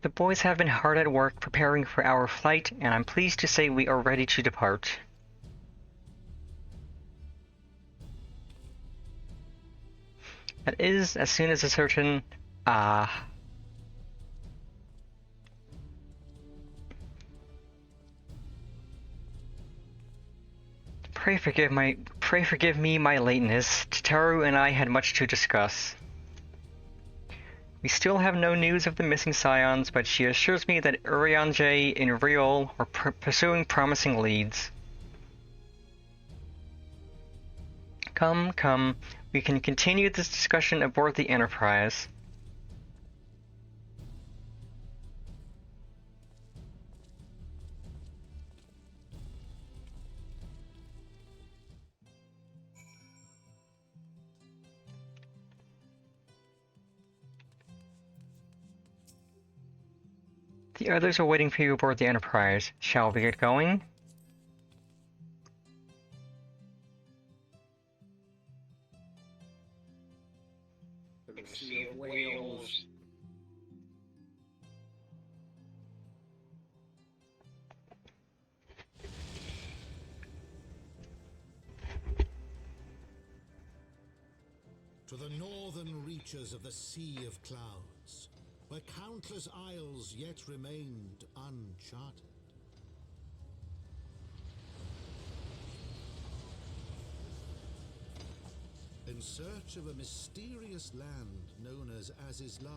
The boys have been hard at work preparing for our flight, and I'm pleased to say we are ready to depart. That is, as soon as a certain, pray forgive me my lateness. Tataru and I had much to discuss. We still have no news of the missing scions, but she assures me that Urianger and Riol are pursuing promising leads. Come, we can continue this discussion aboard the Enterprise. The others are waiting for you aboard the Enterprise. Shall we get going? The Sea of Whales. To the northern reaches of the Sea of Clouds, where countless isles yet remained uncharted. In search of a mysterious land known as Azizlar,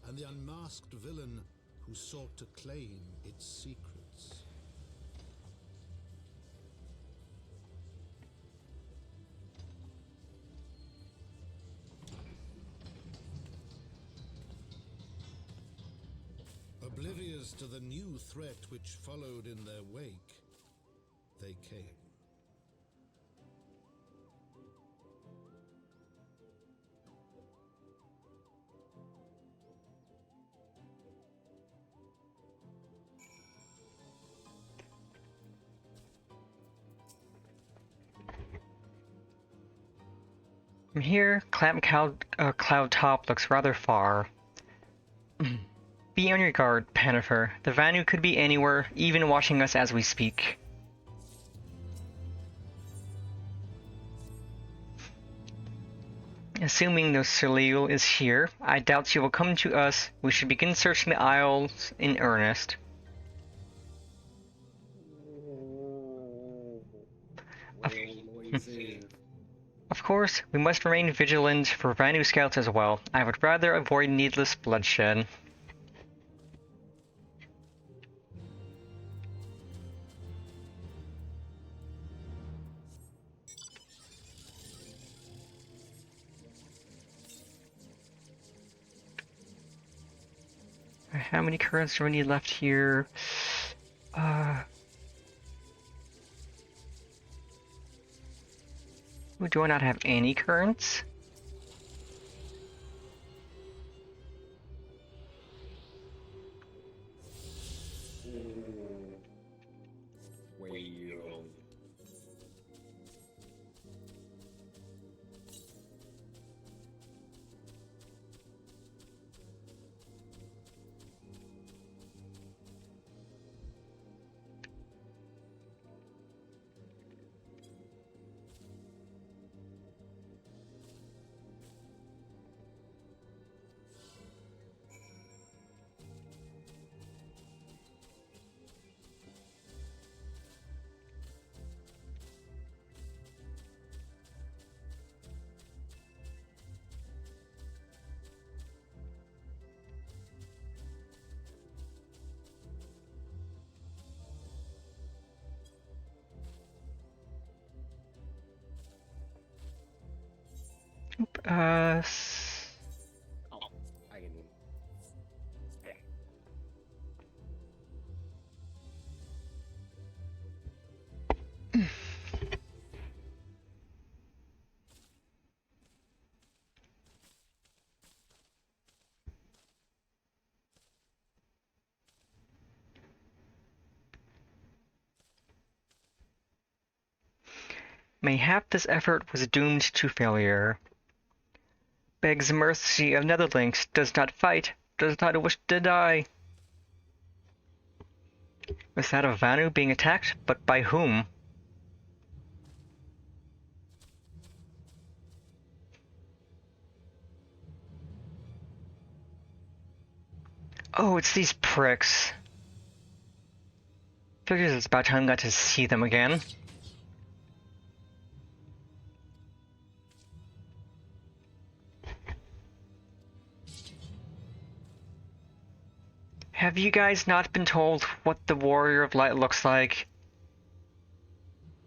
and the unmasked villain who sought to claim its secrets. Oblivious to the new threat which followed in their wake, they came. From here, Cloud Top looks rather far. Be on your guard, Panifer. The Vanu could be anywhere, even watching us as we speak. Assuming no Celil is here, I doubt she will come to us. We should begin searching the Isles in earnest. Of course, we must remain vigilant for Vanu scouts as well. I would rather avoid needless bloodshed. How many currents do we need left here? Do I not have any currents? Oh, I can. Yeah. Mayhap this effort was doomed to failure. Begs mercy of Netherlinks, does not fight, does not wish to die. Was that of Vanu being attacked? But by whom? Oh, it's these pricks. Figures it's about time I got to see them again. Have you guys not been told what the Warrior of Light looks like?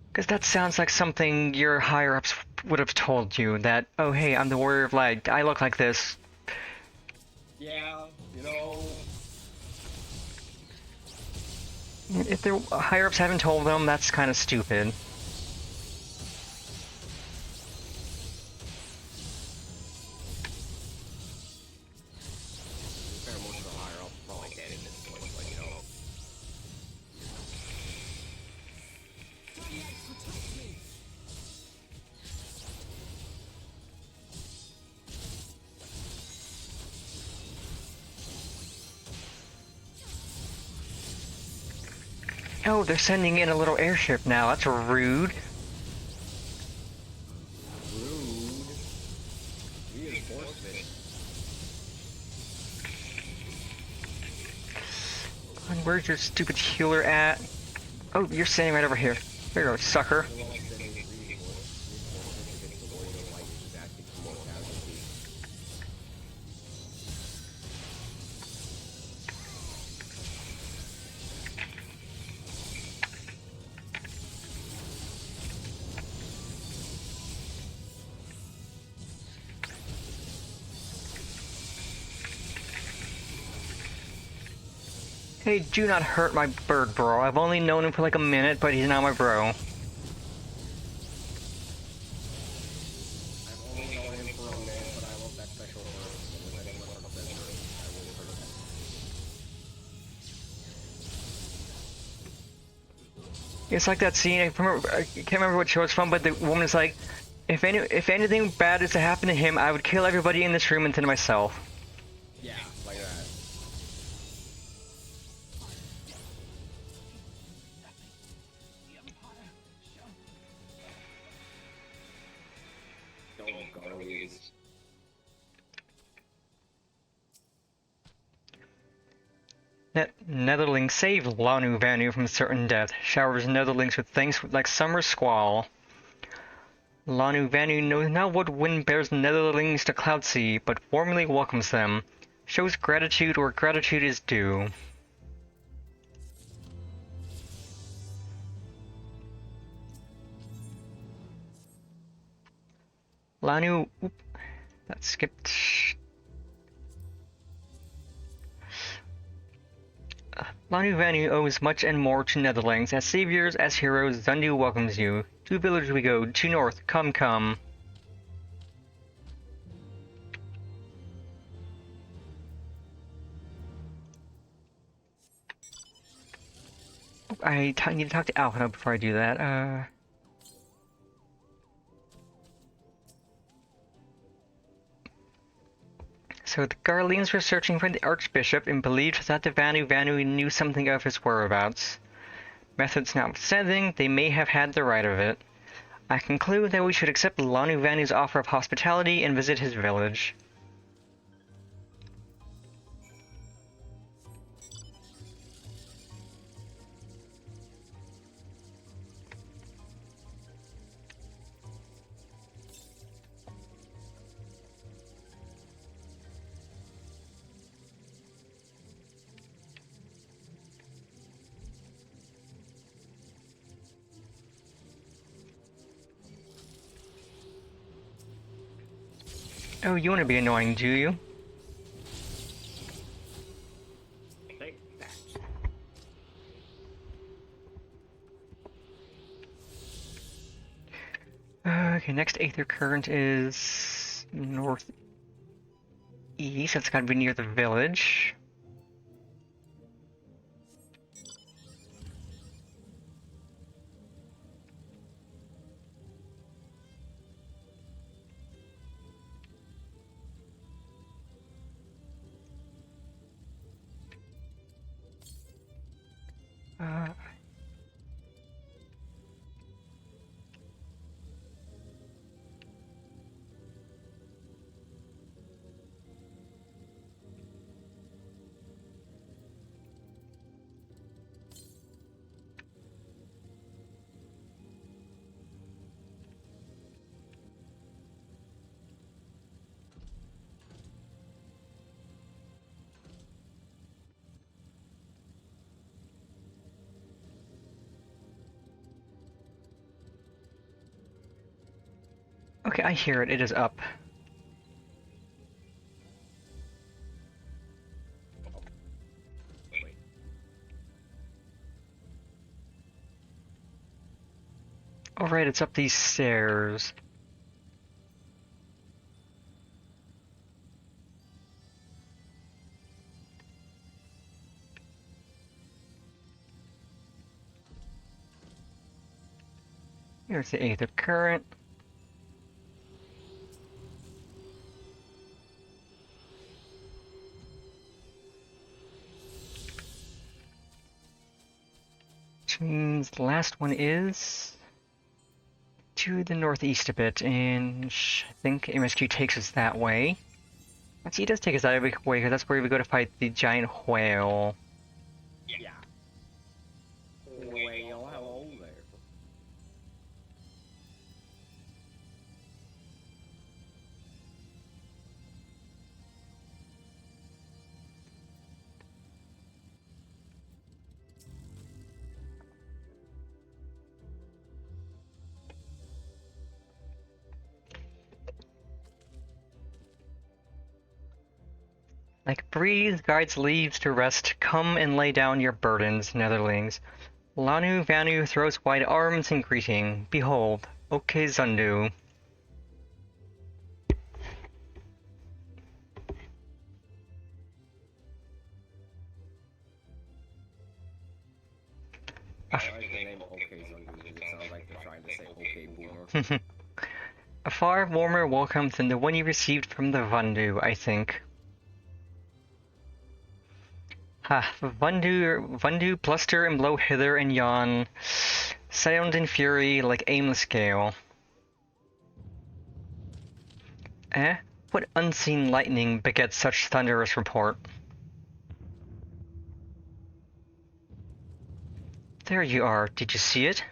Because that sounds like something your higher-ups would have told you, that, oh hey, I'm the Warrior of Light, I look like this. Yeah, you know. If their higher-ups haven't told them, that's kind of stupid. Fair, most of the higher ups probably dead at this point, but you know. Oh, they're sending in a little airship now, that's rude. Rude. Reinforcement. And where's your stupid healer at? Oh, you're standing right over here. There you go, sucker. Hey, do not hurt my bird, bro. I've only known him for like a minute, but he's not my bro. I've only known him for a minute, but I love that special word. With anyone on the best word, I will hurt that. It's like that scene, I can't remember what show it's from, but the woman's like, if anything bad is to happen to him, I would kill everybody in this room and then myself. Yeah, like that. Netherlings save Lanu Vanu from certain death, showers Netherlings with things like summer squall. Lanu Vanu knows not what wind bears Netherlings to Cloudsea, but warmly welcomes them, shows gratitude where gratitude is due. Lanu... Oop, that skipped... Lanu Vanu owes much and more to Netherlings. As saviors, as heroes, Zundu welcomes you. To village we go, to north, come come. I need to talk to Alphino before I do that. So the Garleans were searching for the Archbishop and believed that the Vanu knew something of his whereabouts. Methods notwithstanding, they may have had the right of it. I conclude that we should accept Lanu Vanu's offer of hospitality and visit his village. Oh, you want to be annoying, do you? Take that. Okay, next Aether Current is northeast. It's gotta be near the village. Okay, I hear it. It is up. Alright, it's up these stairs. Here's the Aether Current. Which means the last one is to the northeast a bit, and I think MSQ takes us that way. Actually, he does take us that way because that's where we go to fight the giant whale. Yeah. Well, hello there. Like breeze guides leaves to rest, come and lay down your burdens, netherlings. Lanu Vanu throws wide arms in greeting. Behold, Oke Zundu. I like the name OK Zundu because it sounds like they're trying to say OK Boomer. A far warmer welcome than the one you received from the Vandu, I think. Ha, Vandu bluster and blow hither and yon, sound and fury like aimless gale. Eh? What unseen lightning begets such thunderous report? There you are, did you see it?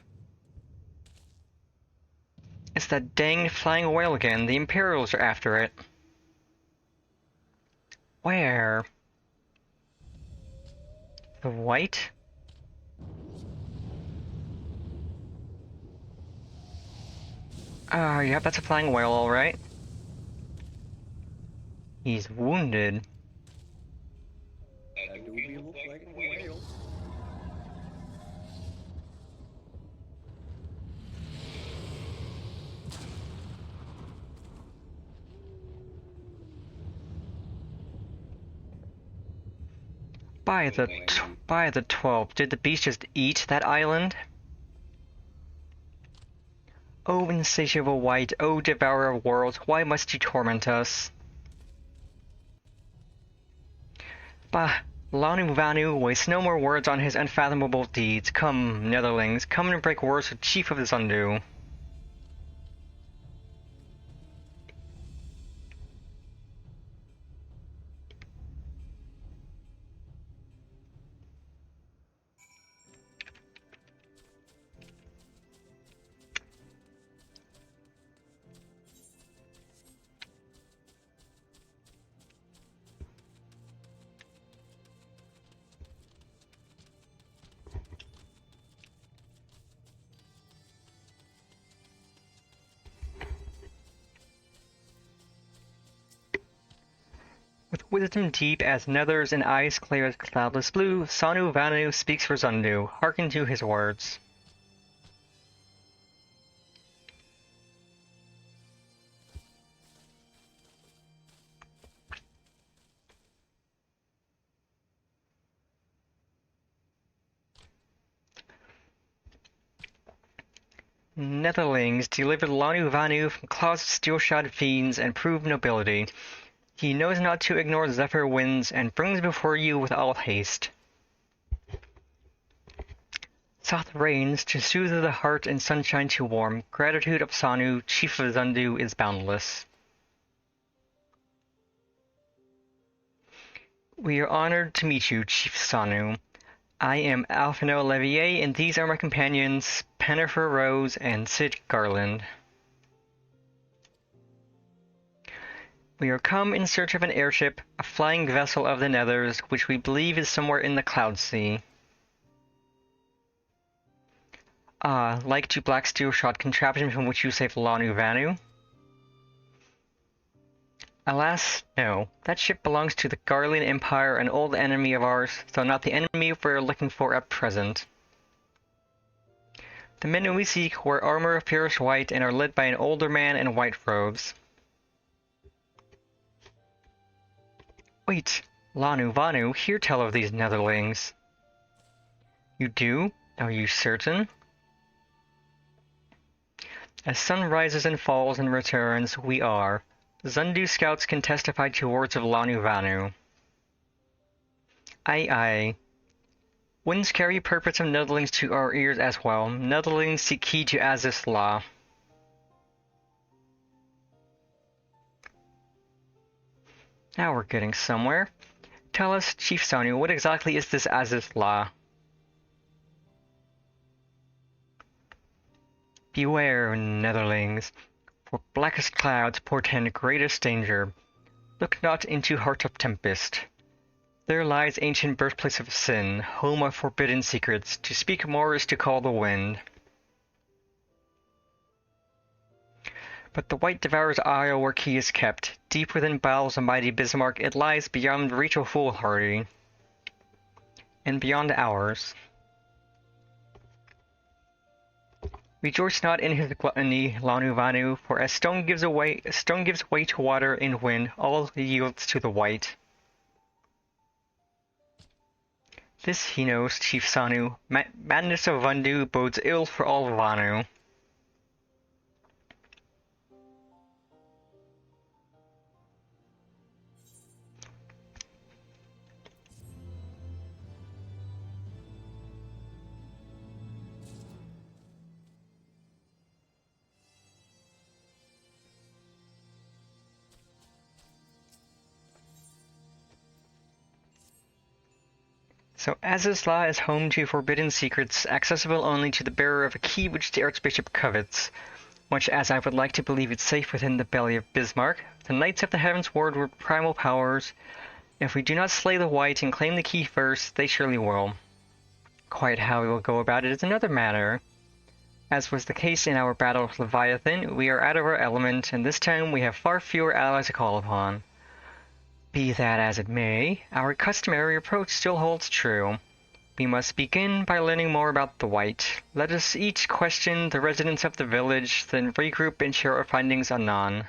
It's that danged flying whale again, the Imperials are after it. Where? The white? Ah, yeah, that's a flying whale, alright. He's wounded. That do be look like a whale. By the 12, did the beast just eat that island? O insatiable wight, O devourer of worlds, why must you torment us? Bah, Lanu Vanu wastes no more words on his unfathomable deeds. Come, netherlings, come and break words with Chief of the Zundu. wisdom deep as nethers and eyes clear as cloudless blue, Sanu Vanu speaks for Zundu. Hearken to his words. Netherlings delivered Lanu Vanu from claws of steel-shod fiends and proved nobility. He knows not to ignore zephyr winds and brings before you with all haste. Soft rains to soothe the heart and sunshine to warm. Gratitude of Sanu, chief of Zundu, is boundless. We are honored to meet you, Chief Sanu. I am Alphino Levier, and these are my companions, Pennifer Rose and Sid Garland. We are come in search of an airship, a flying vessel of the Nethers, which we believe is somewhere in the Cloud Sea. Ah, like to black steel-shod contraption from which you saved Lanu Vanu? Alas, no. That ship belongs to the Garlean Empire, an old enemy of ours, though not the enemy we're looking for at present. The men we seek wear armor of purest white and are led by an older man in white robes. Wait, Lanu Vanu, hear tell of these Netherlings. You do? Are you certain? As sun rises and falls and returns, we are. Zundu scouts can testify to words of Lanu Vanu. Aye, aye. Winds carry purports of Netherlings to our ears as well. Netherlings seek key to Aziz law. Now we're getting somewhere. Tell us, Chief Sanu, what exactly is this Aziz law? Beware, Netherlings, for blackest clouds portend greatest danger. Look not into heart of tempest. There lies ancient birthplace of sin, home of forbidden secrets. To speak more is to call the wind. But the white devours isle where key is kept. Deep within bowels of mighty Bismarck, it lies beyond reach of foolhardy, and beyond ours. Rejoice not in his gluttony, Lanu Vanu, for as stone gives way to water in wind, all yields to the white. This he knows, Chief Sanu. Madness of Vundu bodes ill for all Vanu. So Azizla is home to forbidden secrets, accessible only to the bearer of a key which the Archbishop covets. Much as I would like to believe it's safe within the belly of Bismarck, the Knights of the Heavensward were primal powers. If we do not slay the White and claim the key first, they surely will. Quite how we will go about it is another matter. As was the case in our battle with Leviathan, we are out of our element, and this time we have far fewer allies to call upon. Be that as it may, our customary approach still holds true. We must begin by learning more about the White. Let us each question the residents of the village, then regroup and share our findings anon.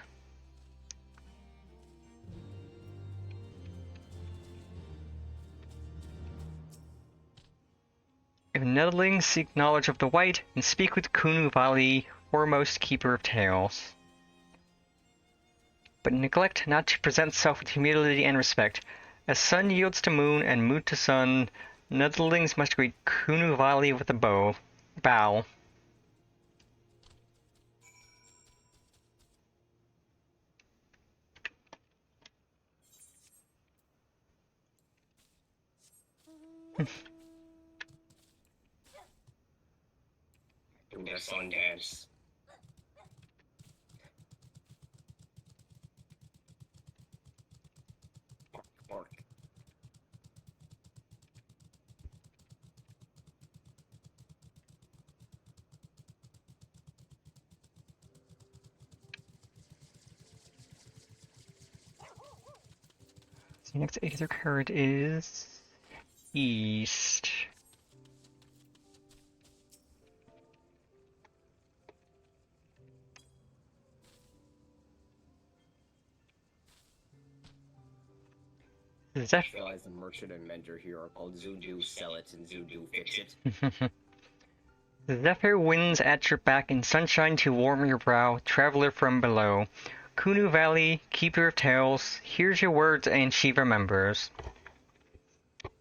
If Netherlings seek knowledge of the White, and speak with Kunu Vali, foremost keeper of tales. But neglect not to present self with humility and respect. As sun yields to moon and moon to sun, Netherlings must greet Kunu Vali with a bow. Do the sun dance. Bark. The next Aether current is east. I just realized the merchant and mentor here are called Zudu Sell It and Zudu Fix It. Zephyr winds at your back and sunshine to warm your brow, traveler from below. Kunu Valley, keeper of tales, hears your words and she remembers.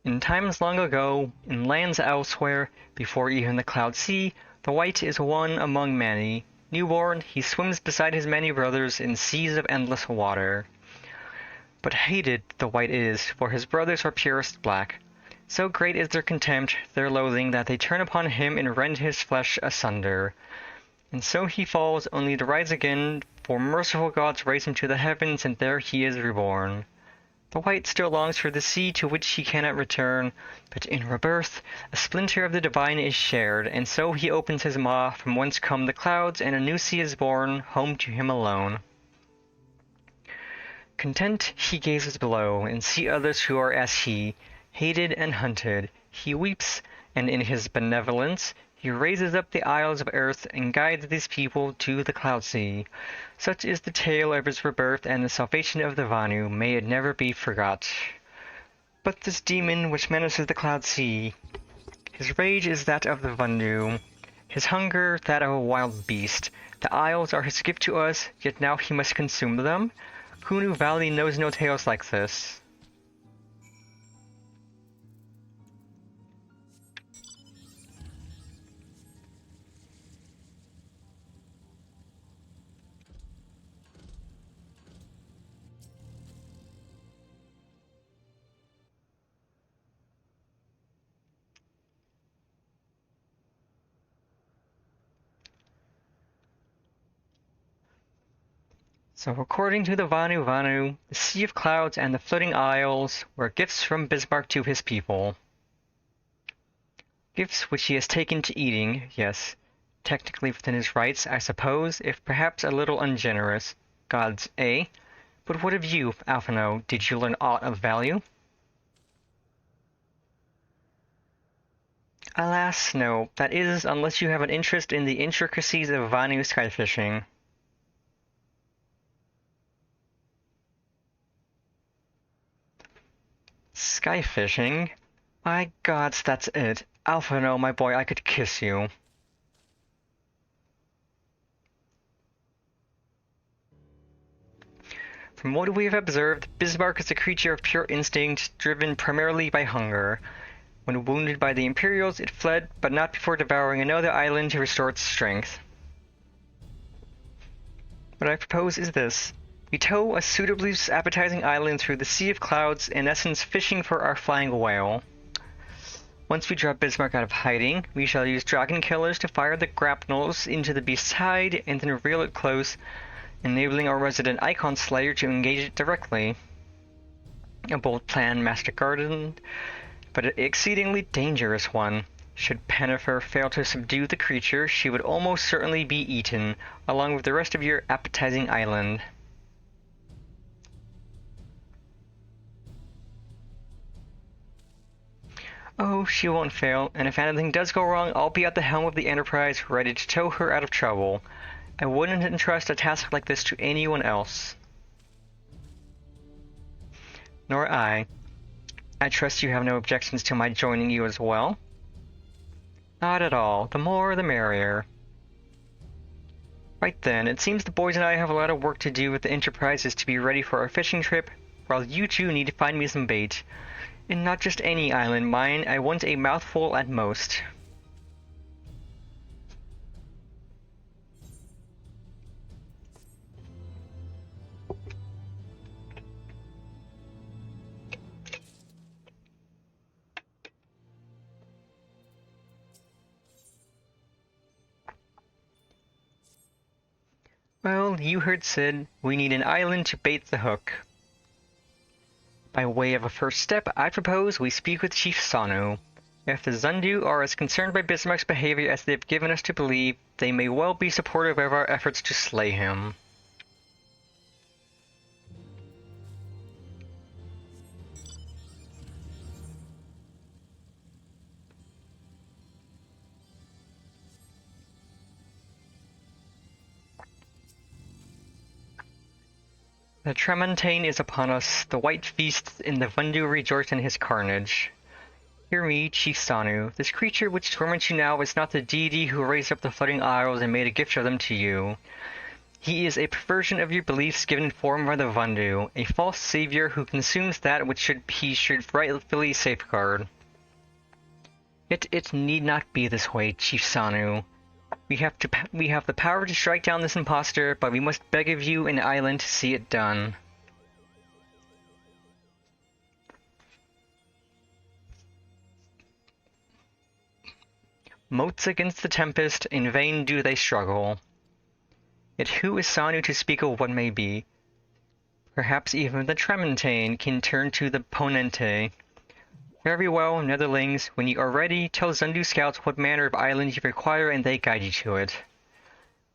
In times long ago, in lands elsewhere, before even the clouds see, the white is one among many. Newborn, he swims beside his many brothers in seas of endless water. But hated the white is, for his brothers are purest black. So great is their contempt, their loathing, that they turn upon him and rend his flesh asunder. And so he falls, only to rise again, for merciful gods raise him to the heavens, and there he is reborn. The white still longs for the sea to which he cannot return, but in rebirth, a splinter of the divine is shared, and so he opens his maw, from whence come the clouds, and a new sea is born, home to him alone. Content he gazes below, and see others who are as he, hated and hunted. He weeps, and in his benevolence he raises up the isles of earth and guides these people to the cloud sea. Such is the tale of his rebirth and the salvation of the Vanu. May it never be forgot. But this demon which menaces the cloud sea, his rage is that of the Vanu, his hunger that of a wild beast. The isles are his gift to us, yet now he must consume them. Kunu Valley knows no tales like this. So according to the Vanu, the Sea of Clouds and the Floating Isles were gifts from Bismarck to his people. Gifts which he has taken to eating, yes, technically within his rights, I suppose, if perhaps a little ungenerous. Gods, eh? But what of you, Alphino? Did you learn aught of value? Alas, no. That is, unless you have an interest in the intricacies of Vanu skyfishing. Skyfishing? My gods, that's it. Alphino, my boy, I could kiss you. From what we have observed, Bismarck is a creature of pure instinct, driven primarily by hunger. When wounded by the Imperials, it fled, but not before devouring another island to restore its strength. What I propose is this. We tow a suitably appetizing island through the Sea of Clouds, in essence fishing for our flying whale. Once we drop Bismarck out of hiding, we shall use dragon killers to fire the grapnels into the beast's hide and then reel it close, enabling our resident Icon Slayer to engage it directly. A bold plan, Master Garden, but an exceedingly dangerous one. Should Pennifer fail to subdue the creature, she would almost certainly be eaten, along with the rest of your appetizing island. Oh, she won't fail, and if anything does go wrong, I'll be at the helm of the Enterprise, ready to tow her out of trouble. I wouldn't entrust a task like this to anyone else. Nor I. I trust you have no objections to my joining you as well? Not at all. The more, the merrier. Right then, it seems the boys and I have a lot of work to do with the Enterprises to be ready for our fishing trip, while you two need to find me some bait. And not just any island, mind. I want a mouthful at most. Well, you heard Sid. We need an island to bait the hook. By way of a first step, I propose we speak with Chief Sanu. If the Zundu are as concerned by Bismarck's behavior as they've given us to believe, they may well be supportive of our efforts to slay him. The Tremontane is upon us, the white feasts in the Vundu rejoice in his carnage. Hear me, Chief Sanu, this creature which torments you now is not the deity who raised up the floating isles and made a gift of them to you. He is a perversion of your beliefs given form by the Vundu, a false savior who consumes that which he should rightfully safeguard. Yet it need not be this way, Chief Sanu. We have the power to strike down this impostor, but we must beg of you an island to see it done. Moats against the tempest, in vain do they struggle. Yet who is Sanu to speak of what may be? Perhaps even the Tremontane can turn to the Ponente. Very well, Netherlings, when you are ready, tell Zundu scouts what manner of island you require and they guide you to it.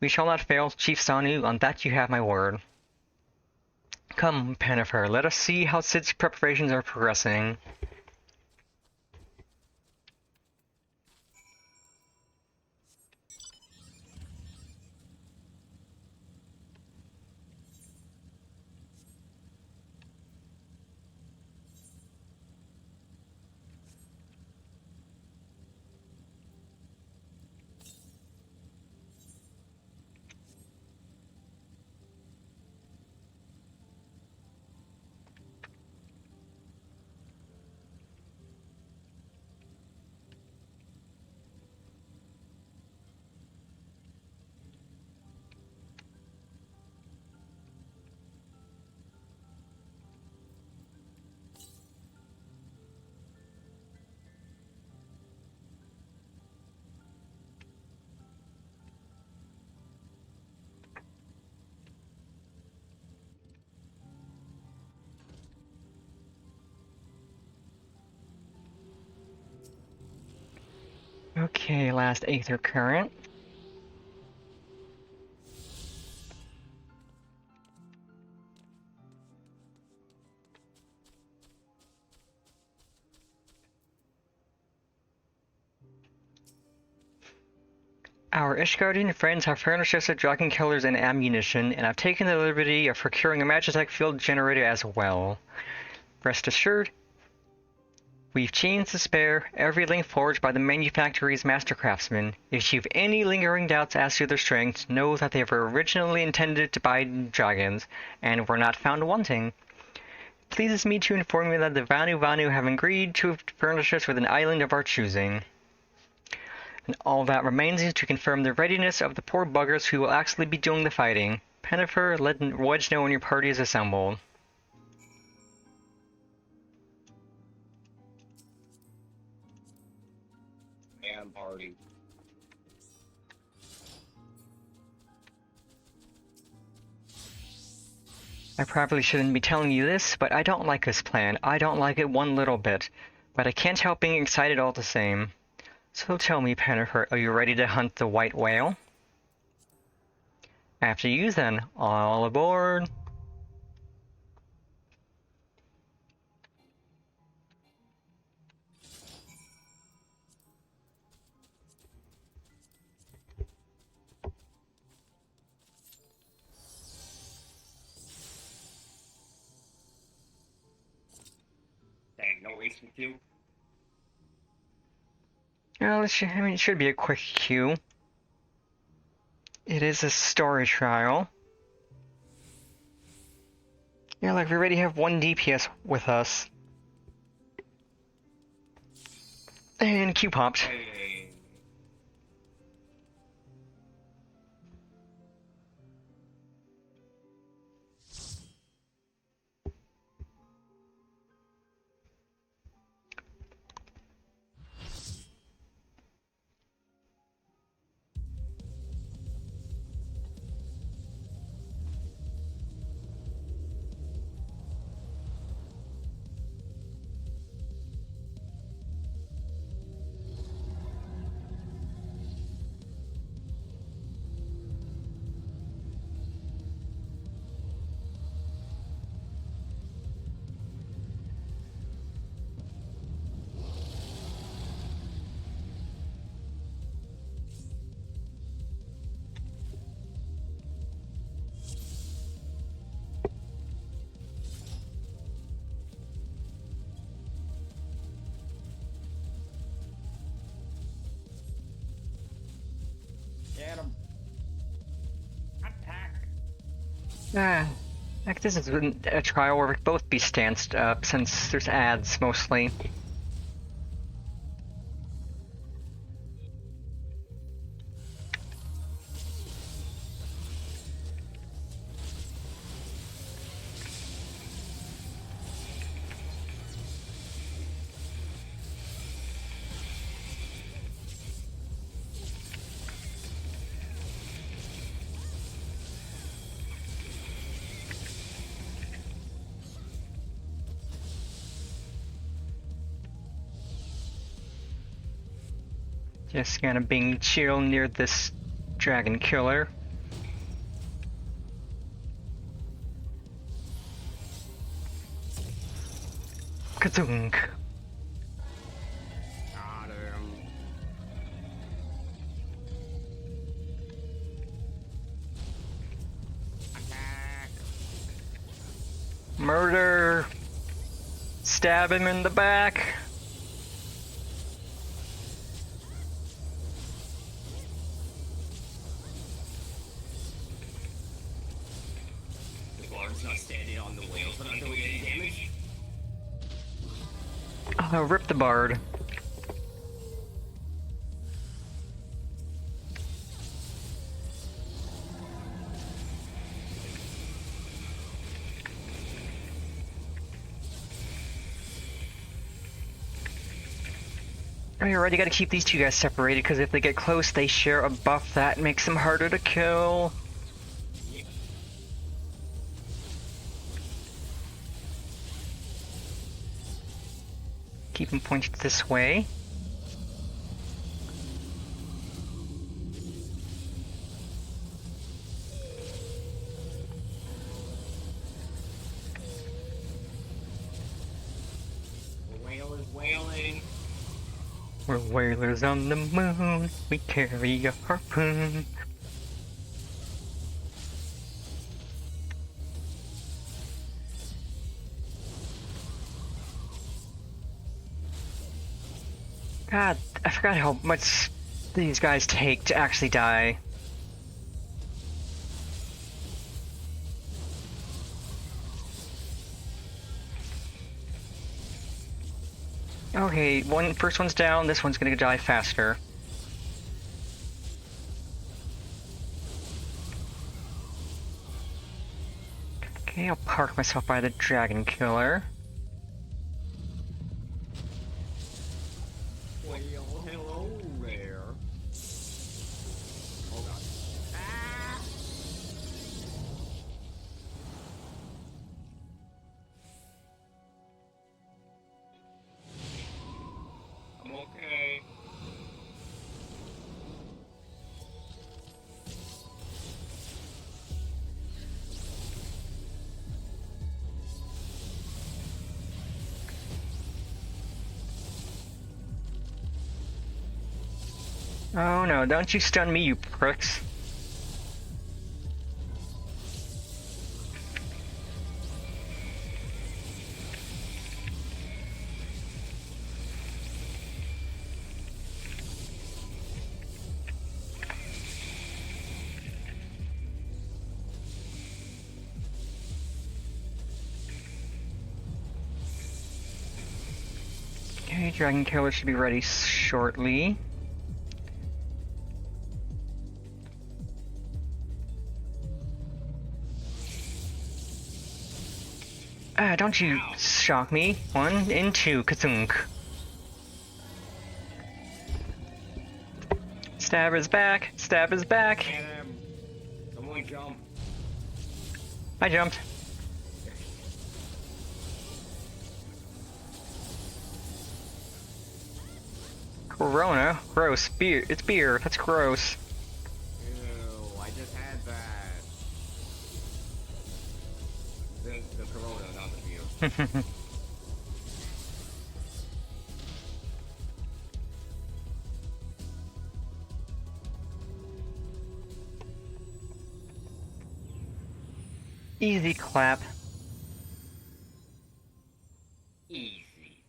We shall not fail, Chief Sanu, on that you have my word. Come, Pennifer, let us see how Sid's preparations are progressing. Okay, last Aether Current. Our Ishgardian friends have furnished us with dragon killers and ammunition, and have taken the liberty of procuring a Magitech field generator as well. Rest assured, we've chains to spare, every link forged by the manufactory's master craftsmen. If you've any lingering doubts as to their strength, know that they were originally intended to buy dragons, and were not found wanting. It pleases me to inform you that the Vanu have agreed to furnish us with an island of our choosing. And all that remains is to confirm the readiness of the poor buggers who will actually be doing the fighting. Pennifer, let Wedge know when your party is assembled. Damn party. I probably shouldn't be telling you this, but I don't like this plan. I don't like it one little bit. But I can't help being excited all the same. So tell me, Pennifer, are you ready to hunt the white whale? After you then, all aboard! Dang, no race with you? Well, it should be a quick queue. It is a story trial. Yeah, like we already have one DPS with us. And Q popped. Hey. Ah, like this is a trial where we both be stanced up since there's ads mostly. Just gonna being chill near this dragon killer. Kazunk. Got him. Attack. Murder. Stab him in the back. The guard's not standing on the whales, but not doing any damage. Rip the bard. Oh, you're right, you gotta keep these two guys separated, because if they get close, they share a buff that makes them harder to kill. Keep them pointed this way. The whale is wailing. We're whalers on the moon, we carry a harpoon. God, I forgot how much these guys take to actually die. Okay, first one's down, this one's gonna die faster. Okay, I'll park myself by the dragon killer. Well, hello there. Oh god. Ah! I'm okay. Oh no, don't you stun me, you pricks. Okay, dragon killer should be ready shortly. Ah, don't you shock me. 1 and 2, Kathunk. Stab his back, stab his back. Get him. Someone jump. I jumped. Corona? Gross. Beer. It's beer. That's gross. Ew, I just had that. The Corona, not the beer. Easy clap. Easy.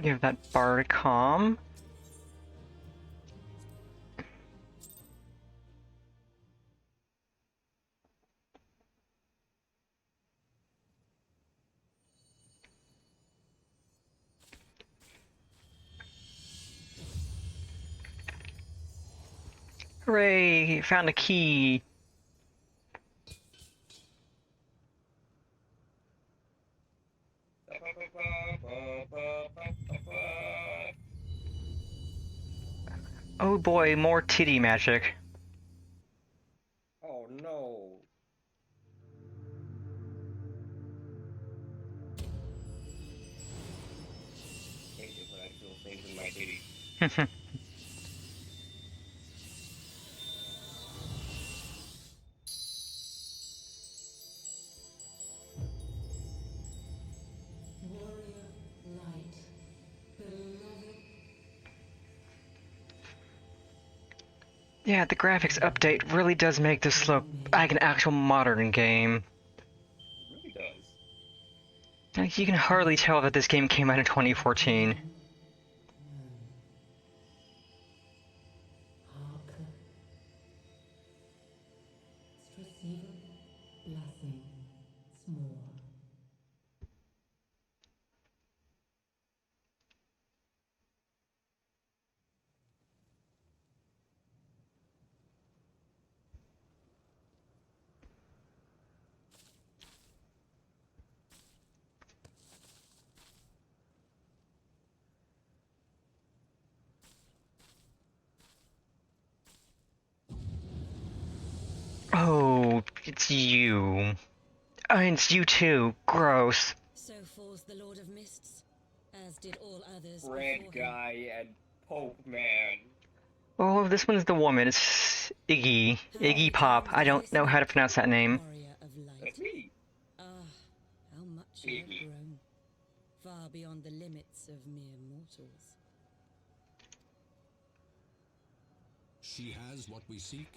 Give that bar to calm. Hooray! Found a key! Oh boy, more titty magic. Oh no. Hate it when I feel things in my titties. Yeah, the graphics update really does make this look like an actual modern game. It really does. Like, you can hardly tell that this game came out in 2014. Oh, it's you. It's you too. Gross. So falls the Lord of Mists, as did all others. Red guy and Pope Man. Oh, this one's the woman. It's Iggy. Iggy Pop. I don't know how to pronounce that name. That's me. Ah, how much you have grown. Far beyond the limits of mere mortals. She has what we seek.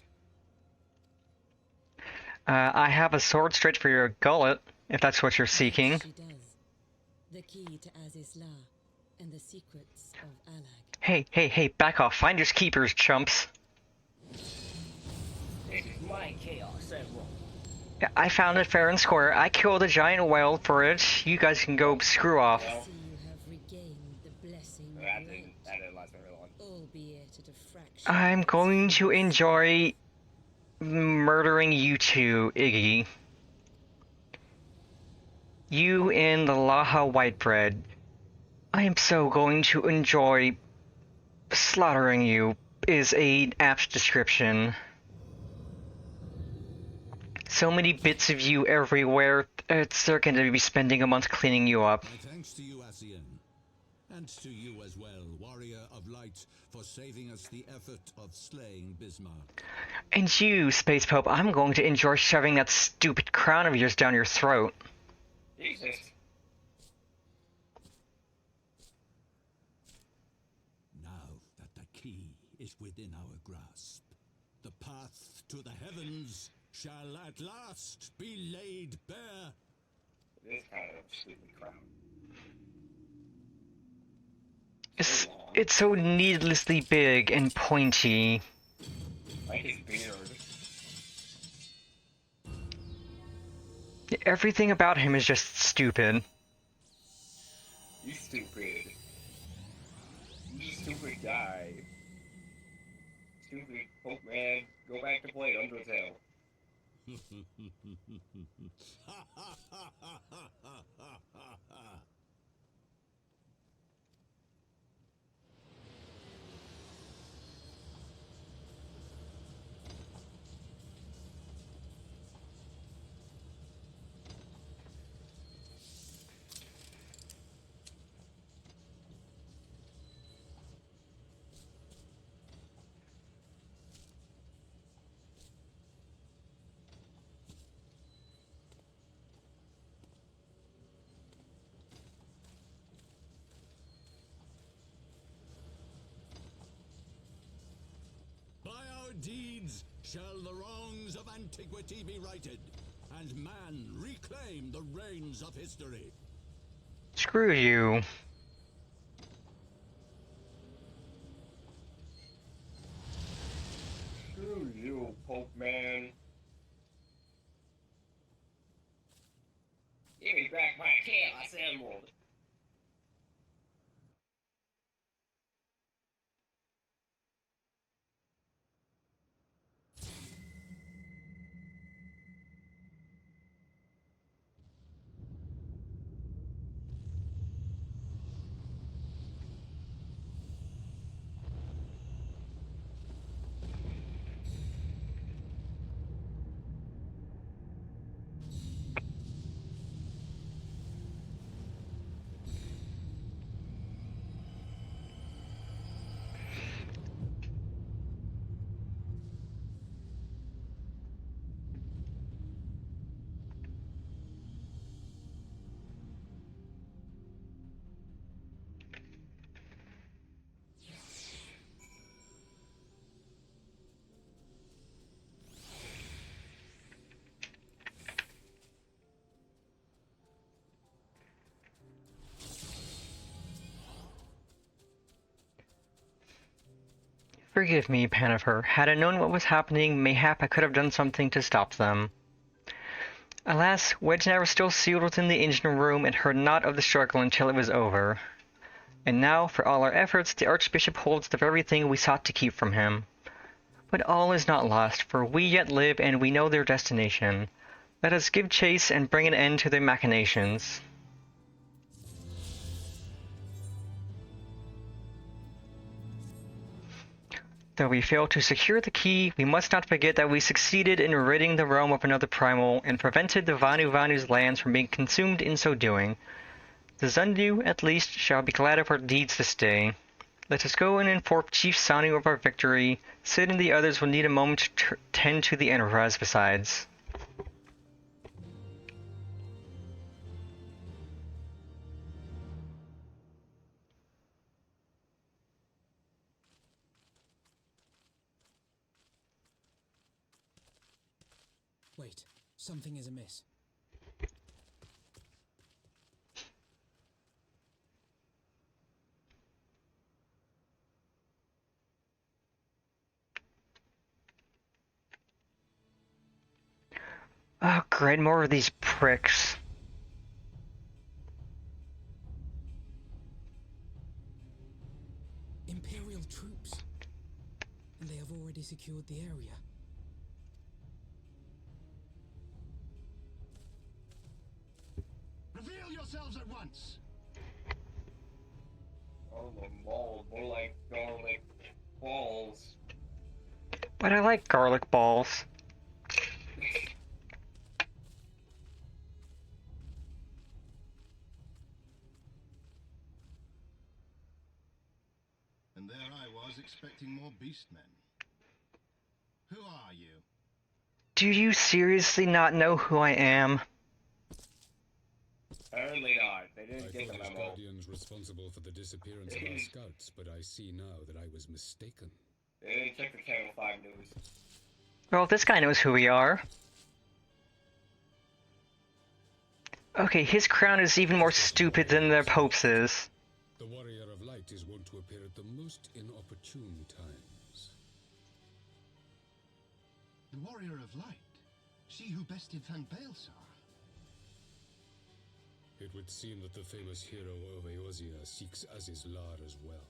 I have a sword straight for your gullet, if that's what you're seeking. She does. The key to Azizla and the secrets of Alag. Hey, back off. Finders keepers, chumps. This is my chaos emerald. Yeah, I found it fair and square. I killed a giant whale for it. You guys can go screw off. Well, You have regained the blessing of that didn't last very long. albeit at a fraction. I'm going to enjoy murdering you two, Iggy. You and the Laha Whitebread. I am so going to enjoy slaughtering you, is a apt description. So many bits of you everywhere, they're going to be spending a month cleaning you up. My thanks to you, Asian. And to you as well, warrior of light, for saving us the effort of slaying Bismarck. And you, Space Pope, I'm going to enjoy shoving that stupid crown of yours down your throat. Jesus. Now that the key is within our grasp, the path to the heavens shall at last be laid bare. This kind of stupid crown. It's so needlessly big and pointy. Like his beard. Everything about him is just stupid. You stupid. You stupid guy. Stupid Pope Man. Go back to play Undertale. By our deeds shall the wrongs of antiquity be righted, and man reclaim the reins of history. Screw you. Pope man. Give me back my chaos emerald. Forgive me, Pannifer. Had I known what was happening, mayhap I could have done something to stop them. Alas, Wedge and I were still sealed within the engine room and heard naught of the struggle until it was over. And now, for all our efforts, the Archbishop holds the very thing we sought to keep from him. But all is not lost, for we yet live and we know their destination. Let us give chase and bring an end to their machinations. Though we failed to secure the key, we must not forget that we succeeded in ridding the realm of another primal and prevented the Vanu Vanu's lands from being consumed in so doing. The Zundu, at least, shall be glad of our deeds this day. Let us go and inform Chief Sanu of our victory. Sid and the others will need a moment to tend to the Enterprise besides. Wait, something is amiss. Oh, great, more of these pricks. Imperial troops. And they have already secured the area. Reveal yourselves at once! Oh, the mold, more like garlic balls. But I like garlic balls. And there I was expecting more beastmen. Who are you? Do you seriously not know who I am? Apparently not. They didn't I get the thought as memo. Guardians responsible for the disappearance of our scouts, but I see now that I was mistaken. They didn't check the Channel 5 news. Well, this guy knows who we are. Okay, his crown is even more stupid than the Pope's is. The Warrior of Light is wont to appear at the most inopportune times. The Warrior of Light? She who bested Van Baelsar? It would seem that the famous hero of Eorzea seeks Azizlar as well.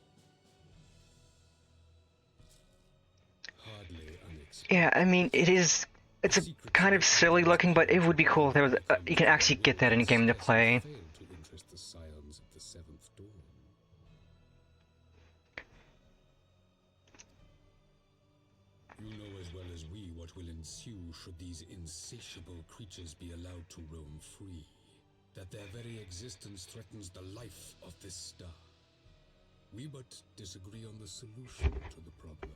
Hardly unexpected. Yeah, I mean, it's a kind of silly looking, but it would be cool if there was you can actually get that in game to play. Failed to interest the scions of the Seventh Dawn. You know as well as we what will ensue should these insatiable creatures be allowed to roam free. That their very existence threatens the life of this star. We but disagree on the solution to the problem.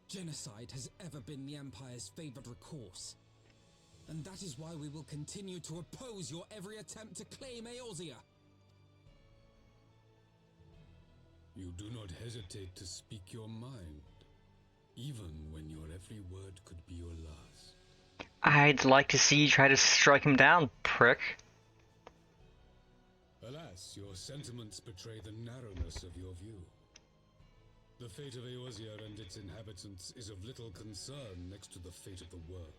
Genocide has ever been the Empire's favored recourse. And that is why we will continue to oppose your every attempt to claim Eorzea. You do not hesitate to speak your mind, even when your every word could be your last. I'd like to see you try to strike him down, prick. Alas, your sentiments betray the narrowness of your view. The fate of Eorzea and its inhabitants is of little concern next to the fate of the world.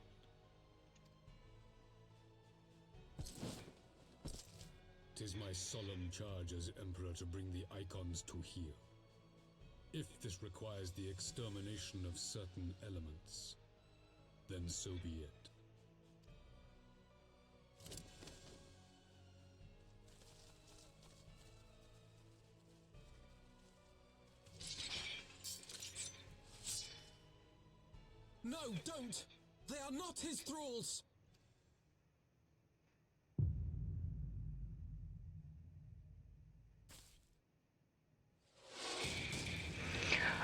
Tis my solemn charge as Emperor to bring the icons to heel. If this requires the extermination of certain elements, then so be it. No, don't! They are not his thralls!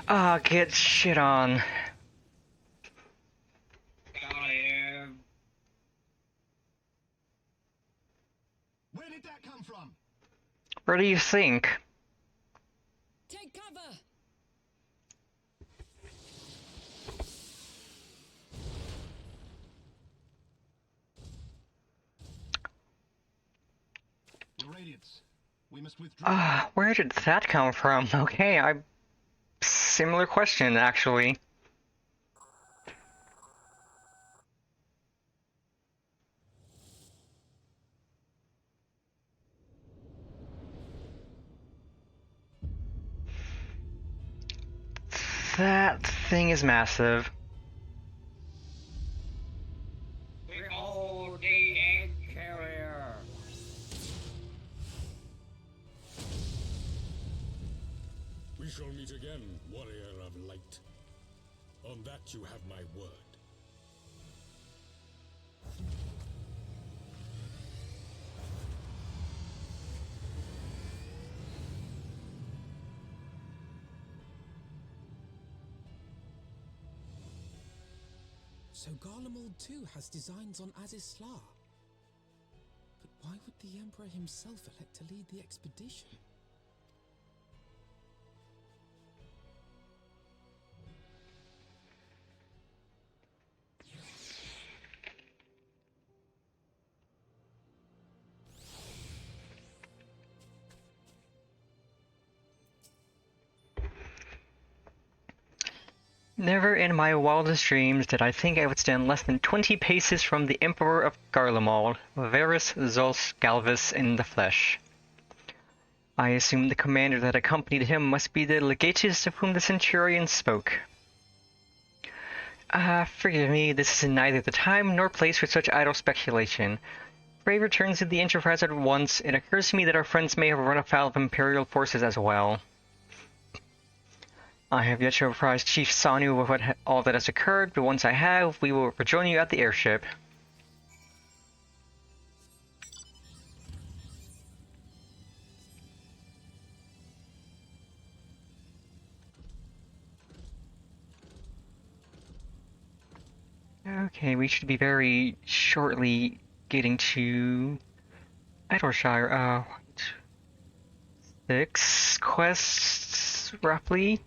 Ah, get shit on. Got him. Where did that come from? What do you think? Take cover! The Radiants. We must withdraw. Ah, where did that come from? Okay, similar question, actually. That thing is massive. Behold the egg carrier. We shall meet again, warrior of light. On that you have my word. So Garlemald too has designs on Azizla. But why would the Emperor himself elect to lead the expedition? Never in my wildest dreams did I think I would stand less than 20 paces from the Emperor of Garlemald, Varus Zos Galvus in the flesh. I assumed the commander that accompanied him must be the legatus of whom the centurion spoke. Forgive me, this is neither the time nor place for such idle speculation. Ray returns to the Enterprise at once. It occurs to me that our friends may have run afoul of Imperial forces as well. I have yet to apprise Chief Sanu of all that has occurred, but once I have, we will rejoin you at the airship. Okay, we should be very shortly getting to Idleshire. 6 quests, roughly.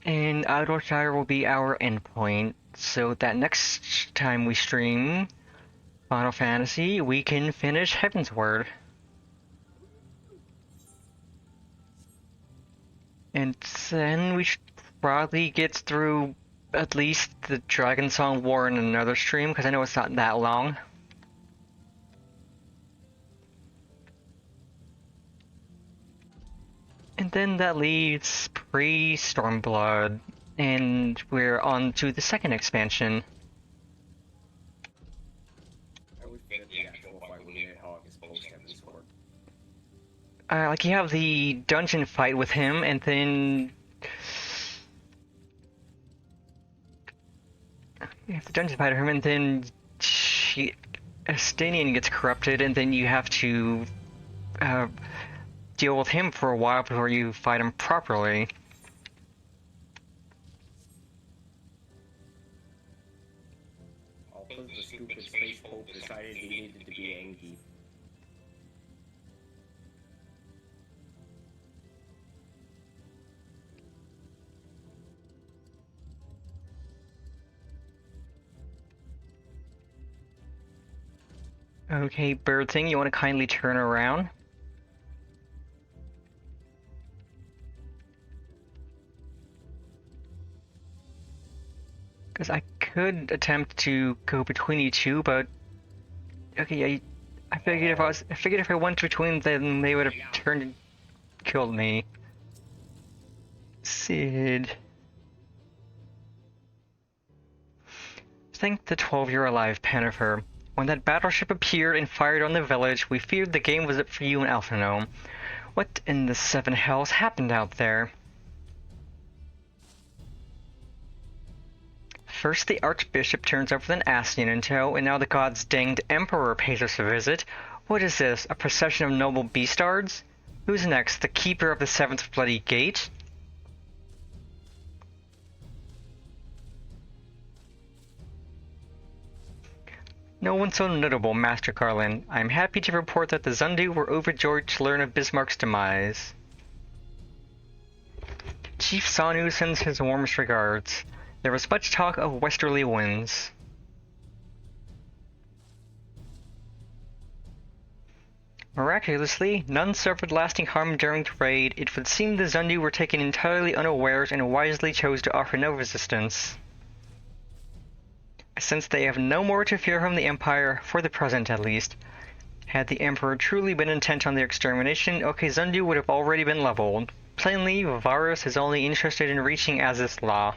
And Idleshire will be our endpoint, so that next time we stream Final Fantasy, we can finish Heavensward. And then we should probably get through at least the Dragon Song War in another stream, because I know it's not that long. And then that leaves pre-Stormblood, and we're on to the second expansion. I always forget the actual fight with Nidhogg is post-Heavensward. Like, you have the dungeon fight with him, and then you have the dungeon fight with him, and then Estinian gets corrupted, and then you have to deal with him for a while before you fight him properly. All because the stupid space pope decided he needed to be Angie. Okay, Bird Thing, you want to kindly turn around? Because I could attempt to go between you two, but okay, I figured if I went between them, they would have turned and killed me. Sid. Thank the 12 you're alive, Panifer. When that battleship appeared and fired on the village, we feared the game was up for you and Alphino. What in the seven hells happened out there? First the Archbishop turns up with an Ascian in tow, and now the god's danged Emperor pays us a visit. What is this, a procession of noble beastards? Who's next, the Keeper of the Seventh Bloody Gate? No one so notable, Master Carlin. I am happy to report that the Zundu were overjoyed to learn of Bismarck's demise. Chief Sanu sends his warmest regards. There was much talk of westerly winds. Miraculously, none suffered lasting harm during the raid. It would seem the Zundu were taken entirely unawares and wisely chose to offer no resistance. Since they have no more to fear from the Empire, for the present at least. Had the Emperor truly been intent on their extermination, Okezundu would have already been leveled. Plainly, Varus is only interested in reaching Azys Law.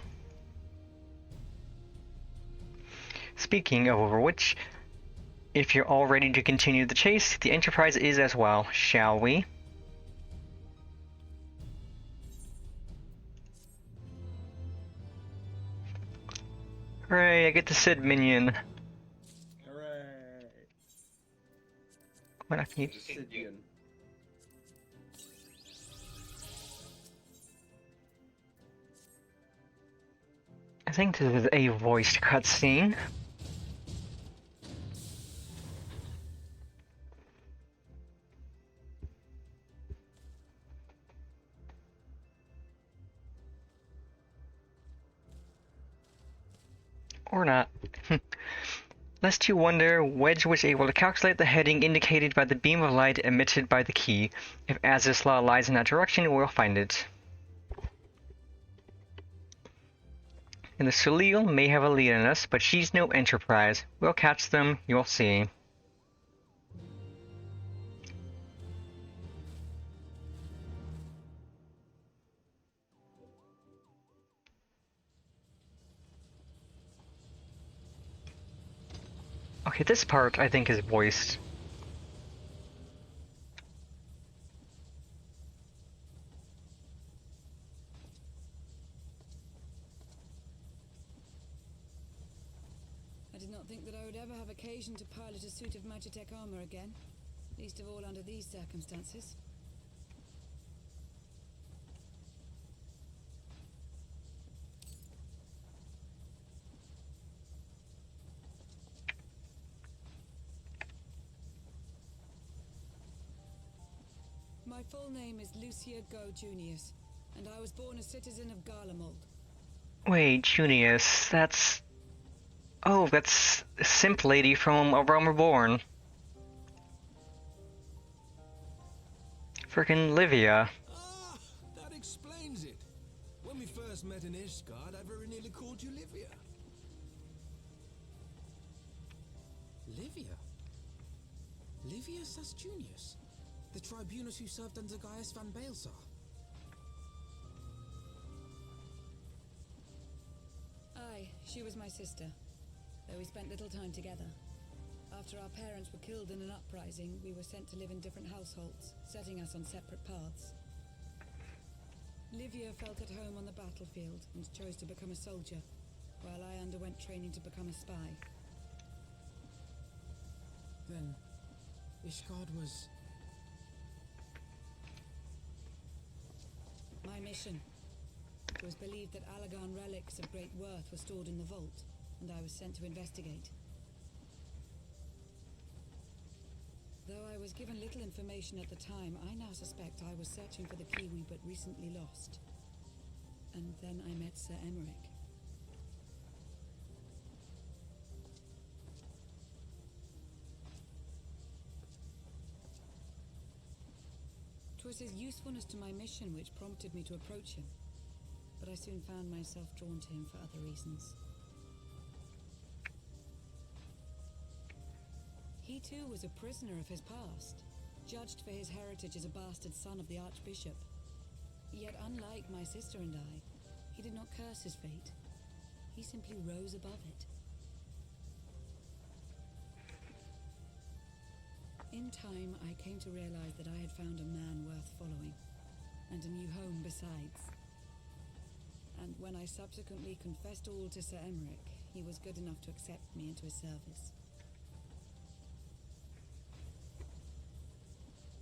Speaking of Overwitch, if you're all ready to continue the chase, the Enterprise is as well, shall we? Hooray, I get the Sid minion. Hooray! What can you... Sidian. I think this is a voiced cutscene. Or not. Lest you wonder, Wedge was able to calculate the heading indicated by the beam of light emitted by the key. If Azys Law lies in that direction, we'll find it. And the Salil may have a lead on us, but she's no Enterprise. We'll catch them, you'll see. Okay, this part I think is voiced. I did not think that I would ever have occasion to pilot a suit of Magitech armor again, least of all under these circumstances. My full name is Lucia Go Junius, and I was born a citizen of Garlemald. Wait, Junius, that's... Oh, that's a simp lady from A Realm Reborn. Frickin' Livia. Ah, that explains it. When we first met in Ishgard, I very nearly called you Livia. Livia? Livia Sas Junius? The tribunus who served under Gaius van Baelsar? Aye, she was my sister, though we spent little time together. After our parents were killed in an uprising, we were sent to live in different households, setting us on separate paths. Livia felt at home on the battlefield and chose to become a soldier, while I underwent training to become a spy. Then, Ishgard was... My mission. It was believed that Allagan relics of great worth were stored in the vault, and I was sent to investigate. Though I was given little information at the time, I now suspect I was searching for the key we but recently lost. And then I met Sir Emmerich. 'Twas his usefulness to my mission which prompted me to approach him, but I soon found myself drawn to him for other reasons. He too was a prisoner of his past, judged for his heritage as a bastard son of the Archbishop. Yet unlike my sister and I, he did not curse his fate. He simply rose above it. In time, I came to realize that I had found a man worth following, and a new home besides. And when I subsequently confessed all to Sir Emmerich, he was good enough to accept me into his service.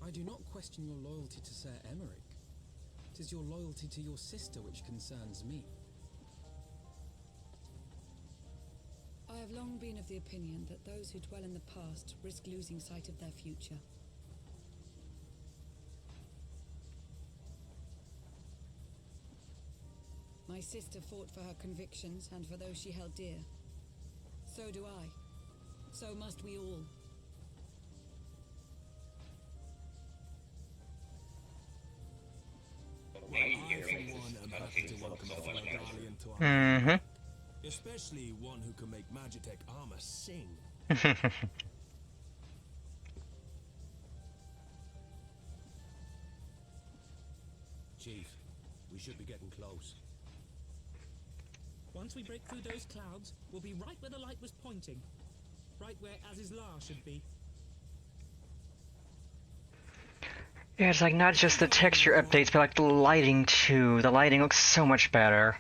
I do not question your loyalty to Sir Emmerich. It is your loyalty to your sister which concerns me. I have long been of the opinion that those who dwell in the past risk losing sight of their future. My sister fought for her convictions and for those she held dear. So do I. So must we all. I, for one, am happy to welcome a fellow Guardian to our Mm-hmm. especially one who can make Magitech armor sing. Chief, we should be getting close. Once we break through those clouds, we'll be right where the light was pointing. Right where Aziz's Lair should be. Yeah, it's like not just the texture updates, but like the lighting too. The lighting looks so much better.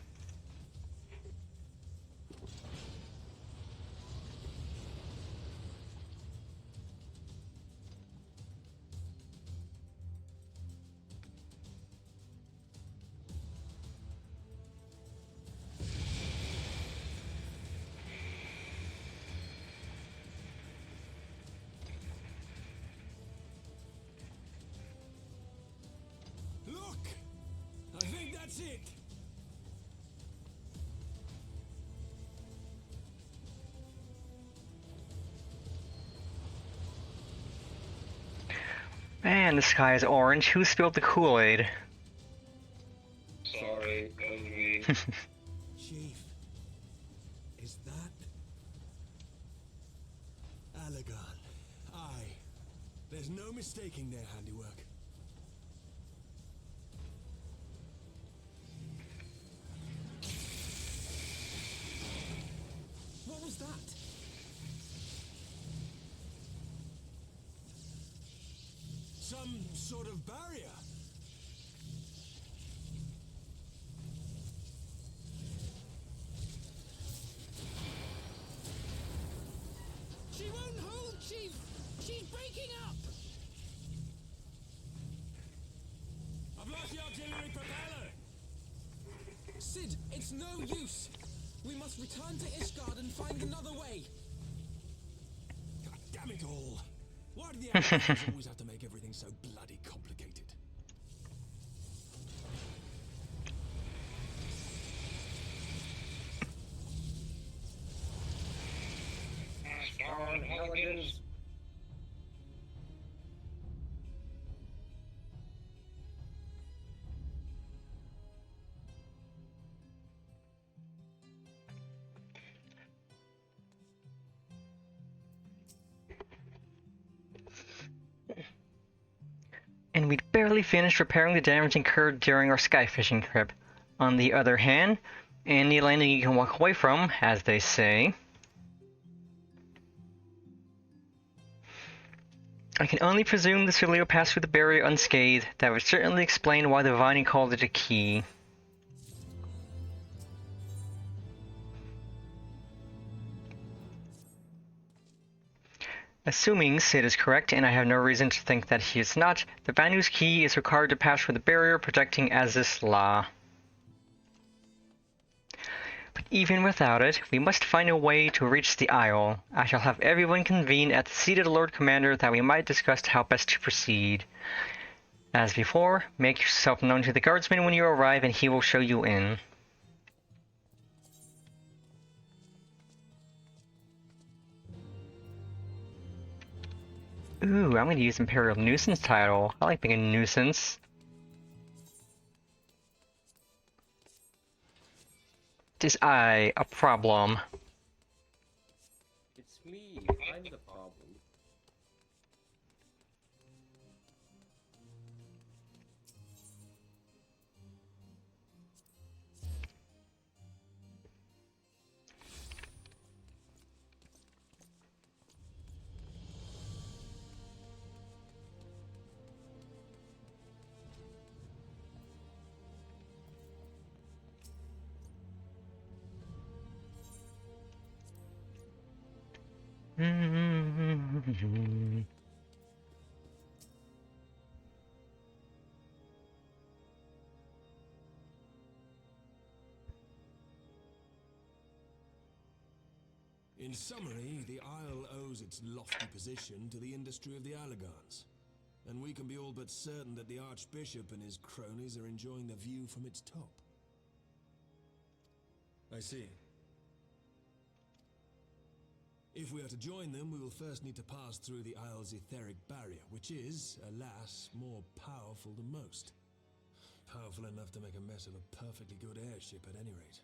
Look! I think that's it! Man, the sky is orange. Who spilled the Kool-Aid? Sorry, that was me. Chief, is that Alagon? Aye. There's no mistaking their handiwork. What was that? Some sort of barrier. She won't hold, Chief! She's breaking up! I've lost the auxiliary propeller. Sid, it's no use. We must return to Ishgard and find another way. God damn it all. Why do the Americans always have to make everything so bloody complicated? Darn Helligans. And we'd barely finished repairing the damage incurred during our sky fishing trip. On the other hand, any landing you can walk away from, as they say. I can only presume the Celio passed through the barrier unscathed. That would certainly explain why the Viney called it a key. Assuming Sid is correct, and I have no reason to think that he is not, the Vanu's key is required to pass through the barrier protecting Aziz's Lair. But even without it, we must find a way to reach the Isle. I shall have everyone convene at the seat of the Lord Commander that we might discuss how best to proceed. As before, make yourself known to the guardsman when you arrive and he will show you in. Ooh, I'm going to use Imperial Nuisance title. I like being a nuisance. Is I a problem? It's me. I'm the problem. In summary, the Isle owes its lofty position to the industry of the Allegans, and we can be all but certain that the Archbishop and his cronies are enjoying the view from its top. I see. If we are to join them, we will first need to pass through the Isle's etheric barrier, which is, alas, more powerful than most. Powerful enough to make a mess of a perfectly good airship at any rate.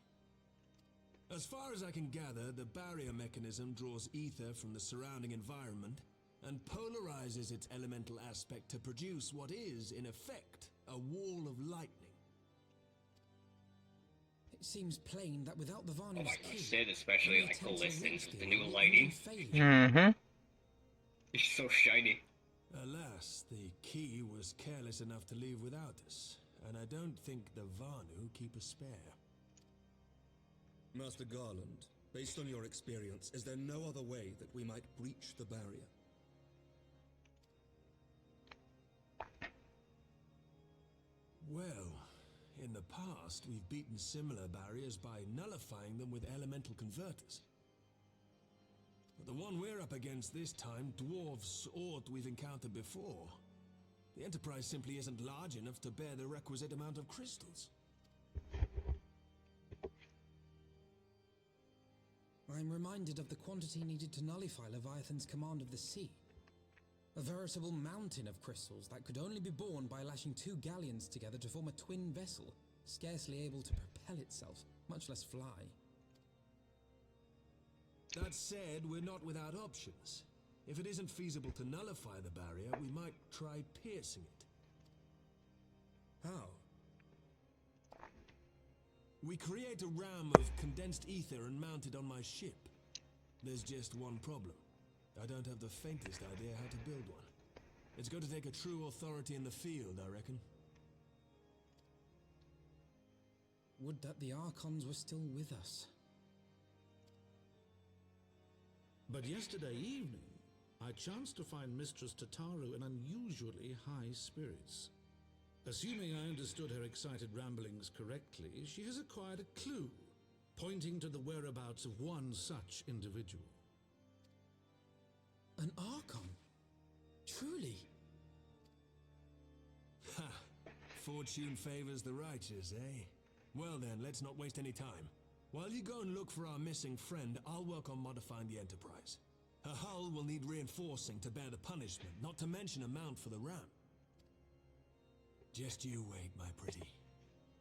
As far as I can gather, the barrier mechanism draws ether from the surrounding environment and polarizes its elemental aspect to produce what is, in effect, a wall of lightning. It seems plain that without the Varnu's key, Sid, especially any like the attempt to listings reach with the the new isle lighting. would fail. Mm-hmm. It's so shiny. Alas, the key was careless enough to leave without us, and I don't think the Varnu keep a spare. Master Garland, based on your experience, is there no other way that we might breach the barrier? Well, in the past, we've beaten similar barriers by nullifying them with elemental converters. But the one we're up against this time dwarfs aught we've encountered before. The Enterprise simply isn't large enough to bear the requisite amount of crystals. I'm reminded of the quantity needed to nullify Leviathan's command of the sea. A veritable mountain of crystals that could only be borne by lashing two galleons together to form a twin vessel, scarcely able to propel itself, much less fly. That said, we're not without options. If it isn't feasible to nullify the barrier, we might try piercing it. How? We create a ram of condensed ether and mount it on my ship. There's just one problem. I don't have the faintest idea how to build one. It's going to take a true authority in the field, I reckon. Would that the Archons were still with us. But yesterday evening, I chanced to find Mistress Tataru in unusually high spirits. Assuming I understood her excited ramblings correctly, she has acquired a clue, pointing to the whereabouts of one such individual. An Archon? Truly? Ha! Fortune favors the righteous, eh? Well then, let's not waste any time. While you go and look for our missing friend, I'll work on modifying the Enterprise. Her hull will need reinforcing to bear the punishment, not to mention a mount for the ram. Just you wait, my pretty.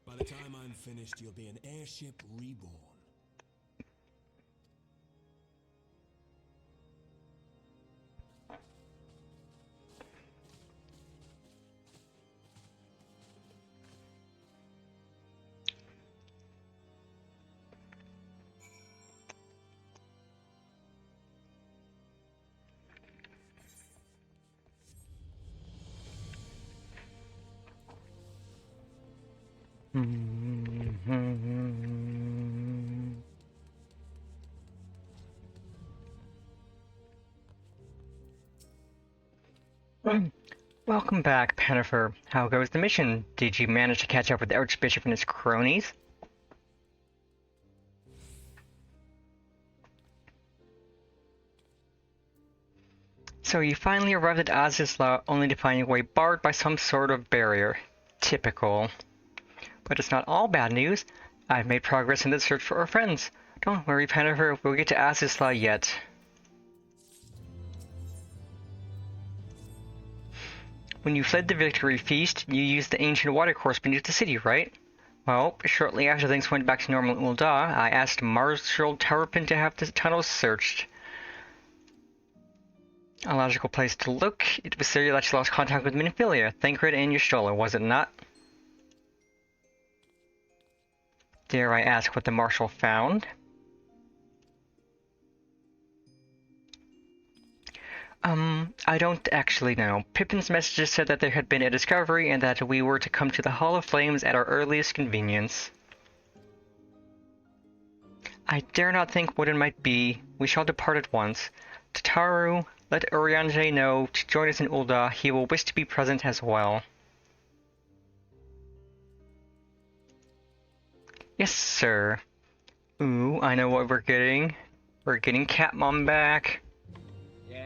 By the time I'm finished, you'll be an airship reborn. Welcome back, Pennifer. How goes the mission? Did you manage to catch up with the Archbishop and his cronies? So you finally arrived at Azizla only to find your way barred by some sort of barrier. Typical. But it's not all bad news. I've made progress in the search for our friends. Don't worry, Pennifer, we'll get to Azizla yet. When you fled the Victory Feast, you used the ancient watercourse beneath the city, right? Well, shortly after things went back to normal in Ul'dah, I asked Marshal Terrapin to have the tunnels searched. A logical place to look. It was there that you lost contact with Minfilia, Thancred, and Y'shtola, was it not? Dare I ask what the Marshal found? I don't actually know. Pippin's messages said that there had been a discovery and that we were to come to the Hall of Flames at our earliest convenience. I dare not think what it might be. We shall depart at once. Tataru, let Urianger know to join us in Ul'dah. He will wish to be present as well. Yes, sir. Ooh, I know what we're getting. We're getting Catmom back. Yay!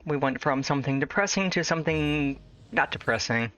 We went from something depressing to something not depressing.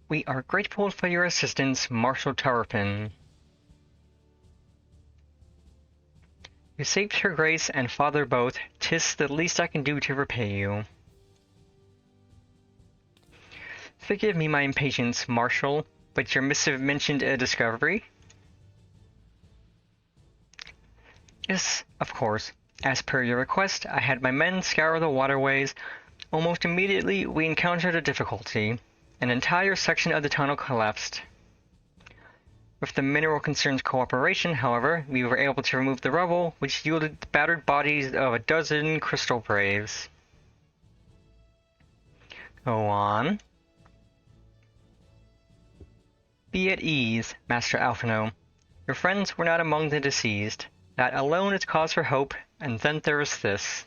We are grateful for your assistance, Marshal Turpin. You saved Her Grace and Father both. 'Tis the least I can do to repay you. Forgive me my impatience, Marshal, but your missive mentioned a discovery? Yes, of course. As per your request, I had my men scour the waterways. Almost immediately, we encountered a difficulty. An entire section of the tunnel collapsed. With the Mineral Concern's cooperation, however, we were able to remove the rubble, which yielded the battered bodies of a dozen Crystal Braves. Go on. Be at ease, Master Alphino. Your friends were not among the deceased. That alone is cause for hope, and then there is this.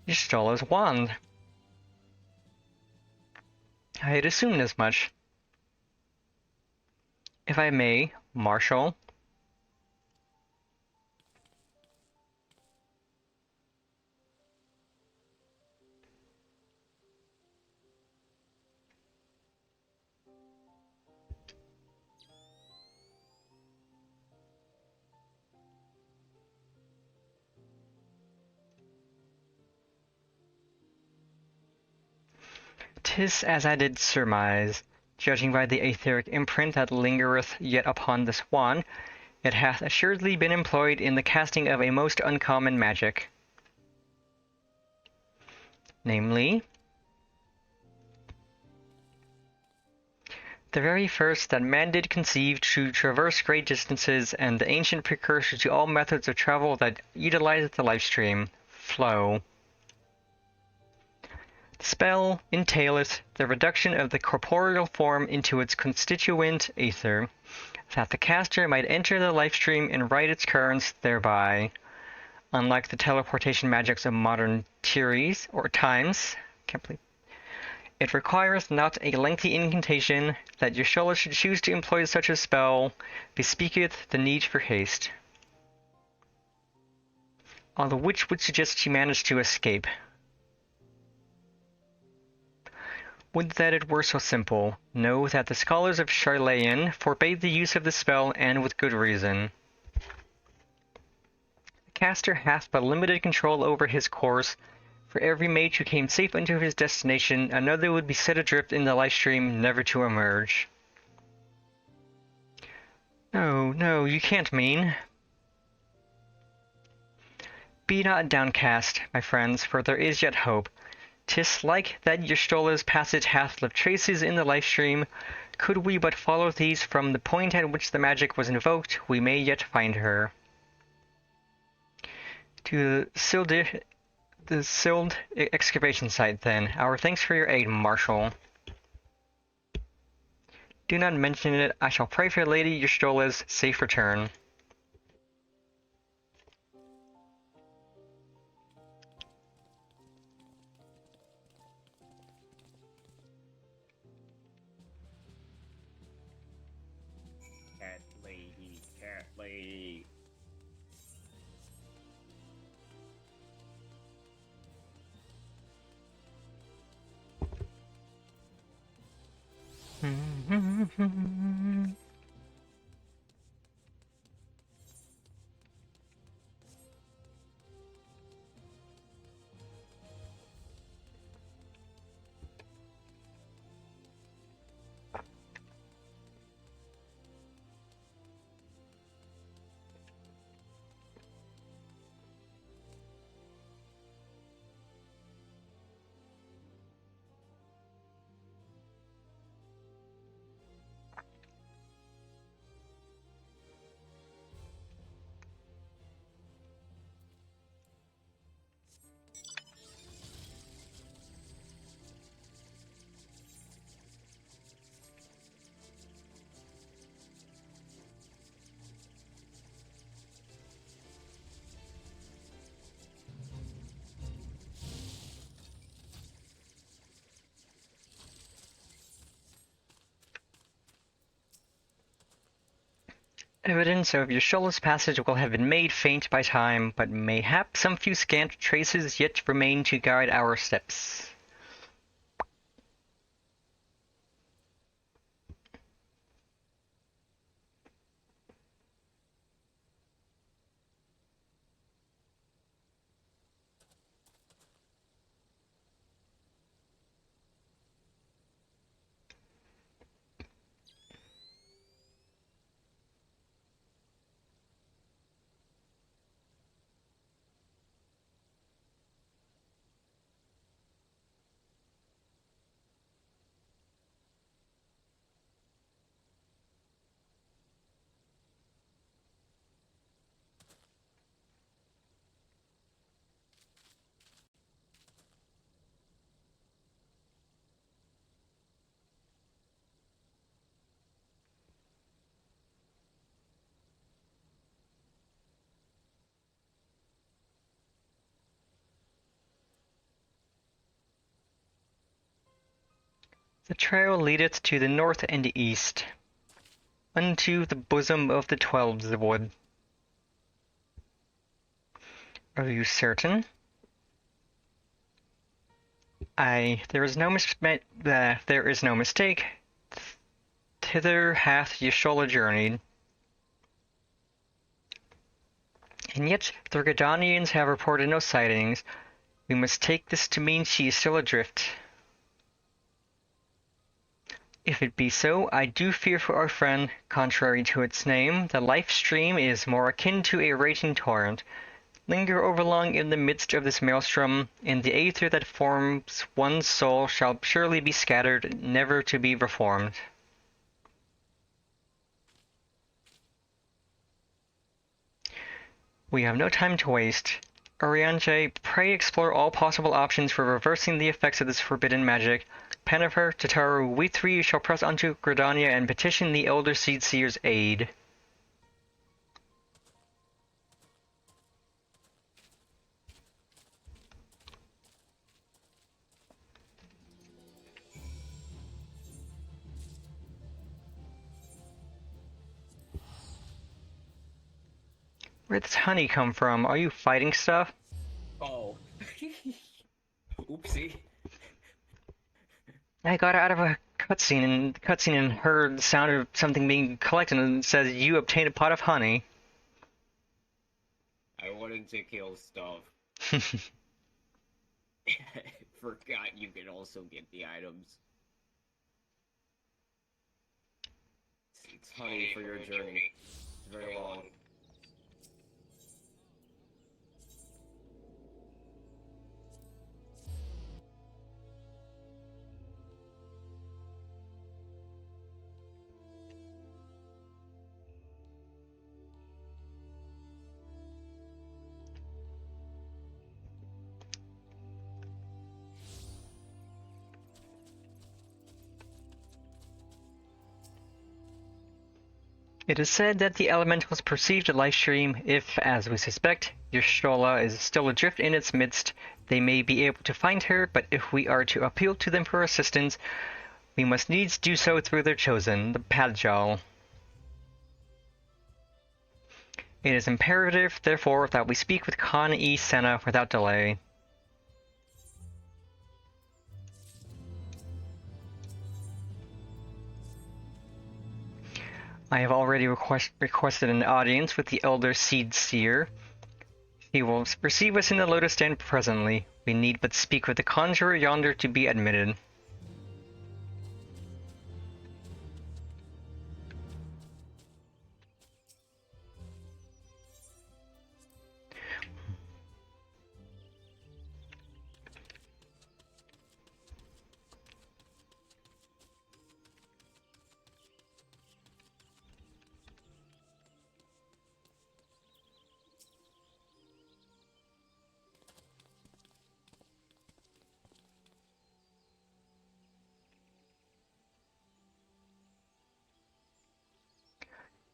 Y'shtola's wand. I had assumed as much. If I may, Marshal. "'Tis as I did surmise. Judging by the aetheric imprint that lingereth yet upon this wand, it hath assuredly been employed in the casting of a most uncommon magic. Namely, the very first that man did conceive to traverse great distances, and the ancient precursor to all methods of travel that utilizeth the lifestream, flow. The spell entaileth the reduction of the corporeal form into its constituent aether, that the caster might enter the lifestream and ride its currents thereby. Unlike the teleportation magics of modern times, it requireth not a lengthy incantation. That Y'shtola should choose to employ such a spell bespeaketh the need for haste. All of which would suggest she managed to escape. Would that it were so simple. Know that the scholars of Charlayan forbade the use of the spell, and with good reason. The caster hath but limited control over his course. For every mage who came safe unto his destination, another would be set adrift in the lifestream, never to emerge. No, no, you can't mean. Be not downcast, my friends, for there is yet hope. 'Tis like that Y'shtola's passage hath left traces in the lifestream. Could we but follow these from the point at which the magic was invoked, we may yet find her. To the Sild excavation site, then. Our thanks for your aid, Marshal. Do not mention it. I shall pray for Lady Y'shtola's safe return. Cat lady, cat lady. Evidence of Yasholla's passage will have been made faint by time, but mayhap some few scant traces yet remain to guide our steps. The trail leadeth to the north and east, unto the bosom of the Twelves wood. Are you certain? Aye, there is no mistake. Thither hath Yasholla journeyed. And yet the Gridanians have reported no sightings. We must take this to mean she is still adrift. If it be so, I do fear for our friend. Contrary to its name, the life stream is more akin to a raging torrent. Linger overlong in the midst of this maelstrom, and the aether that forms one's soul shall surely be scattered, never to be reformed. We have no time to waste. Urianger, pray explore all possible options for reversing the effects of this forbidden magic. Pennifer, Tataru, we three shall press onto Gridania and petition the Elder Seedseer's aid. Where'd this honey come from? Are you fighting stuff? Oh. Oopsie. I got out of a cutscene and heard the sound of something being collected, and it says you obtained a pot of honey. I wanted to kill stuff. Forgot you can also get the items. It's honey for your journey. It's very long. It is said that the elementals perceive the life stream. If, as we suspect, Yasholla is still adrift in its midst, they may be able to find her, but if we are to appeal to them for assistance, we must needs do so through their chosen, the Padjal. It is imperative, therefore, that we speak with Khan E. Senna without delay. I have already requested an audience with the Elder Seed Seer. He will receive us in the Lotus Stand presently. We need but speak with the conjurer yonder to be admitted.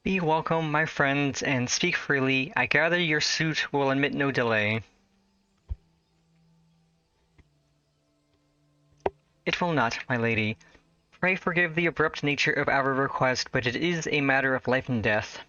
Be welcome, my friends, and speak freely. I gather your suit will admit no delay. It will not, my lady. Pray forgive the abrupt nature of our request, but it is a matter of life and death.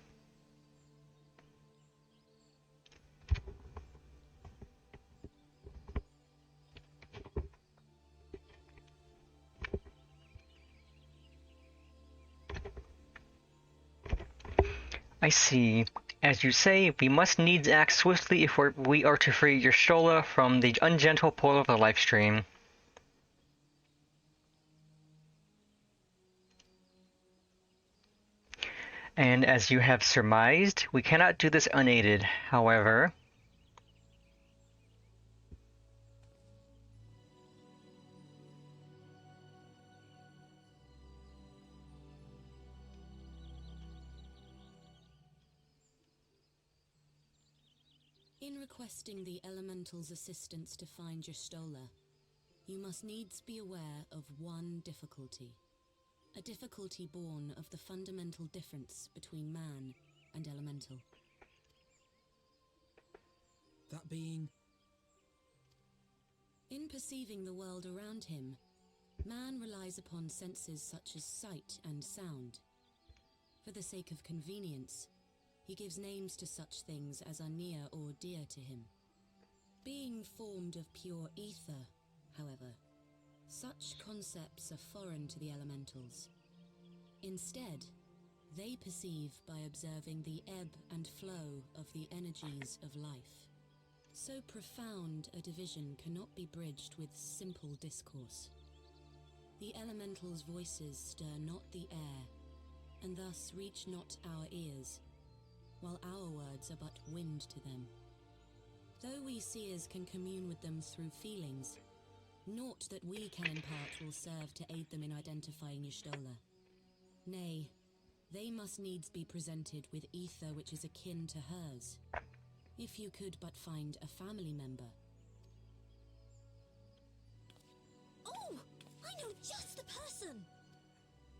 I see. As you say, we must needs act swiftly if we are to free your Shola from the ungentle pull of the life stream. And as you have surmised, we cannot do this unaided. However, in requesting the Elemental's assistance to find your Stola, you must needs be aware of one difficulty. A difficulty born of the fundamental difference between man and Elemental. That being? In perceiving the world around him, man relies upon senses such as sight and sound. For the sake of convenience, he gives names to such things as are near or dear to him. Being formed of pure ether, however, such concepts are foreign to the Elementals. Instead, they perceive by observing the ebb and flow of the energies of life. So profound a division cannot be bridged with simple discourse. The Elementals' voices stir not the air, and thus reach not our ears, while our words are but wind to them. Though we seers can commune with them through feelings, naught that we can impart will serve to aid them in identifying Y'shtola. Nay, they must needs be presented with ether which is akin to hers. If you could but find a family member. Oh! I know just the person!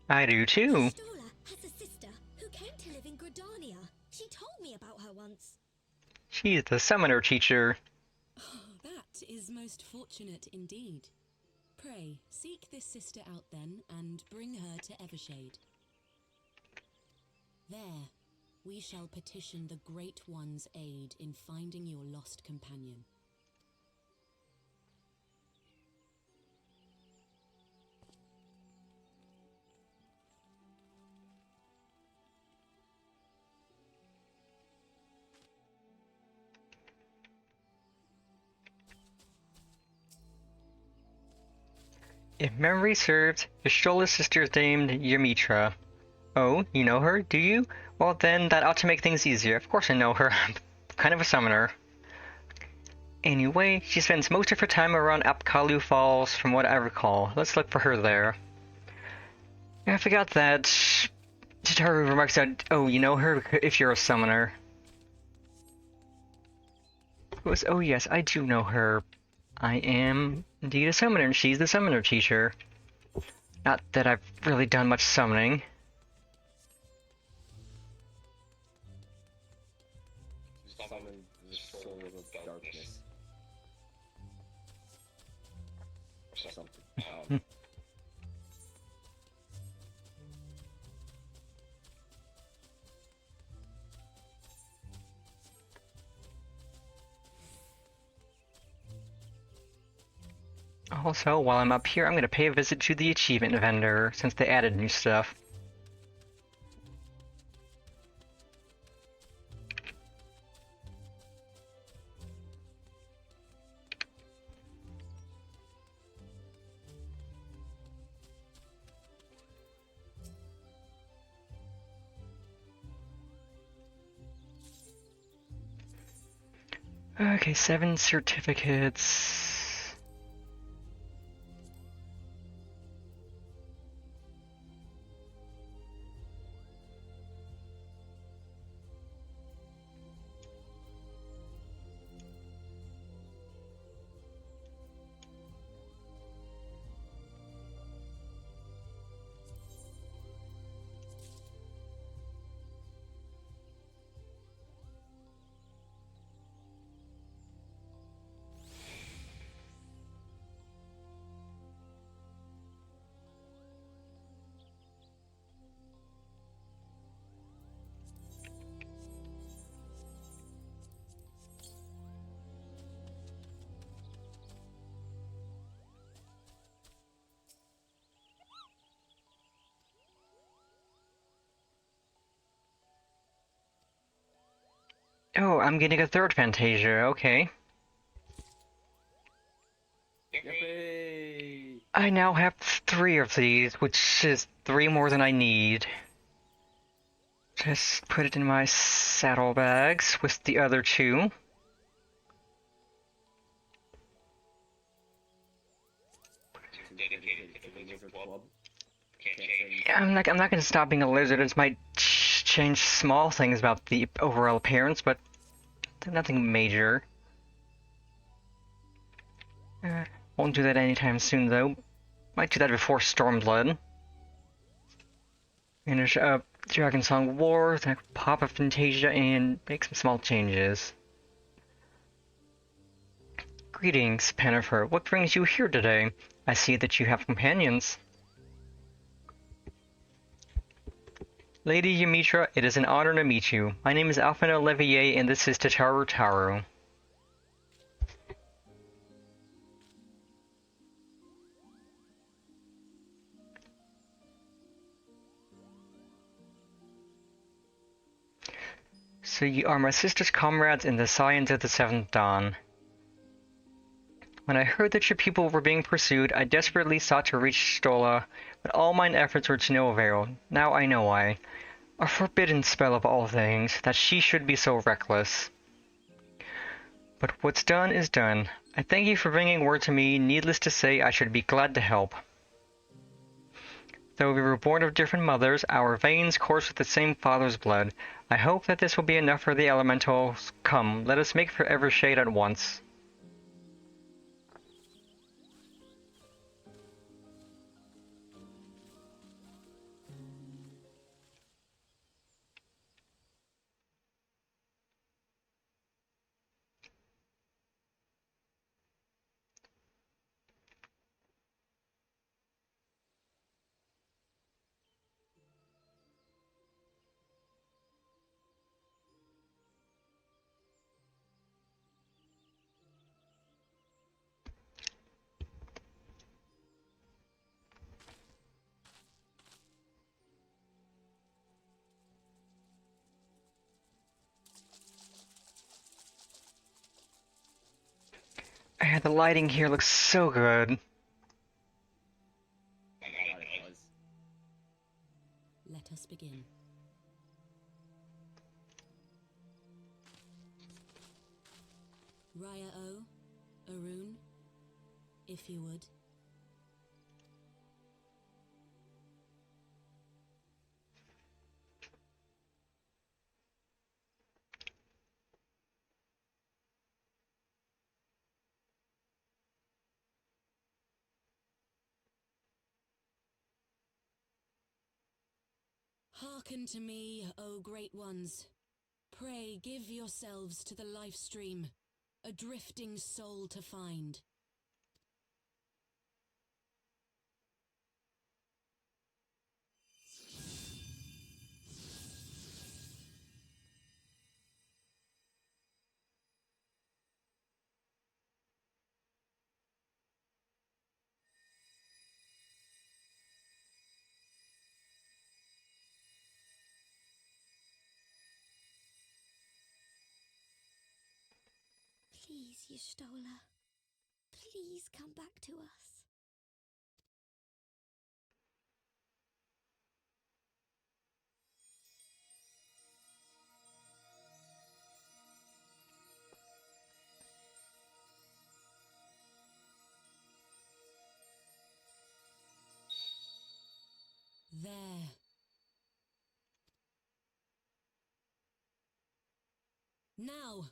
I do too. Y'shtola has a sister who came to live in Gridania. She told me about her once. She's the summoner teacher. Oh, that is most fortunate indeed. Pray, seek this sister out then, and bring her to Evershade. There, we shall petition the Great One's aid in finding your lost companion. If memory serves, Y'shtola's sister is named Ymitra. Oh, you know her, do you? Well then, that ought to make things easier. Of course I know her. I'm kind of a summoner. Anyway, she spends most of her time around Apkalu Falls, from what I recall. Let's look for her there. I forgot that Tataru remarks out, oh, you know her if you're a summoner. Oh yes, I do know her. I am indeed a summoner, and she's the summoner teacher. Not that I've really done much summoning. Summon the soul of darkness. Or something. Also, while I'm up here, I'm going to pay a visit to the achievement vendor, since they added new stuff. Okay, 7 certificates. Oh, I'm getting a third Fantasia, okay. Yippee! I now have 3 of these, which is 3 more than I need. Just put it in my saddlebags with the other 2. I'm not gonna stop being a lizard. It might change small things about the overall appearance, but nothing major. Won't do that anytime soon, though. Might do that before Stormblood. Finish up Dragon Song War, then pop a Fantasia, and make some small changes. Greetings, Pennifer. What brings you here today? I see that you have companions. Lady Yamitra, it is an honor to meet you. My name is Alfina Levier, and this is Tataru Taru. So you are my sister's comrades in the science of the Seventh Dawn. When I heard that your people were being pursued, I desperately sought to reach Stola, but all mine efforts were to no avail. Now I know why. A forbidden spell of all things, that she should be so reckless. But what's done is done. I thank you for bringing word to me. Needless to say, I should be glad to help. Though we were born of different mothers, our veins course with the same father's blood. I hope that this will be enough for the elementals. Come, let us make for Evershade at once. The lighting here looks so good. Let us begin. Raya O, Arun, if you would. Hearken to me, O great ones. Pray give yourselves to the life stream, a drifting soul to find. Please, Y'shtola. Please come back to us. Now!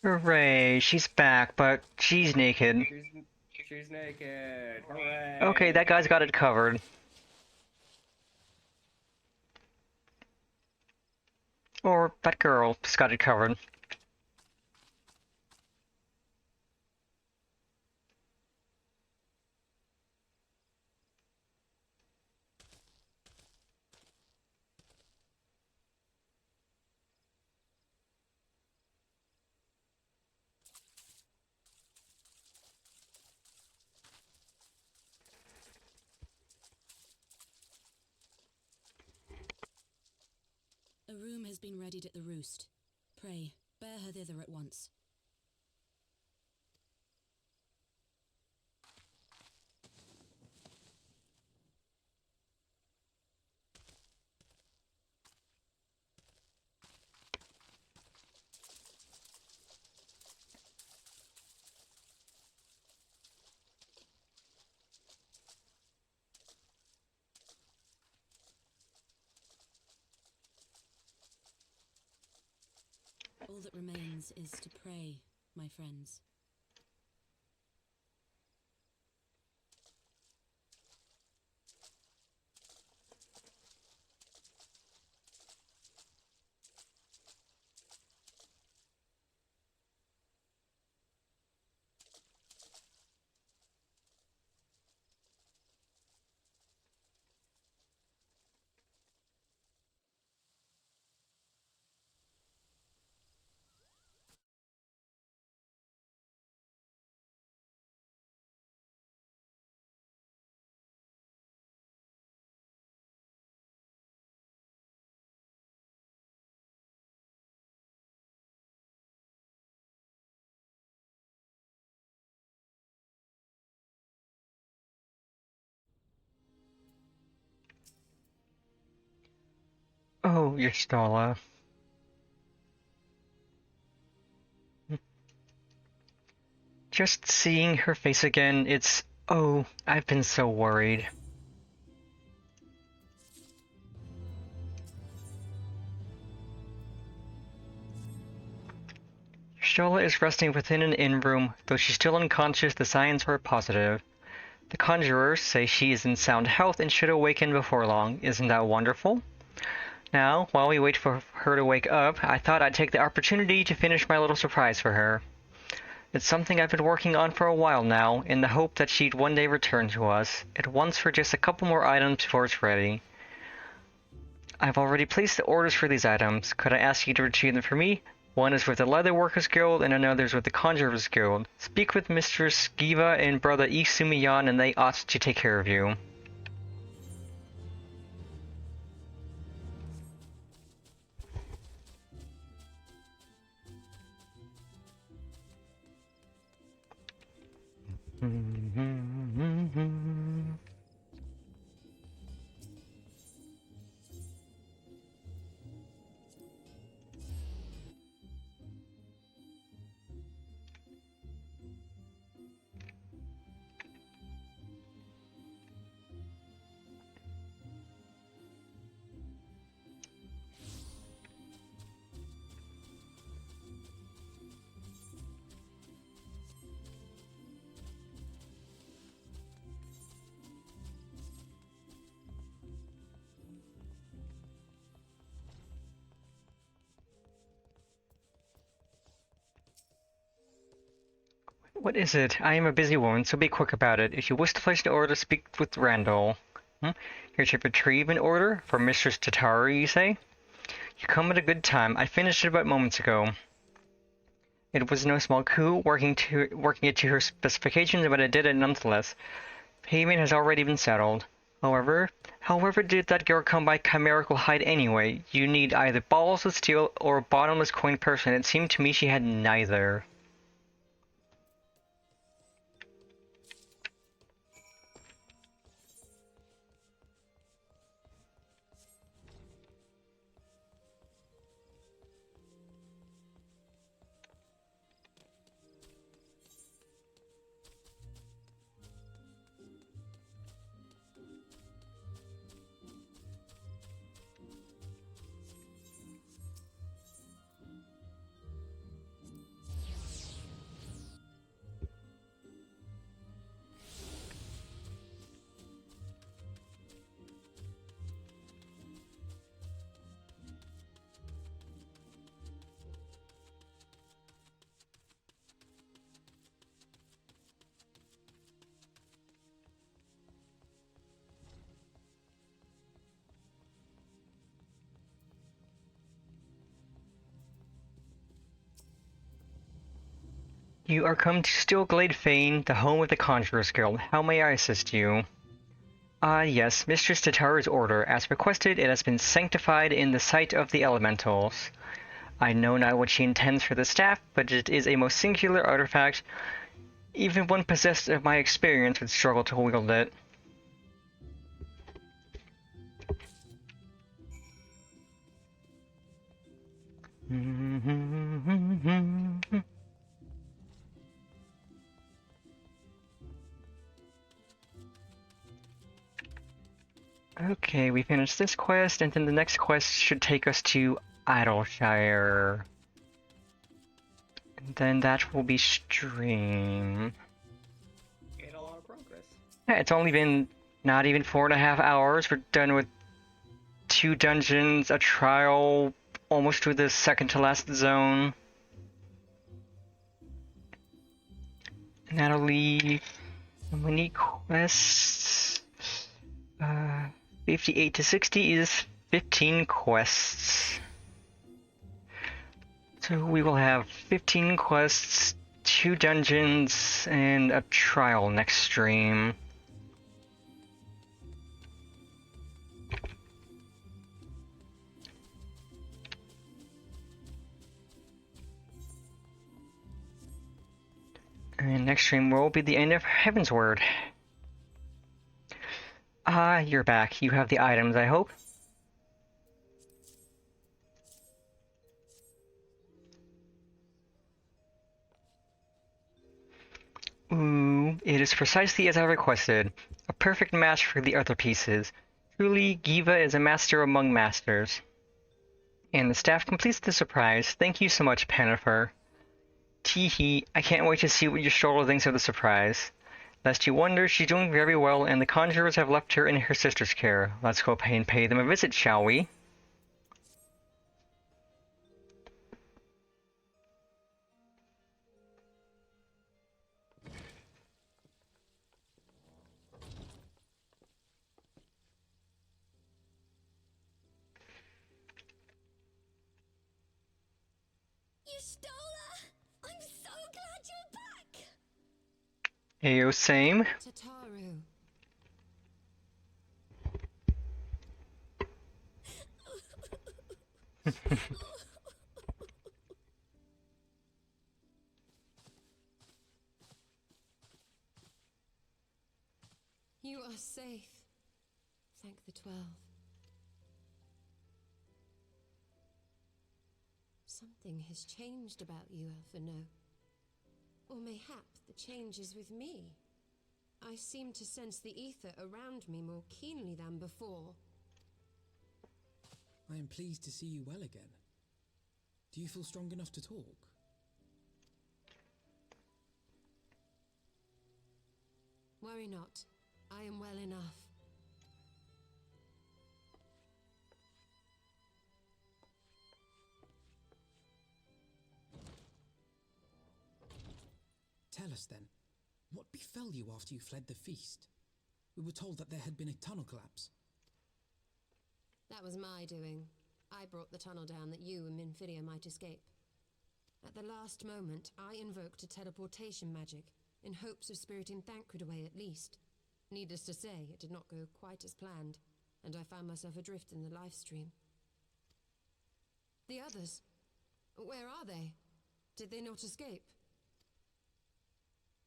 Hooray, she's back, but she's naked. She's naked. Hooray! Okay, that guy's got it covered. Or that girl's got it covered. A room has been readied at the roost. Pray, bear her thither at once. All that remains is to pray, my friends. Oh, Yastala. Just seeing her face again, it's... Oh, I've been so worried. Shola is resting within an inn room. Though she's still unconscious, the signs were positive. The conjurers say she is in sound health and should awaken before long. Isn't that wonderful? Now, while we wait for her to wake up, I thought I'd take the opportunity to finish my little surprise for her. It's something I've been working on for a while now, in the hope that she'd one day return to us. It wants for just a couple more items before it's ready. I've already placed the orders for these items. Could I ask you to retrieve them for me? One is with the Leatherworkers Guild, and another is with the Conjurers Guild. Speak with Mr. Skiva and Brother Isumiyan, and they ought to take care of you. What is it? I am a busy woman, so be quick about it. If you wish to place an order, speak with Randall. Here to retrieve an order for Mistress Tataru, you say? You come at a good time. I finished it about moments ago. It was no small coup, working it to her specifications, but I did it nonetheless. Payment has already been settled. However did that girl come by chimerical height anyway? You need either balls of steel or a bottomless coin purse, and it seemed to me she had neither. You are come to Stillglade Fane, the home of the Conjurer's Guild. How may I assist you? Yes, Mistress Tataru's order. As requested, it has been sanctified in the sight of the elementals. I know not what she intends for the staff, but it is a most singular artifact. Even one possessed of my experience would struggle to wield it. Okay, we finished this quest, and then the next quest should take us to Idleshire. And then that will be stream. Made a lot of progress. Yeah, it's only been not even 4.5 hours. We're done with 2 dungeons, a trial, almost to the second to last zone. And that'll leave how many quests? 58 to 60 is 15 quests. So we will have 15 quests, 2 dungeons, and a trial next stream. And next stream will be the end of Heavensward. Ah, you're back. You have the items, I hope. Ooh, it is precisely as I requested. A perfect match for the other pieces. Truly, Giva is a master among masters. And the staff completes the surprise. Thank you so much, Panifer. Teehee, I can't wait to see what your stroller thinks of the surprise. Lest you wonder, she's doing very well, and the conjurers have left her in her sister's care. Let's go pay them a visit, shall we? You stole her! I'm so glad you're back! Ayo, same. Tataru. You are safe. Thank the 12. Something has changed about you, Elphino. Or mayhap the change is with me. I seem to sense the ether around me more keenly than before. I am pleased to see you well again. Do you feel strong enough to talk? Worry not. I am well enough. Tell us then, what befell you after you fled the feast? We were told that there had been a tunnel collapse. That was my doing. I brought the tunnel down that you and Minfidia might escape. At the last moment, I invoked a teleportation magic, in hopes of spiriting Thancred away at least. Needless to say, it did not go quite as planned, and I found myself adrift in the life stream. The others? Where are they? Did they not escape?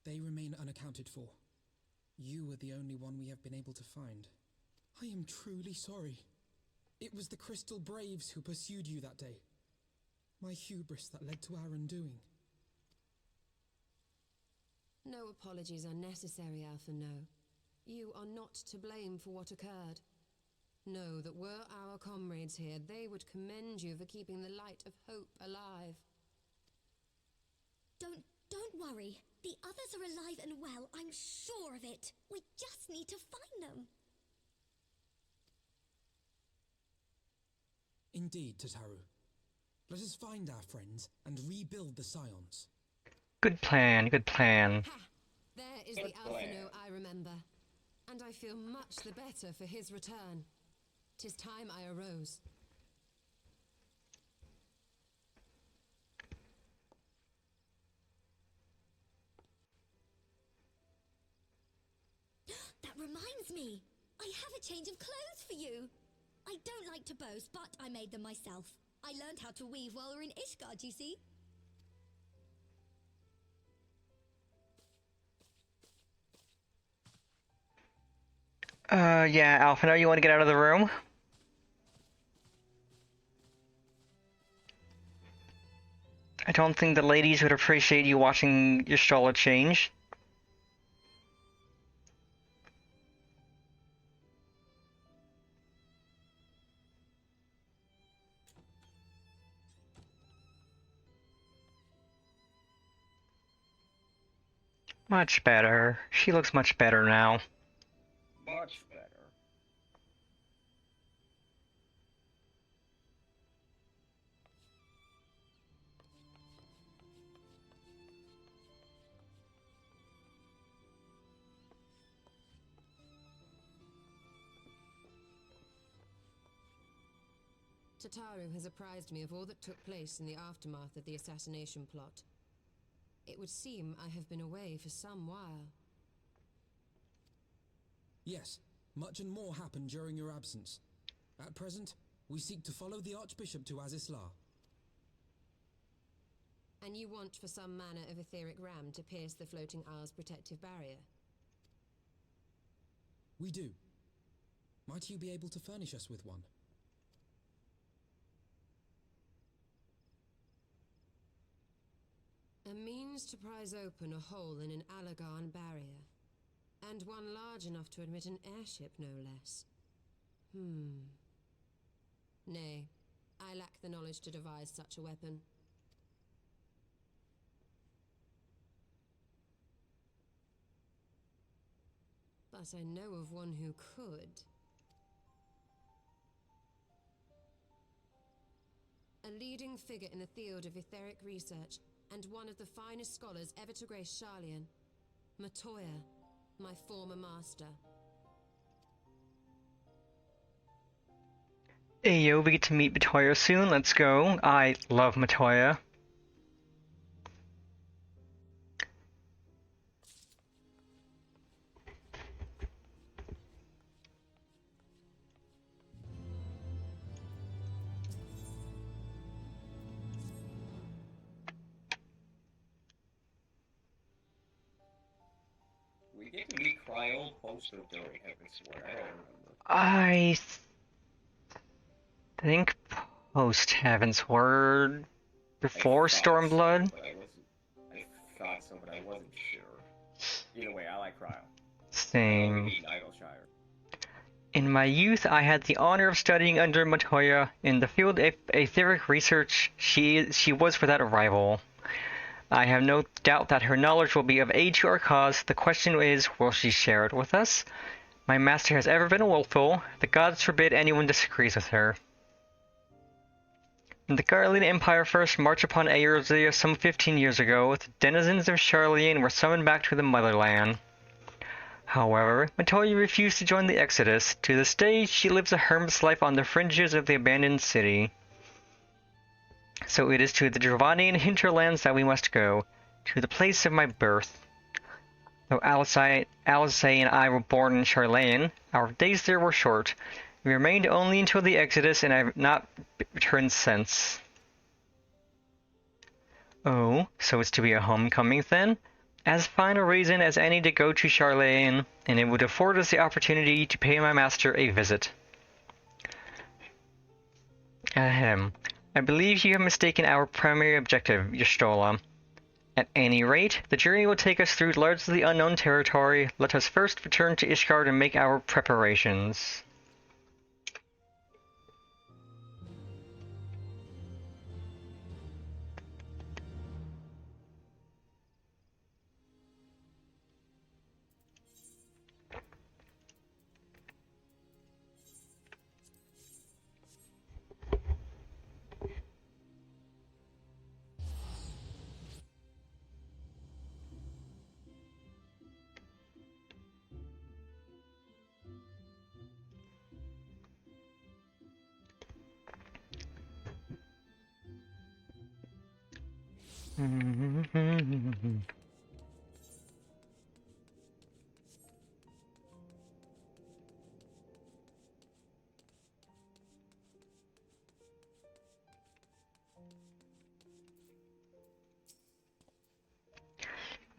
They remain unaccounted for. You are the only one we have been able to find. I am truly sorry. It was the Crystal Braves who pursued you that day. My hubris that led to our undoing. No apologies are necessary, Alpha, no. You are not to blame for what occurred. Know that were our comrades here, they would commend you for keeping the light of hope alive. Don't worry. The others are alive and well, I'm sure of it. We just need to find them. Indeed, Tataru. Let us find our friends and rebuild the Scions. Good plan, good plan. Ha! There is the Alphino I remember. And I feel much the better for his return. 'Tis time I arose. That reminds me. I have a change of clothes for you. I don't like to boast, but I made them myself. I learned how to weave while we were in Ishgard, you see. Yeah, Alphino, you want to get out of the room? I don't think the ladies would appreciate you watching your Strolla change. Much better. She looks much better now. Much better. Tataru has apprised me of all that took place in the aftermath of the assassination plot. It would seem I have been away for some while. Yes, much and more happened during your absence. At present, we seek to follow the Archbishop to Azisla. And you want for some manner of etheric ram to pierce the floating isle's protective barrier? We do. Might you be able to furnish us with one? A means to prise open a hole in an Allagan barrier. And one large enough to admit an airship, no less. Nay, I lack the knowledge to devise such a weapon. But I know of one who could. A leading figure in the field of etheric research, and one of the finest scholars ever to grace Sharlayan. Matoya, my former master. Hey yo, we get to meet Matoya soon, let's go. I love Matoya. We get to meet Cryo post or during Heavensward. I don't remember. I think post Heavensward, before Stormblood. I thought so, but I wasn't sure. Either way, I like Cryo. Same. In my youth, I had the honor of studying under Matoya. In the field of etheric research, she was without a rival. I have no doubt that her knowledge will be of aid to our cause. The question is, will she share it with us? My master has ever been a willful. The gods forbid anyone disagrees with her. When the Garlean Empire first marched upon Eorzea some 15 years ago, the denizens of Sharlayan were summoned back to the motherland. However, Matoya refused to join the exodus. To this day, she lives a hermit's life on the fringes of the abandoned city. So it is to the Dravanian hinterlands that we must go, to the place of my birth. Though Alice and I were born in Charlayan, our days there were short. We remained only until the Exodus, and I have not returned since. Oh, so it's to be a homecoming then? As fine a reason as any to go to Charlayan, and it would afford us the opportunity to pay my master a visit. Ahem. I believe you have mistaken our primary objective, Y'shtola. At any rate, the journey will take us through largely unknown territory. Let us first return to Ishgard and make our preparations.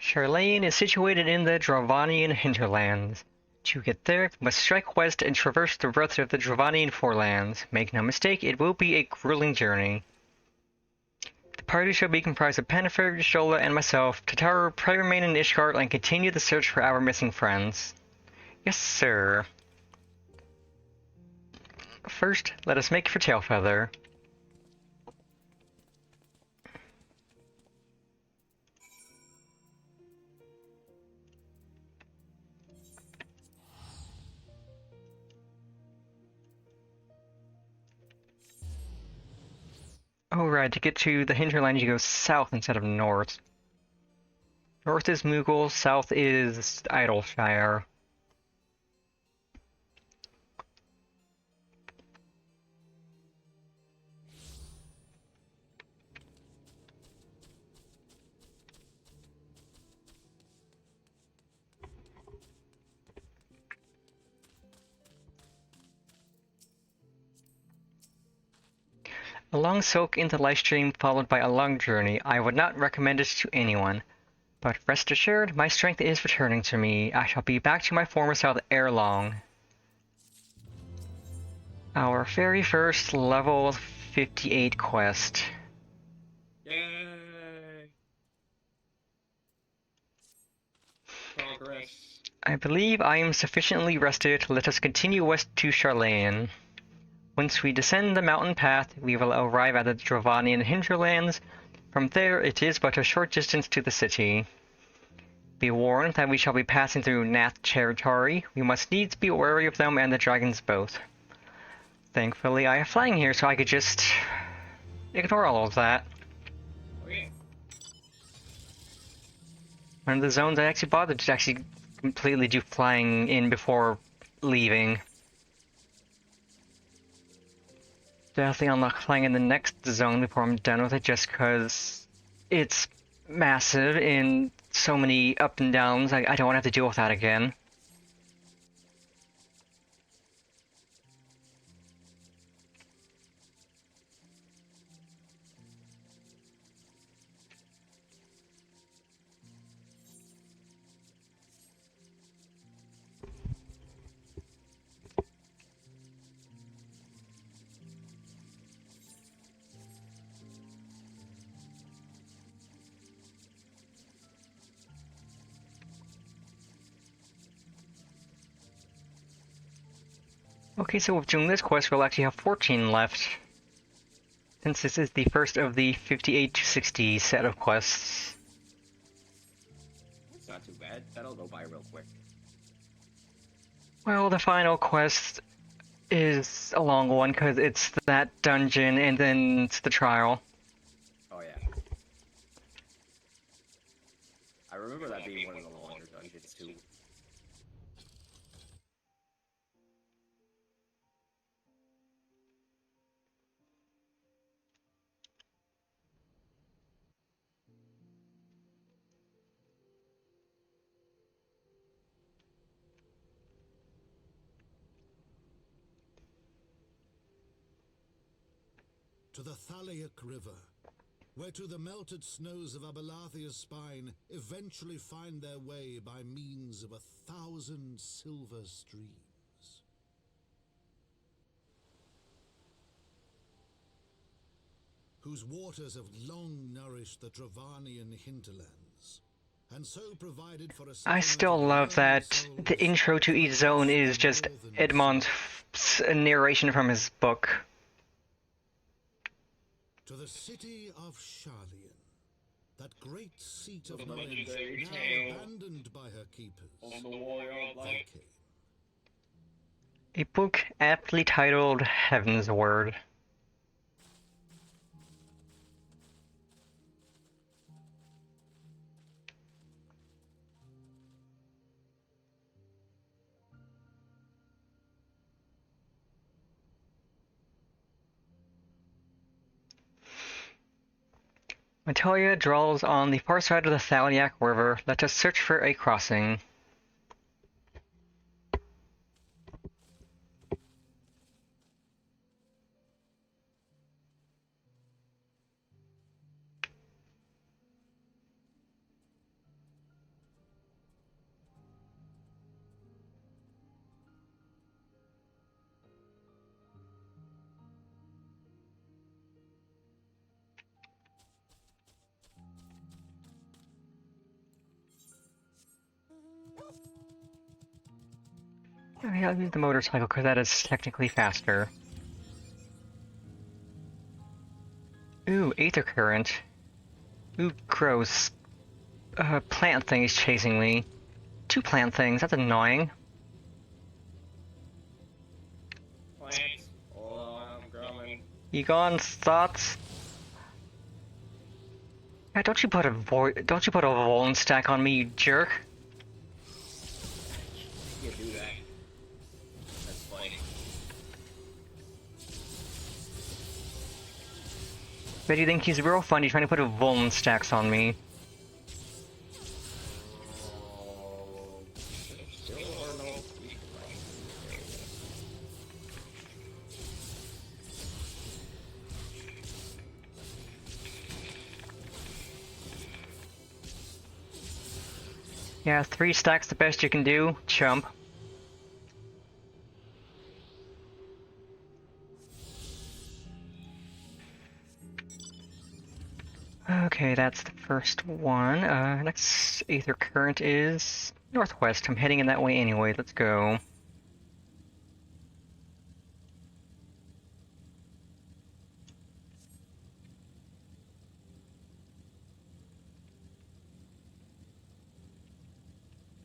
Charlayan is situated in the Dravanian hinterlands. To get there, we must strike west and traverse the breadth of the Dravanian forelands. Make no mistake, it will be a grueling journey. The party shall be comprised of Pennefer, Y'shtola, and myself. Tataru, pray remain in Ishgard and continue the search for our missing friends. Yes, sir. First, let us make for Tailfeather. Oh right, to get to the hinterland you go south instead of north. North is Moogle, south is Idleshire. A long soak in the livestream followed by a long journey. I would not recommend it to anyone. But rest assured, my strength is returning to me. I shall be back to my former self ere long. Our very first level 58 quest. Yay! Progress. I believe I am sufficiently rested. Let us continue west to Charlayan. Once we descend the mountain path, we will arrive at the Dravanian hinterlands. From there, it is but a short distance to the city. Be warned that we shall be passing through Nath territory. We must needs be wary of them and the dragons both. Thankfully, I have flying here, so I could just ignore all of that. Okay. One of the zones I actually bothered to actually completely do flying in before leaving. Definitely unlock flying in the next zone before I'm done with it, just because it's massive in so many up and downs. I don't want to have to deal with that again. Okay, so with doing this quest, we'll actually have 14 left. Since this is the first of the 58 to 60 set of quests. It's not too bad. That'll go by real quick. Well, the final quest is a long one, because it's that dungeon and then it's the trial. Oh yeah. I remember that being one of the longer dungeons too. to the Thalaic River, where to the melted snows of Abelathia's spine eventually find their way by means of 1,000 silver streams. Whose waters have long nourished the Travanian hinterlands, and so provided for a I still love that the intro to each zone is just Edmond's narration from his book. To the city of Sharlayan, that great seat of knowledge, now abandoned by her keepers, they came. A book aptly titled Heavensward. Natalia draws on the far side of the Thalaic River. Let us search for a crossing. Okay, I'll use the motorcycle because that is technically faster. Ooh, Aether Current. Ooh, gross. Plant thing is chasing me. 2 plant things, that's annoying. Plants. Oh, I'm growing. Egon's thoughts? Yeah, don't you put a Voln stack on me, you jerk. You do that. That's funny. But you think he's real funny trying to put a Voln stacks on me. Yeah, 3 stacks the best you can do, chump. Okay, that's the first one. Next Aether Current is northwest. I'm heading in that way anyway. Let's go.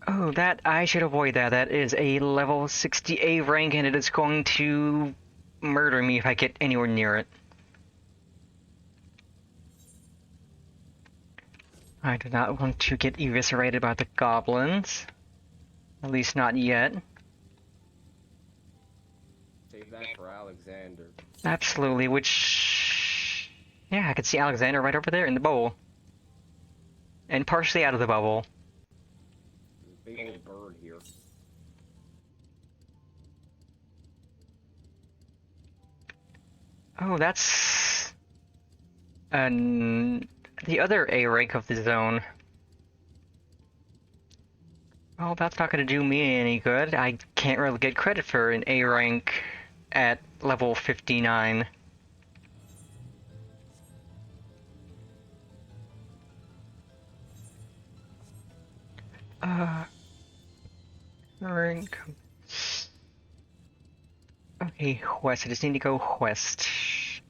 Oh, that I should avoid that. That is a level 60A rank and it is going to murder me if I get anywhere near it. I do not want to get eviscerated by the goblins. At least not yet. Save that for Alexander. Absolutely, which... Yeah, I can see Alexander right over there in the bowl. And partially out of the bubble. There's a big old bird here. Oh, that's... the other A rank of the zone. Well, that's not going to do me any good. I can't really get credit for an A rank at level 59. Rank. Okay, west. I just need to go west.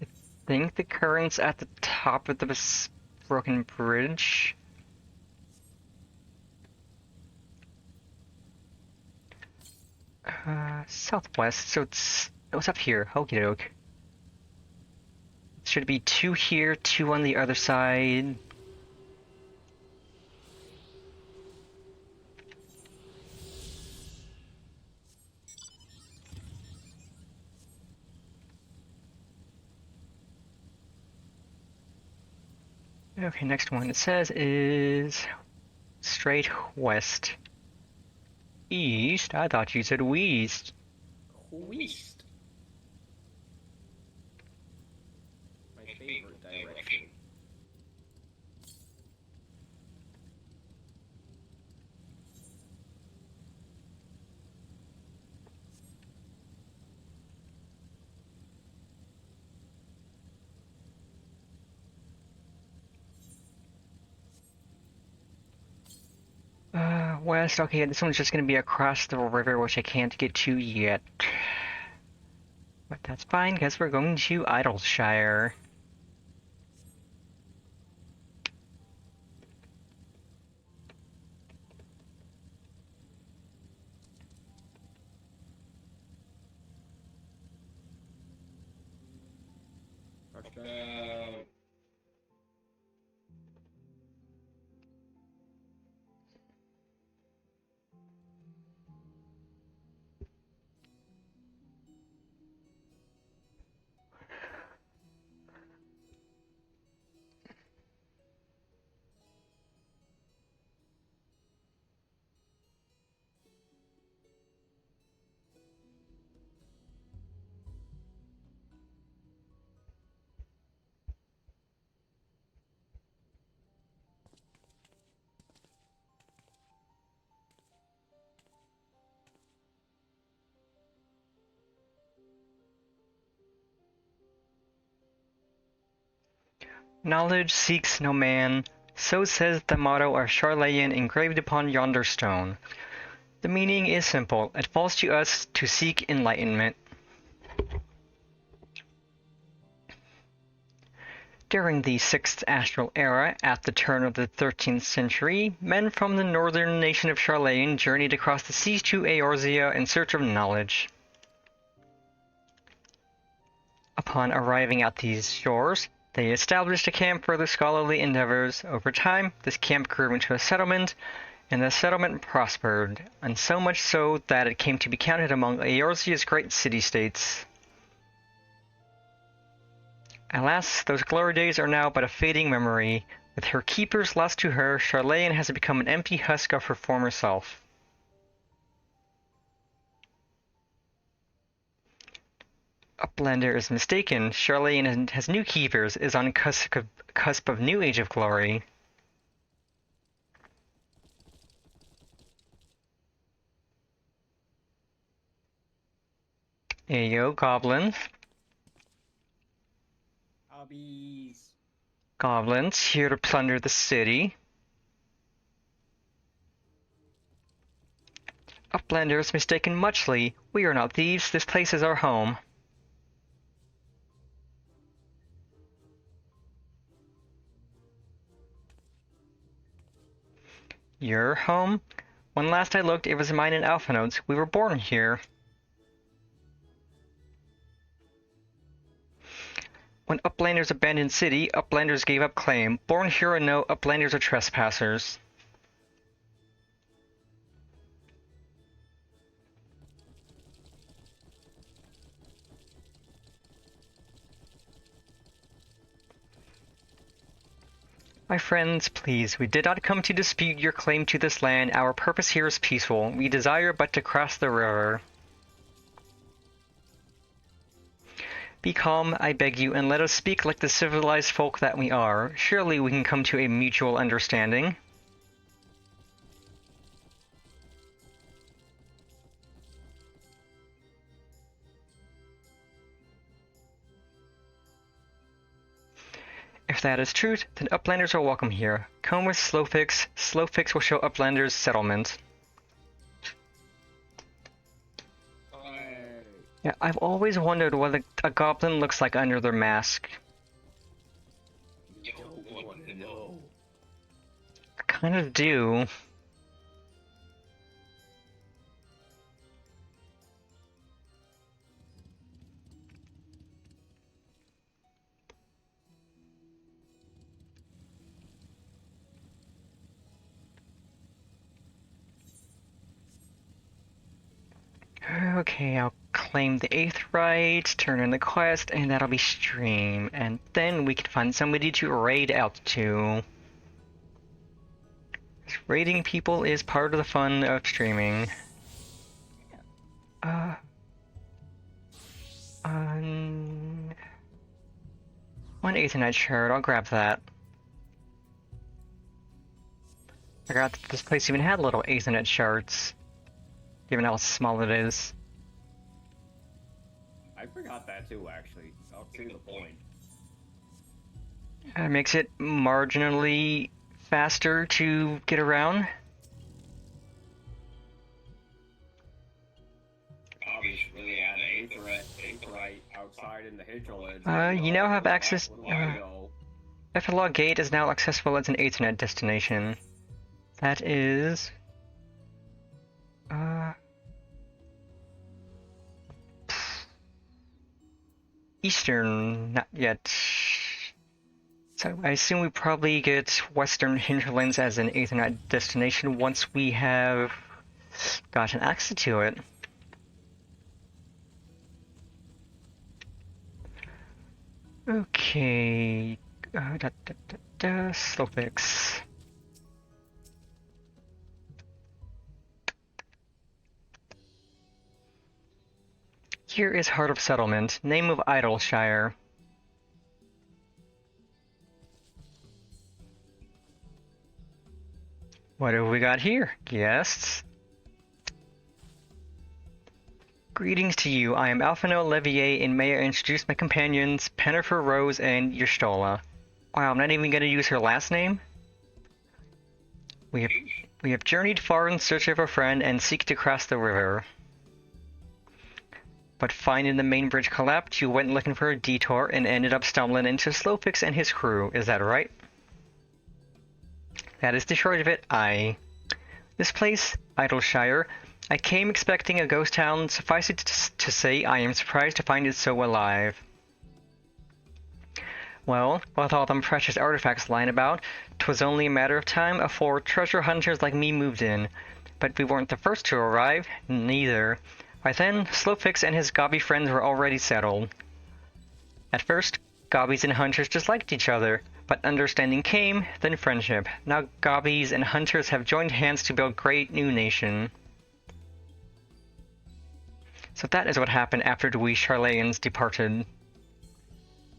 I think the current's at the top of the broken bridge. Southwest, so it's up here. Okie doke. Should be 2 here, 2 on the other side. Okay, next one it says is straight west. East? I thought you said west. West. My west. Okay, this one's just gonna be across the river, which I can't get to yet. But that's fine, because we're going to Idleshire. Touchdown. Knowledge seeks no man, so says the motto of Charlayan engraved upon yonder stone. The meaning is simple. It falls to us to seek enlightenment. During the 6th Astral Era, at the turn of the 13th century, men from the northern nation of Charlayan journeyed across the seas to Eorzea in search of knowledge. Upon arriving at these shores, they established a camp for their scholarly endeavors. Over time, this camp grew into a settlement, and the settlement prospered, and so much so that it came to be counted among Eorzea's great city-states. Alas, those glory days are now but a fading memory. With her keepers lost to her, Charlayan has become an empty husk of her former self. Uplander is mistaken. Charlayan has new keepers, is on cusp of new age of glory. Ayo, goblins. Hobbies. Goblins, here to plunder the city. Uplander is mistaken muchly. We are not thieves, this place is our home. Your home? When last I looked, it was mine in Alpha Notes. We were born here. When Uplanders abandoned city, Uplanders gave up claim. Born here or no, Uplanders are trespassers. My friends, please, we did not come to dispute your claim to this land. Our purpose here is peaceful. We desire but to cross the river. Be calm, I beg you, and let us speak like the civilized folk that we are. Surely we can come to a mutual understanding. If that is truth, then Uplanders are welcome here. Come with Slowfix. Slowfix will show Uplanders settlement. Yeah, I've always wondered what a goblin looks like under their mask. You don't want to know. I kind of do. Okay, I'll claim the 8th right, turn in the quest, and that'll be stream. And then we can find somebody to raid out to. Raiding people is part of the fun of streaming. One Aethernet shard, I'll grab that. I forgot that this place even had little Aethernet shards, given how small it is. I forgot that too, actually. I'll see the point. It makes it marginally faster to get around. Really had an Aetherite outside in the hinterlands. You now have access. Where do I go? FFXIV Gate is now accessible as an Ethernet destination. That is. Eastern, not yet. So I assume we probably get Western Hinterlands as an Ethernet destination once we have gotten access to it. Okay. Slowfix. Here is Heart of Settlement, name of Idleshire. What have we got here? Guests. Greetings to you. I am Alphino Levier, and may I introduce my companions, Pennifer Rose and Y'shtola. Wow, I'm not even going to use her last name? We have journeyed far in search of a friend and seek to cross the river. But finding the main bridge collapsed, you went looking for a detour and ended up stumbling into Slowfix and his crew, is that right? That is the short of it, aye. This place, Idleshire, I came expecting a ghost town, suffice it to say I am surprised to find it so alive. Well, with all them precious artifacts lying about, 'twas only a matter of time afore treasure hunters like me moved in. But we weren't the first to arrive, neither. By then, Slowfix and his gobby friends were already settled. At first, gobbies and hunters disliked each other, but understanding came, then friendship. Now gobbies and hunters have joined hands to build a great new nation. So that is what happened after we Charlayans departed.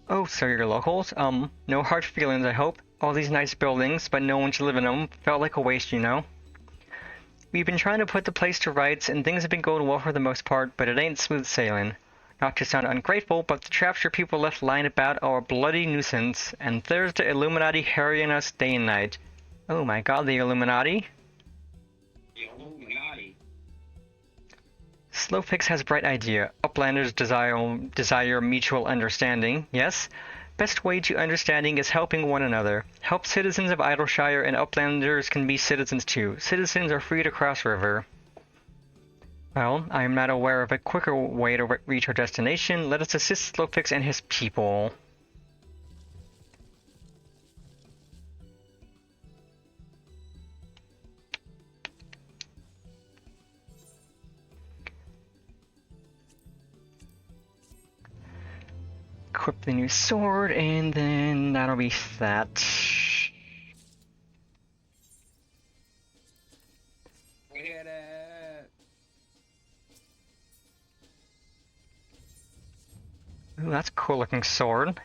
Oh, so you're locals? No hard feelings, I hope. All these nice buildings, but no one to live in them, felt like a waste, you know? We've been trying to put the place to rights, and things have been going well for the most part, but it ain't smooth sailing. Not to sound ungrateful, but the traps your people left lying about are a bloody nuisance, and there's the Illuminati harrying us day and night. Oh my god, the Illuminati? The Illuminati. Slowfix has a bright idea. Uplanders desire mutual understanding, yes? Best way to understanding is helping one another. Help citizens of Idleshire, and Uplanders can be citizens too. Citizens are free to cross river. Well, I am not aware of a quicker way to reach our destination. Let us assist Slowfix and his people. Equip the new sword, and then that'll be that. We did it! Ooh, that's a cool looking sword.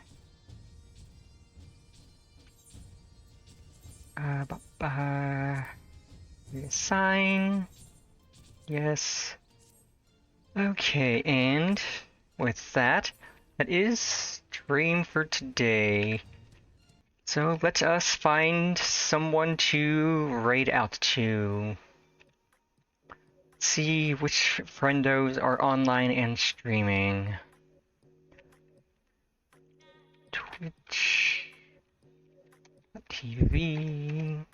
Reassign. Yes. Okay, and with that, that is stream for today. So let us find someone to raid out to. See which friendos are online and streaming. Twitch. TV. I'm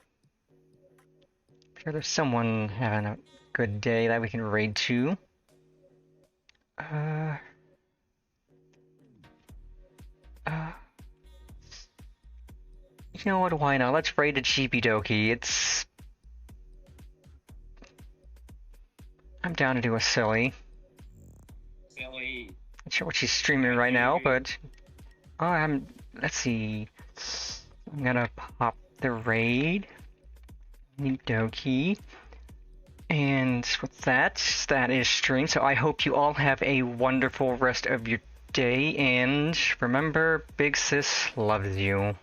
sure there's someone having a good day that we can raid to. You know what, why not? Let's raid a Cheapy Dokie. I'm down to do a silly. Silly. Not sure what she's streaming right now, but... let's see. I'm gonna pop the raid. Dokie. And with that is stream. So I hope you all have a wonderful rest of your day. And remember, Big Sis loves you.